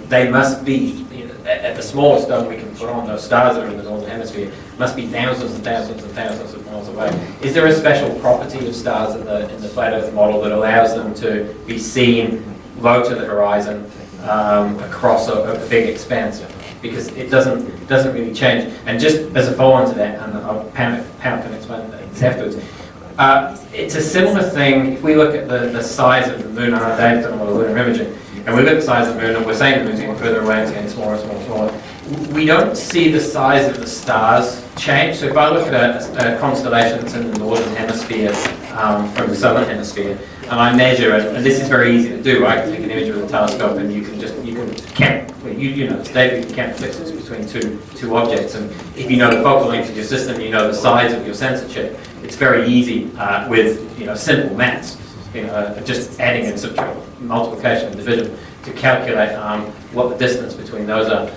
they must be, at the smallest dome we can put on, those stars that are in the northern hemisphere must be thousands and thousands and thousands of miles away. Is there a special property of stars in the flat Earth model that allows them to be seen low to the horizon across a big expanse? Because it doesn't really change. And just as a follow-on to that, and Pam can explain this afterwards, it's a similar thing if we look at the size of the moon. I know Dave's done a lot of lunar imaging, and we look at the size of the moon, and we're saying the moon's getting further away, it's getting smaller and smaller and smaller. We don't see the size of the stars change. So if I look at a constellation that's in the northern hemisphere from the southern hemisphere, and I measure it, and this is very easy to do, right? Take an image with a telescope, and you can count. You know, Dave, you can count the distance between two objects, and if you know the focal length of your system, you know the size of your sensor chip. It's very easy with simple maths, just adding and subtracting, multiplication and division to calculate what the distance between those are.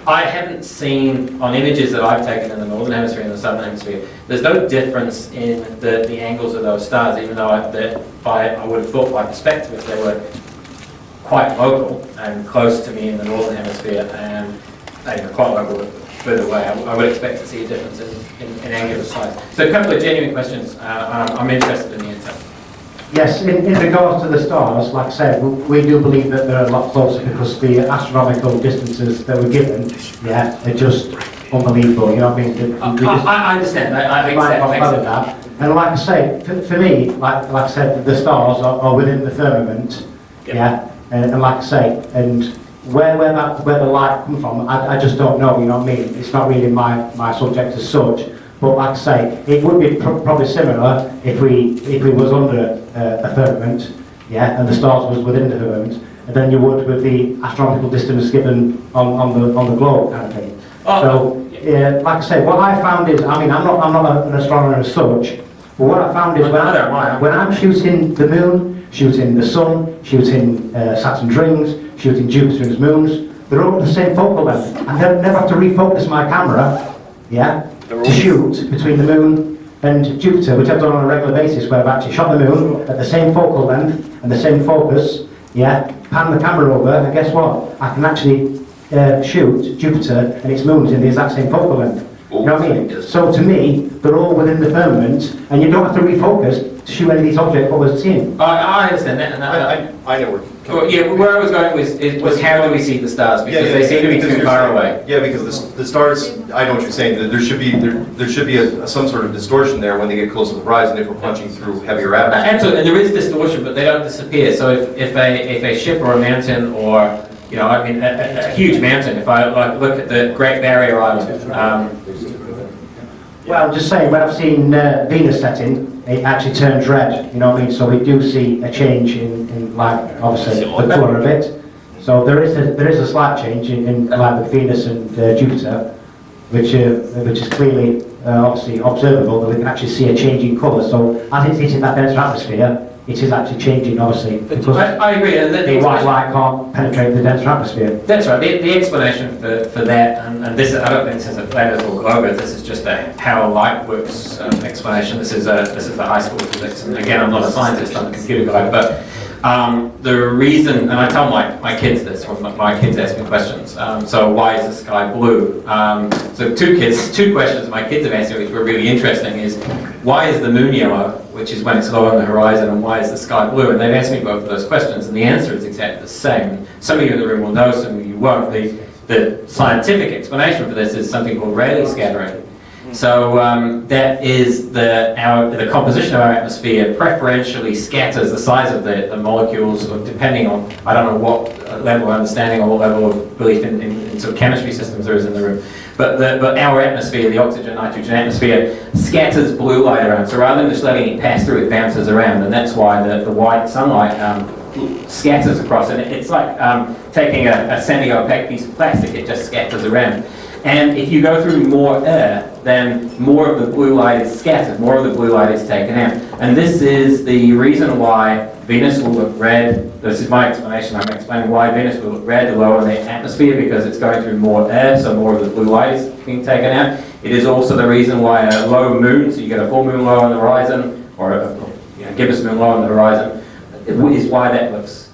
I haven't seen on images that I've taken in the northern hemisphere and the southern hemisphere, there's no difference in the angles of those stars, even though I would have thought by perspective if they were quite local and close to me in the northern hemisphere and quite local further away, I would expect to see a difference in angular size. So a couple of genuine questions. I'm interested in the answer. Yes, in regards to the stars, like I said, we do believe that they're a lot closer because the astronomical distances that we're given, are just unbelievable. You know what I mean? I understand. I accept that. And like I say, for me, like I said, the stars are within the firmament. And like I say, and where the light comes from, I just don't know. You know what I mean? It's not really my subject as such. But like I say, it would be probably similar if we was under a firmament, yeah, and the stars was within the firmament, than you would with the astronomical distance given on the globe kind of thing. So, yeah, like I say, what I found is, I mean, I'm not an astronomer as such, but what I found is when I'm shooting the moon, shooting the sun, shooting Saturn's rings, shooting Jupiter's moons, they're all the same focal length. I never have to refocus my camera, yeah, to shoot between the moon and Jupiter, which I've done on a regular basis, where I've actually shot the moon at the same focal length and the same focus, yeah, pan the camera over, and guess what? I can actually shoot Jupiter and its moons in the exact same focal length. You know what I mean? So to me, they're all within the firmament, and you don't have to refocus to shoot any of these objects what we're seeing. I understand that, and I know where. Well, yeah, where I was going was how do we see the stars? Because they seem to be too far away. Yeah, because the stars, I know what you're saying, that there should be some sort of distortion there when they get close to the horizon if we're punching through heavier atmosphere. Absolutely, and there is distortion, but they don't disappear. So if a ship or a mountain or, you know, I mean, a huge mountain, if I look at the Great Barrier Island. Well, I'm just saying, when I've seen Venus setting, it actually turns red, you know what I mean? So we do see a change in light, obviously, the colour of it. So there is a slight change in light with Venus and Jupiter, which is clearly, obviously, observable, that we can actually see a change in colour. So as it's hitting that denser atmosphere, it is actually changing, obviously, because I agree, and the white light can't penetrate the denser atmosphere. That's right. The explanation for that, and this, I don't think this is a flat Earth or globe Earth. This is just a how light works explanation. This is a high school physics, and again, I'm not a scientist. I'm a computer guy, but the reason, and I tell my kids this when my kids ask me questions. So why is the sky blue? So two questions my kids have asked me, which were really interesting, is why is the moon yellow, which is when it's low on the horizon, and why is the sky blue? And they've asked me both of those questions, and the answer is exactly the same. Some of you in the room will know, some of you won't. The scientific explanation for this is something called Rayleigh scattering. So that is the composition of our atmosphere preferentially scatters the size of the molecules, or depending on, I don't know what level of understanding or what level of belief in sort of chemistry systems there is in the room. But our atmosphere, the oxygen-nitrogen atmosphere, scatters blue light around. So rather than just letting it pass through, it bounces around, and that's why the white sunlight scatters across. And it's like taking a semi-opaque piece of plastic; it just scatters around. And if you go through more air, then more of the blue light is scattered, more of the blue light is taken out. And this is the reason why Venus will look red. This is my explanation. I'm explaining why Venus will look red lower in the atmosphere, because it's going through more air, so more of the blue light is being taken out. It is also the reason why a low moon, so you get a full moon low on the horizon, or a gibbous moon low on the horizon, is why that looks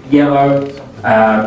yellow.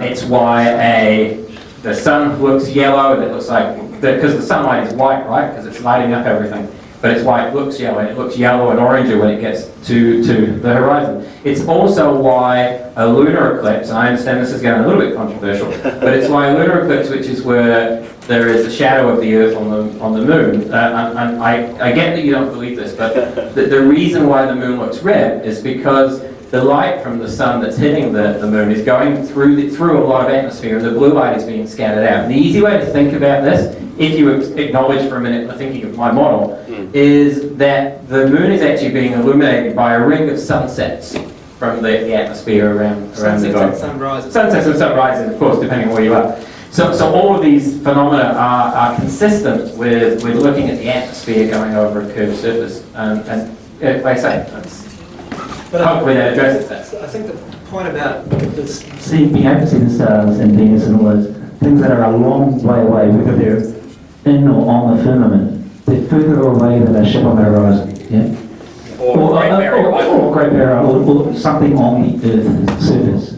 It's why the sun looks yellow, and it looks like, because the sunlight is white, right? Because it's lighting up everything. But it's why it looks yellow, and it looks yellow and oranger when it gets to the horizon. It's also why a lunar eclipse, and I understand this is getting a little bit controversial, but it's why a lunar eclipse, which is where there is a shadow of the Earth on the moon, and I get that you don't believe this, but the reason why the moon looks red is because the light from the sun that's hitting the moon is going through a lot of atmosphere, and the blue light is being scattered out. And the easy way to think about this, if you acknowledge for a minute the thinking of my model, is that the moon is actually being illuminated by a ring of sunsets from the atmosphere around the globe. Sunsets and sunrises. Sunsets and sunrises, of course, depending on where you are. So all of these phenomena are consistent with looking at the atmosphere going over a curved surface. And like I say, hopefully that addresses that. I think the point about this, being able to see the stars and Venus and all those things that are a long way away, whether they're in or on the firmament, they're further away than a ship on the horizon. Yeah? Or Great Barrier, or something on the Earth's surface.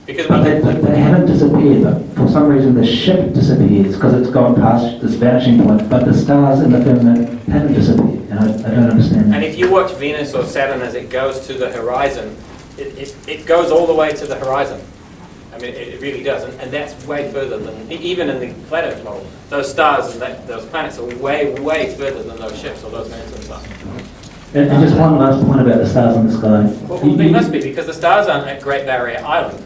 But they haven't disappeared. But for some reason, the ship disappears because it's gone past this vanishing point. But the stars in the firmament haven't disappeared. And I don't understand that. And if you watch Venus or Saturn as it goes to the horizon, it goes all the way to the horizon. I mean, it really does, and that's way further than, even in the flat Earth model, those stars and those planets are way, way further than those ships or those mountains are. And just one last point about the stars in the sky. Well, they must be, because the stars aren't at Great Barrier Island.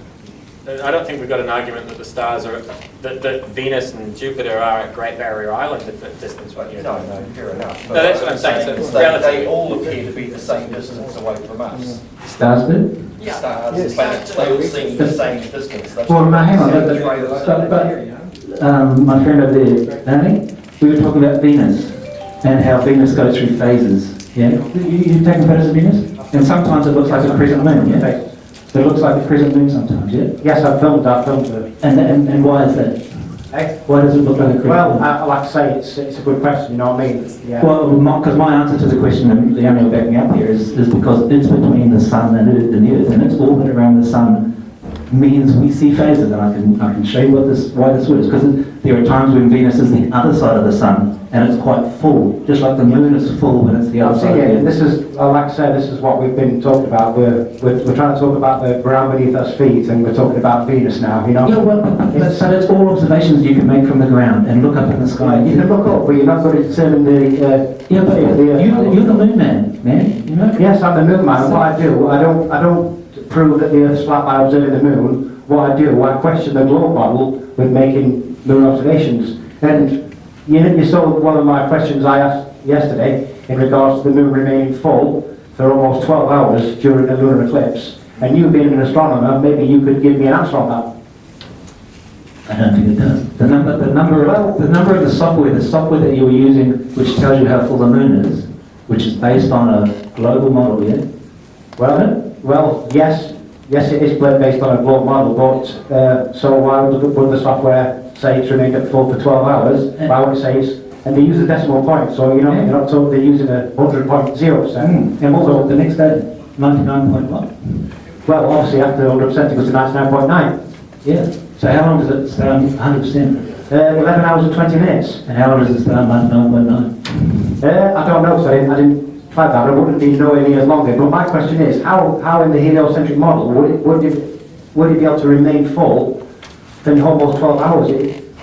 I don't think we've got an argument that the stars are, that Venus and Jupiter are at Great Barrier Island at that distance right here. No, fair enough. No, that's what I'm saying. So it's they relative. all appear to be the same distance away from us. Stars do? stars, Yes. planets, they all seem the same distance. Well, no, hang on, but my friend over there, Danny, we were talking about Venus and how Venus goes through phases. Yeah, you taking photos of Venus? And sometimes it looks like a crescent moon. Yeah, it looks like a crescent moon sometimes. Yeah. Yes, I filmed it. And why is that? Why does it look like a crescent Well, moon? like I say, it's a good question, you know what I mean? Yeah. Well, because my answer to the question, and the only way backing up here, is because it's between the sun and the earth, and its orbit around the sun means we see phases, and I can show you why this works. Because there are times when Venus is the other side of the sun, and it's quite full, just like the moon is full when it's the other side. Yeah, this is, like I said, this is what we've been talking about. We're trying to talk about the ground beneath us feet, and we're talking about Venus now, you know? Yeah, well, so that's all observations you can make from the ground and look up in the sky. You can look up, but you're not going to determine the... Yeah, but you're the moon man, you know? Yes, I'm the moon man, and what I do, I don't prove that the Earth's flat by observing the moon. What I do, I question the globe model with making moon observations. And you saw one of my questions I asked yesterday in regards to the moon remaining full for almost 12 hours during a lunar eclipse. And you being an astronomer, maybe you could give me an answer on that. I don't think it does. The number of the software that you were using, which tells you how full the moon is, which is based on a global model, yeah? Well, yes, it is based on a global model, but so why would the software say it's remained at full for 12 hours? Why would it say it's, and they use a decimal point, so you're not told they're using a 100.0%. And also the next day, 99.1. Well, obviously after 100% it goes to 99.9. Yeah. So how long does it stay on 100%? 11 hours and 20 minutes. And how long does it stay on 99.9? I don't know, so I didn't try that. I wouldn't be nowhere near as longer. But my question is, how in the heliocentric model would it be able to remain full for almost 12 hours?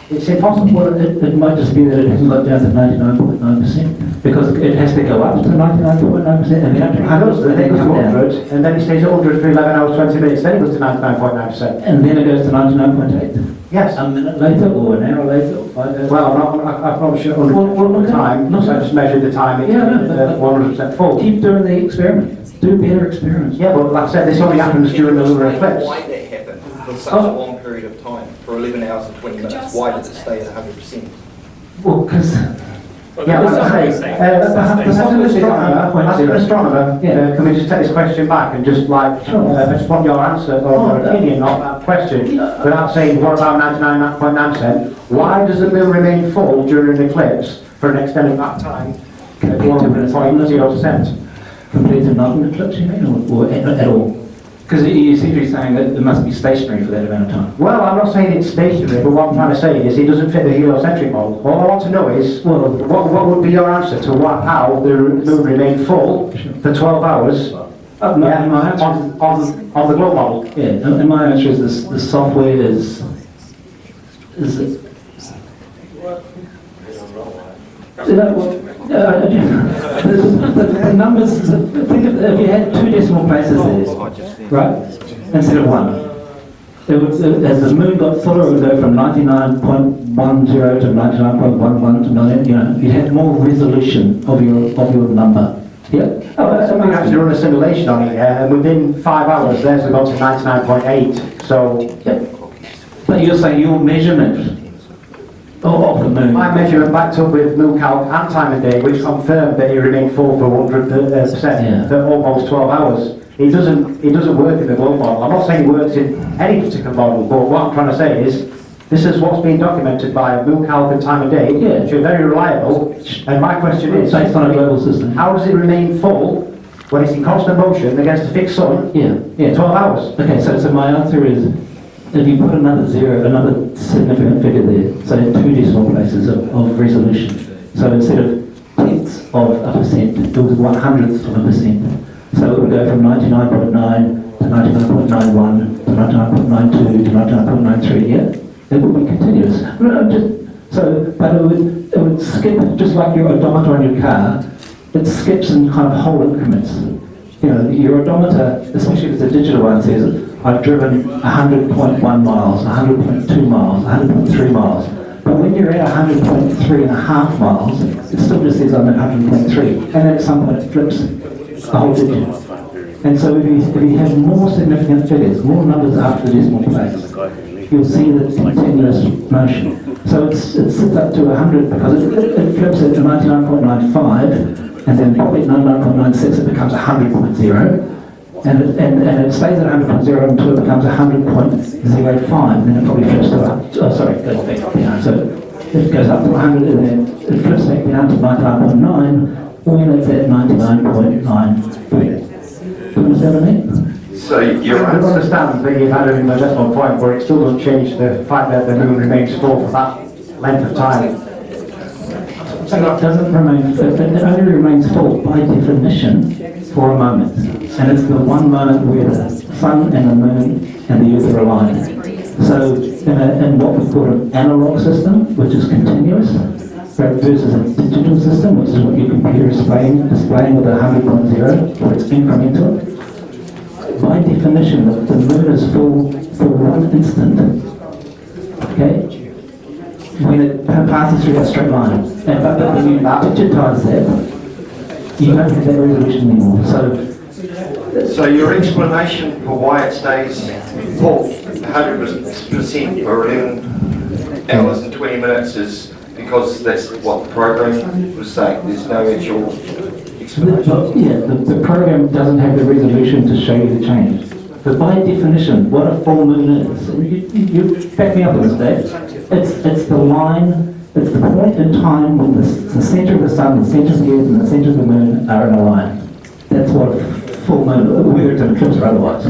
It's impossible. Well, it might just be that it hasn't got down to 99.9%, because it has to go up to 99.9%, and then it goes to 100, and then it stays at 100 for 11 hours 20 minutes, then it goes to 99.9%. And then it goes to 99.8. Yes. A minute later, or an hour later, or 5 hours. Well, I'm not sure 100% time, so I just measured the time at 100% full. Keep doing the experiment. Do better experiments. Yeah, but like I said, this only happens during the lunar eclipse. Why that happened for such a long period of time, for 11 hours and 20 minutes? Why did it stay at 100%? Well, because... Yeah, like I say, as an astronomer, can we just take this question back and just just want your answer or your opinion on that question without saying what about 99.9%? Why does the moon remain full during an eclipse for an extended amount of time? 1.0%. Completed not an eclipse, you mean, or at all? Because you seem to be saying that it must be stationary for that amount of time. Well, I'm not saying it's stationary, but what I'm trying to say is it doesn't fit the heliocentric model. All I want to know is, what would be your answer to how the moon remained full for 12 hours on the globe model? Yeah, and my answer is this: the software is the numbers, think if you had 2 decimal places there, right, instead of 1, as the moon got fuller, it would go from 99.10 to 99.11 to 90, you'd have more resolution of your number. Yeah. Somebody actually run a simulation on it, and within 5 hours, theirs have got to 99.8, so... Yeah. But you're saying your measurement of the moon. My measurement backed up with moon calc and time of day, which confirmed that it remained full for 100% for almost 12 hours. It doesn't work in the globe model. I'm not saying it works in any particular model, but what I'm trying to say is this is what's being documented by moon calc and time of day, which are very reliable. And my question is, based on a global system, how does it remain full when it's in constant motion against a fixed sun? Yeah. 12 hours. Okay, so my answer is, if you put another significant figure there, so 2 decimal places of resolution, so instead of tenths of a percent, it was 100ths of a percent. So it would go from 99.9 to 99.91 to 99.92 to 99.93, yeah? It would be continuous. But it would skip, just like your odometer on your car, it skips in kind of whole increments. Your odometer, especially if it's a digital one, says, I've driven 100.1 miles, 100.2 miles, 100.3 miles. But when you're at 100.3.5 miles, it still just says I'm at 100.3. And then at some point it flips the whole digit. And so if you have more significant figures, more numbers after the decimal place, you'll see the continuous motion. So it sits up to 100 because it flips at 99.95, and then probably at 99.96 it becomes 100.0, and it stays at 100.0 until it becomes 100.05, and then it probably flips to, it goes back up down. So it goes up to 100 and then it flips back down to 99.9 when it's at 99.94. Is that what I mean? So you're right. I understand that you've had an decimal point, but it still doesn't change the fact that the moon remains full for that length of time. So it doesn't remain full, it only remains full by definition for a moment. And it's the one moment where the sun and the moon and the earth are aligned. So in what we call an analog system, which is continuous, versus a digital system, which is what your computer is displaying with a 100.0, where it's incremental. By definition, the moon is full for 1 instant, okay? When it passes through that straight line. And but when you digitize that, you don't have that resolution anymore. So your explanation for why it stays full 100% for 11 hours and 20 minutes is because that's what the program was saying. There's no actual explanation. The program doesn't have the resolution to show you the change. But by definition, what a full moon is, you back me up on this, Dave. It's the line, it's the point in time when the centre of the sun, the centre of the earth, and the centre of the moon are in a line. That's what a full moon, whether it's an eclipse or otherwise.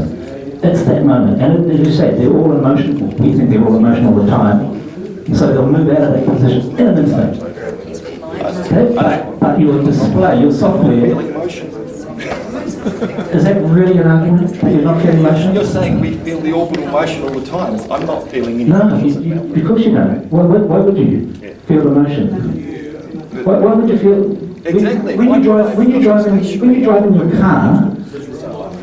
It's that moment. And as you say, they're all emotional. We think they're all emotional all the time. So they'll move out of that position in an instant. Okay? But your display, your software, is that really an argument that you're not feeling motion? You're saying we feel the orbital motion all the time. I'm not feeling any No, motion. because you don't. Why would you feel the motion? Why would you feel? Exactly. When you drive in your car,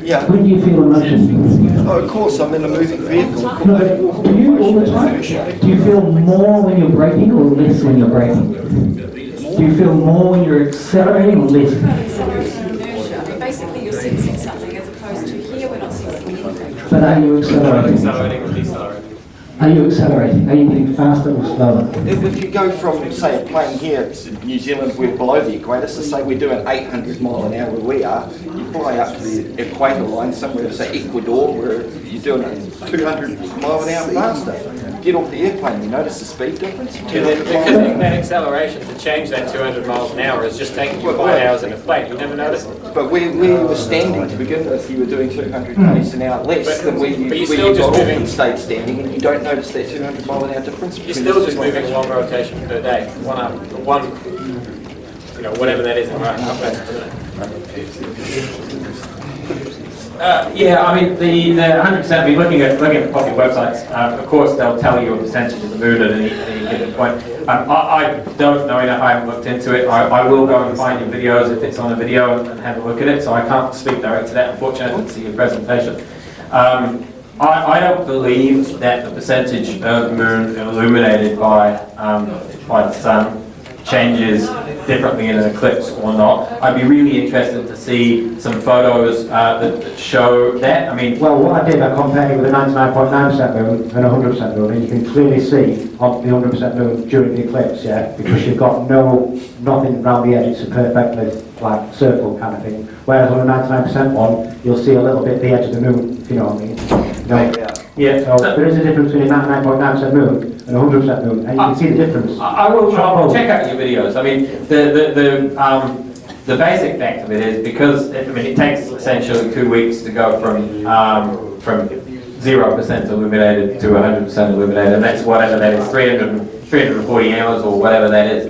yeah. When do you feel emotion? Oh, of course, I'm in a moving vehicle. No, but do you all the time? Do you feel more when you're braking or less when you're braking? Do you feel more when you're accelerating or less? Basically, you're sensing something as opposed to here, we're not sensing anything. But are you accelerating? Accelerating or decelerating? Are you accelerating? Are you getting faster or slower? If you go from, say, a plane here to New Zealand, we're below the equator, so say we're doing 800 mile an hour where we are, you fly up to the equator line somewhere, say Ecuador, where you're doing 200 mile an hour faster. Get off the airplane, you notice the speed difference? Because that acceleration to change that 200 miles an hour is just taking you 5 hours in a plane. You never noticed it. But where you were standing to begin with, you were doing 200 km an hour less than where you still just got off moving. and stayed standing, and you don't notice that 200 mile an hour difference. You're still just moving one rotation per day. One, whatever that is in right up there. Yeah, I mean, the 100%, I mean, looking at popular websites, of course, they'll tell you a percentage of the moon at any given point. I don't know enough, I haven't looked into it. I will go and find your videos if it's on a video and have a look at it, so I can't speak direct to that, unfortunately, I didn't see your presentation. I don't believe that the percentage of the moon illuminated by the sun changes differently in an eclipse or not. I'd be really interested to see some photos that show that. I mean, well, what I did, I compared it with a 99.9% moon and a 100% moon, and you can clearly see on the 100% moon during the eclipse, yeah, because you've got nothing around the edge, it's a perfectly like circle kind of thing. Whereas on a 99% one, you'll see a little bit the edge of the moon, if you know what I mean. Yeah. So there is a difference between a 99.9% moon and a 100% moon, and you can see the difference. I'll check out your videos. I mean, the basic fact of it is because it takes essentially 2 weeks to go from 0% illuminated to 100% illuminated, and that's whatever that is, 340 hours or whatever that is.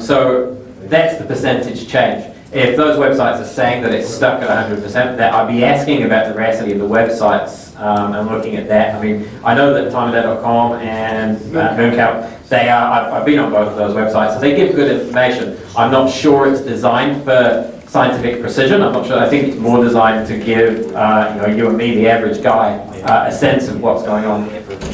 So that's the percentage change. If those websites are saying that it's stuck at 100%, that I'd be asking about the veracity of the websites and looking at that. I mean, I know that timeof.com and Mooncalc, I've been on both of those websites, so they give good information. I'm not sure it's designed for scientific precision. I'm not sure. I think it's more designed to give you and me, the average guy, a sense of what's going on.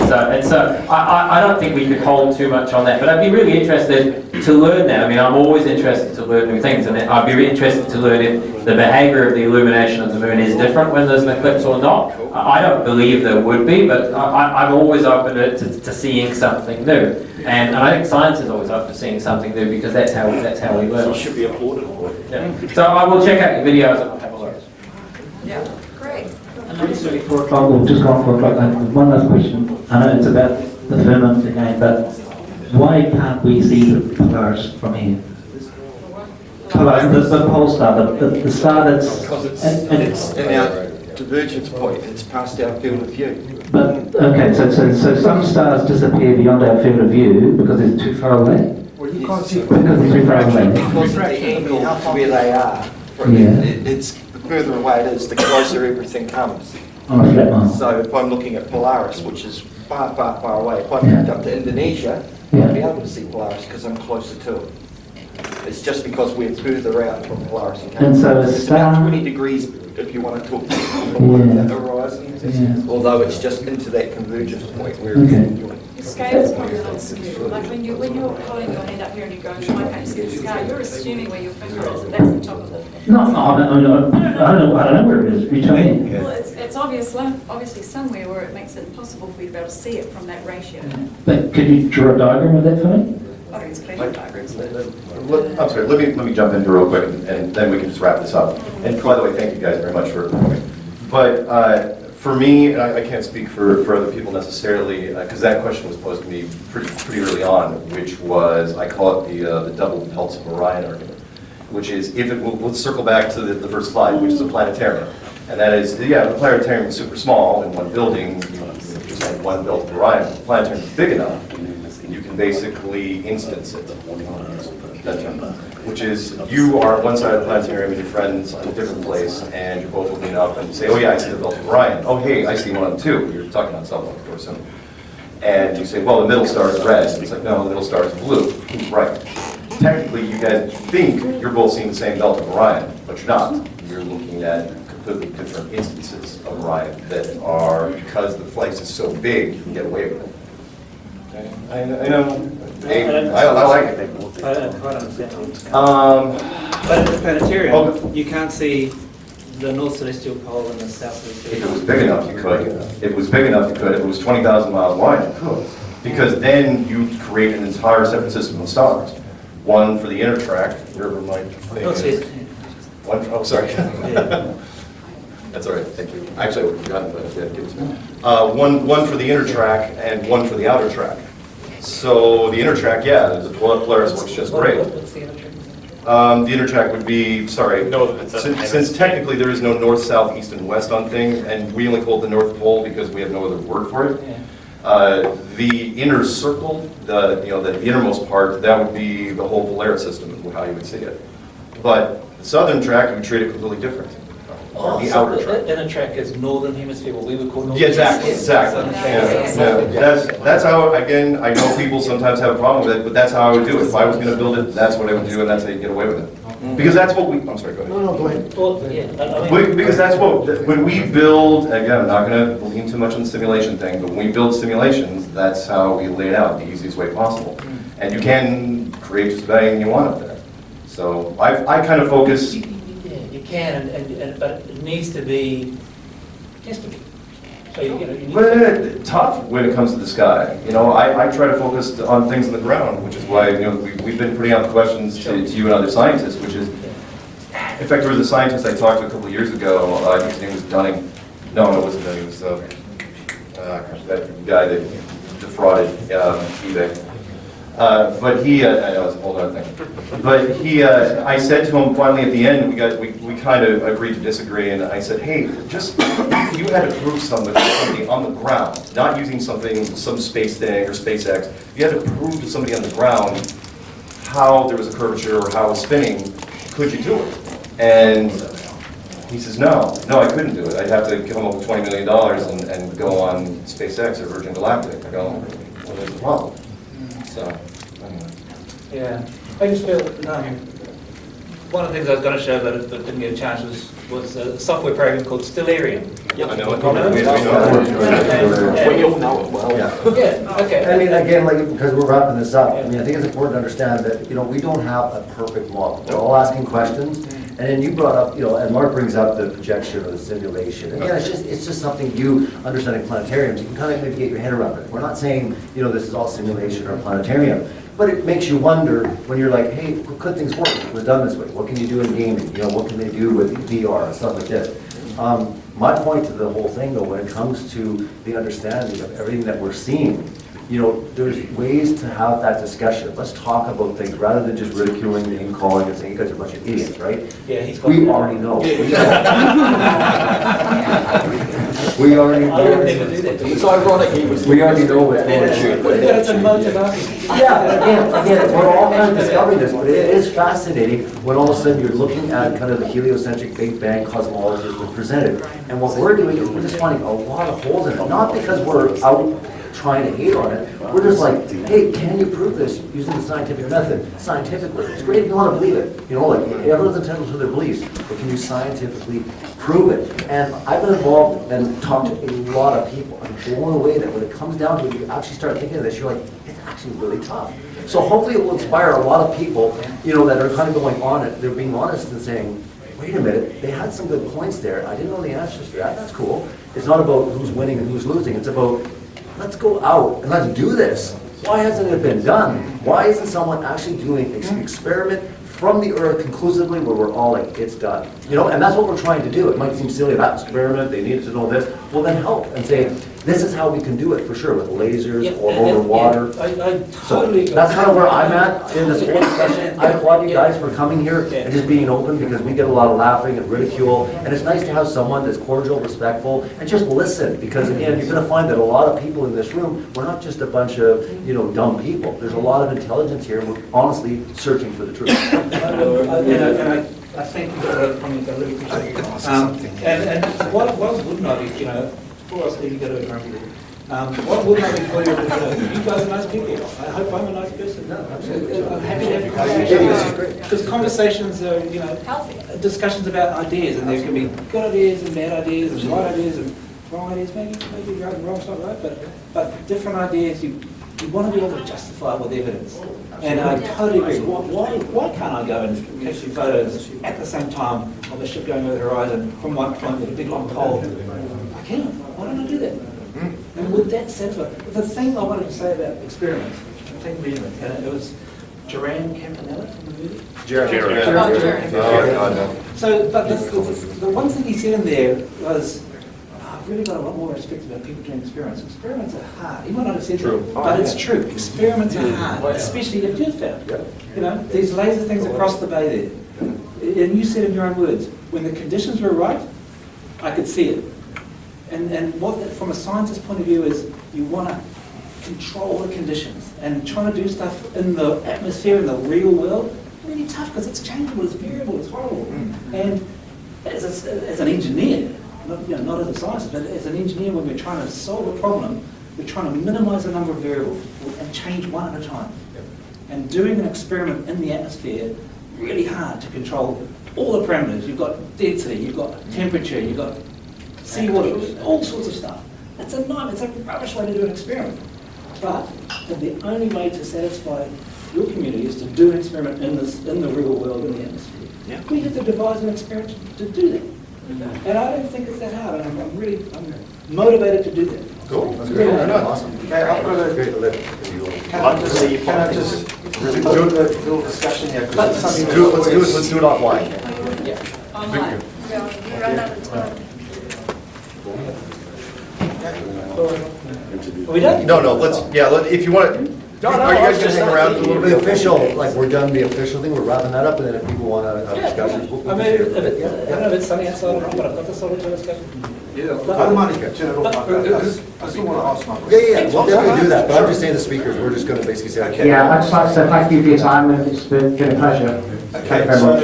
So I don't think we could hold too much on that, but I'd be really interested to learn that. I mean, I'm always interested to learn new things, and I'd be really interested to learn if the behaviour of the illumination of the moon is different when there's an eclipse or not. I don't believe there would be, but I'm always open to seeing something new. And I think science is always open to seeing something new because that's how we learn. So it should be applauded for it. Yeah. So I will check out your videos and I'll have a look. Yeah, great. It's only 4 o'clock, we've just gone 4 o'clock. One last question. I know it's about the firmament again, but why can't we see the Polaris from here? The pole star, the star that's... Because it's in our divergence point, it's past our field of view. But, okay, so some stars disappear beyond our field of view because they're too far away? Well, you can't see Because they're too far away. Because of the angle to where they are, Yeah. it's the further away it is, the closer everything comes. On a flat line. So if I'm looking at Polaris, which is far, far, far away, if I moved up to Indonesia, I'd be able to see Polaris because I'm closer to it. It's just because we're further out from Polaris. And so a it's star... about 20 degrees if you want to talk below the horizon, although it's just into that convergence point where Your scale is probably a little skewed. Like when you're holding your hand up here and you're going, why can't you see the sky? You're assuming where your finger is, and that's the top of the... No, I don't know where it is. You tell me. Well, it's obviously somewhere where it makes it impossible for you to be able to see it from that ratio. But could you draw a diagram of that for me? I think it's plenty of diagrams. I'm sorry, let me jump in here real quick, and then we can just wrap this up. And by the way, thank you guys very much for coming. But for me, and I can't speak for other people necessarily, because that question was posed to me pretty early on, which was, I call it the double belts of Orion argument, which is, let's circle back to the first slide, which is a planetarium. And that is, yeah, the planetarium is super small in one building, you just had one belt of Orion. The planetarium is big enough, you can basically instance it. Which is, you are on one side of the planetarium and your friend's on a different place, and you're both looking up and say, oh yeah, I see the belt of Orion. Oh hey, I see one too. You're talking on cell phone, of course. And you say, well, the middle star is red. And it's like, no, the middle star is blue. Right. Technically, you guys think you're both seeing the same belt of Orion, but you're not. You're looking at completely different instances of Orion that are, because the place is so big, you can get away with it. Okay. I know. I like it. I don't quite understand. But in the planetarium, you can't see the North Celestial Pole and the South Celestial Pole. If it was big enough, you could. If it was big enough, you could. If it was 20,000 miles wide, you could. Because then you create an entire separate system of stars. One for the inner track, wherever my thing is. One for, oh, sorry. That's all right, thank you. Actually, I would have forgotten, but yeah, give it to me. One for the inner track and one for the outer track. So the inner track, yeah, the Polaris works just great. What's the inner track? The inner track would be, sorry, since technically there is no north, south, east, and west on thing, and we only call it the North Pole because we have no other word for it. Yeah. The inner circle, the innermost part, that would be the whole Polaris system, is how you would see it. But the southern track, you would treat it completely different. The so outer track. The inner track is northern hemisphere, what we would call northern. Yeah, exactly. Yeah. That's how, again, I know people sometimes have a problem with it, but that's how I would do it. If I was going to build it, that's what I would do, and that's how you get away with it. Because that's what we, I'm sorry, go ahead. No, go ahead. Well, yeah, Because that's what, when we build, again, I'm not going to lean too much on the simulation thing, but when we build simulations, that's how we lay it out the easiest way possible. And you can create just about anything you want up there. So I kind of focus. You can, but it needs to be testable. So But tough when it comes to the sky. You know, I try to focus on things on the ground, which is why we've been putting out questions to you and other scientists, which is, in fact, there was a scientist I talked to a couple of years ago. I think his name was Dunning. No, it wasn't Dunning. It was that guy that defrauded eBay. But he, I know it's a whole other thing. But he, I said to him finally at the end, we kind of agreed to disagree, and I said, hey, just if you had to prove something on the ground, not using some space thing or SpaceX, you had to prove to somebody on the ground how there was a curvature or how it was spinning, could you do it? And he says, no, I couldn't do it. I'd have to come up with $20 million and go on SpaceX or Virgin Galactic. I go, well, there's a problem. So, anyway. Yeah, I just feel one of the things I was going to show but didn't get a chance was a software program called Stellarium. I know it. We all know it well. Yeah, okay. I mean, again, like, because we're wrapping this up, I mean, I think it's important to understand that, we don't have a perfect model. We're all asking questions, and then you brought up, and Mark brings up the projection or the simulation. Again, it's just something you, understanding planetariums, you can kind of maybe get your head around it. We're not saying, this is all simulation or planetarium, but it makes you wonder when you're like, hey, could things work if it was done this way? What can you do in gaming? What can they do with VR and stuff like this? My point to the whole thing, though, when it comes to the understanding of everything that we're seeing, there's ways to have that discussion. Let's talk about things rather than just ridiculing and name-calling and saying you guys are a bunch of idiots, right? Yeah, we already know. We already know. It's ironic he was. We already know what's going on. That's a motivation. Yeah, again, we're all kind of discovering this, but it is fascinating when all of a sudden you're looking at kind of the heliocentric Big Bang cosmology that's been presented. And what we're doing is we're just finding a lot of holes in it, not because we're out trying to hate on it. We're just like, hey, can you prove this using the scientific method? Scientifically, it's great if you want to believe it. Everyone's entitled to their beliefs, but can you scientifically prove it? And I've been involved and talked to a lot of people. I'm blown away that when it comes down to it, you actually start thinking of this, you're like, it's actually really tough. So hopefully it will inspire a lot of people, that are kind of going on it. They're being honest and saying, wait a minute, they had some good points there. I didn't know the answers to that. That's cool. It's not about who's winning and who's losing. It's about, let's go out and let's do this. Why hasn't it been done? Why isn't someone actually doing an experiment from the Earth conclusively where we're all like, it's done? And that's what we're trying to do. It might seem silly, that experiment, they needed to know this. Well, then help and say, this is how we can do it for sure, with lasers or over water. I totally. So that's kind of where I'm at in this whole discussion. I applaud you guys for coming here and just being open, because we get a lot of laughing and ridicule. And it's nice to have someone that's cordial, respectful, and just listen. Because again, you're going to find that a lot of people in this room, we're not just a bunch of dumb people. There's a lot of intelligence here. We're honestly searching for the truth. I thank you for that comment. I really appreciate it. And what wouldn't I be, before I leave, you go to a grumpy day. What wouldn't I be for you? You guys are nice people. I hope I'm a nice person. No, absolutely. I'm happy to have a conversation. Because conversations are, discussions about ideas, and there can be good ideas and bad ideas, and right ideas and wrong ideas. Maybe right and wrong's not right, but different ideas. You want to be able to justify with evidence. And I totally agree. Why can't I go and take some photos at the same time of a ship going over the horizon from one point with a big long pole? I can. Why don't I do that? And with that satisfy, the thing I wanted to say about experiments, take a minute, and it was Joran Campanella from the movie? Jared. So, but the one thing he said in there was, I've really got a lot more respect about people doing experiments. Experiments are hard. He might not have said that, but it's true. Experiments are hard, especially if you've found. These laser things across the bay there. And you said in your own words, when the conditions were right, I could see it. And what, from a scientist's point of view, is you want to control the conditions. And trying to do stuff in the atmosphere, in the real world, really tough, because it's changeable, it's variable, it's horrible. And as an engineer, not as a scientist, but as an engineer, when we're trying to solve a problem, we're trying to minimize the number of variables and change one at a time. And doing an experiment in the atmosphere, really hard to control all the parameters. You've got density, you've got temperature, you've got seawater, all sorts of stuff. It's a nightmare, it's a rubbish way to do an experiment. But the only way to satisfy your community is to do an experiment in the real world, in the atmosphere. We have to devise an experiment to do that. And I don't think it's that hard, and I'm motivated to do that. Cool, that's great. Awesome. Can I just do a little discussion here? Let's do it offline. Online. We run out of time. Are we done? No, if you want to, are you guys going to hang around for a little bit? The official, we're done the official thing, we're wrapping that up, and then if people want to have discussions. I don't know if it's sunny outside or not, but I've got the solar telescope. I don't mind if you turn it off like that. I still want to ask my question. Yeah, we'll definitely do that, but I'm just saying the speakers, we're just going to basically say, okay. Yeah, I'd just like to say thank you for your time, and it's been a pleasure. Thank you very much.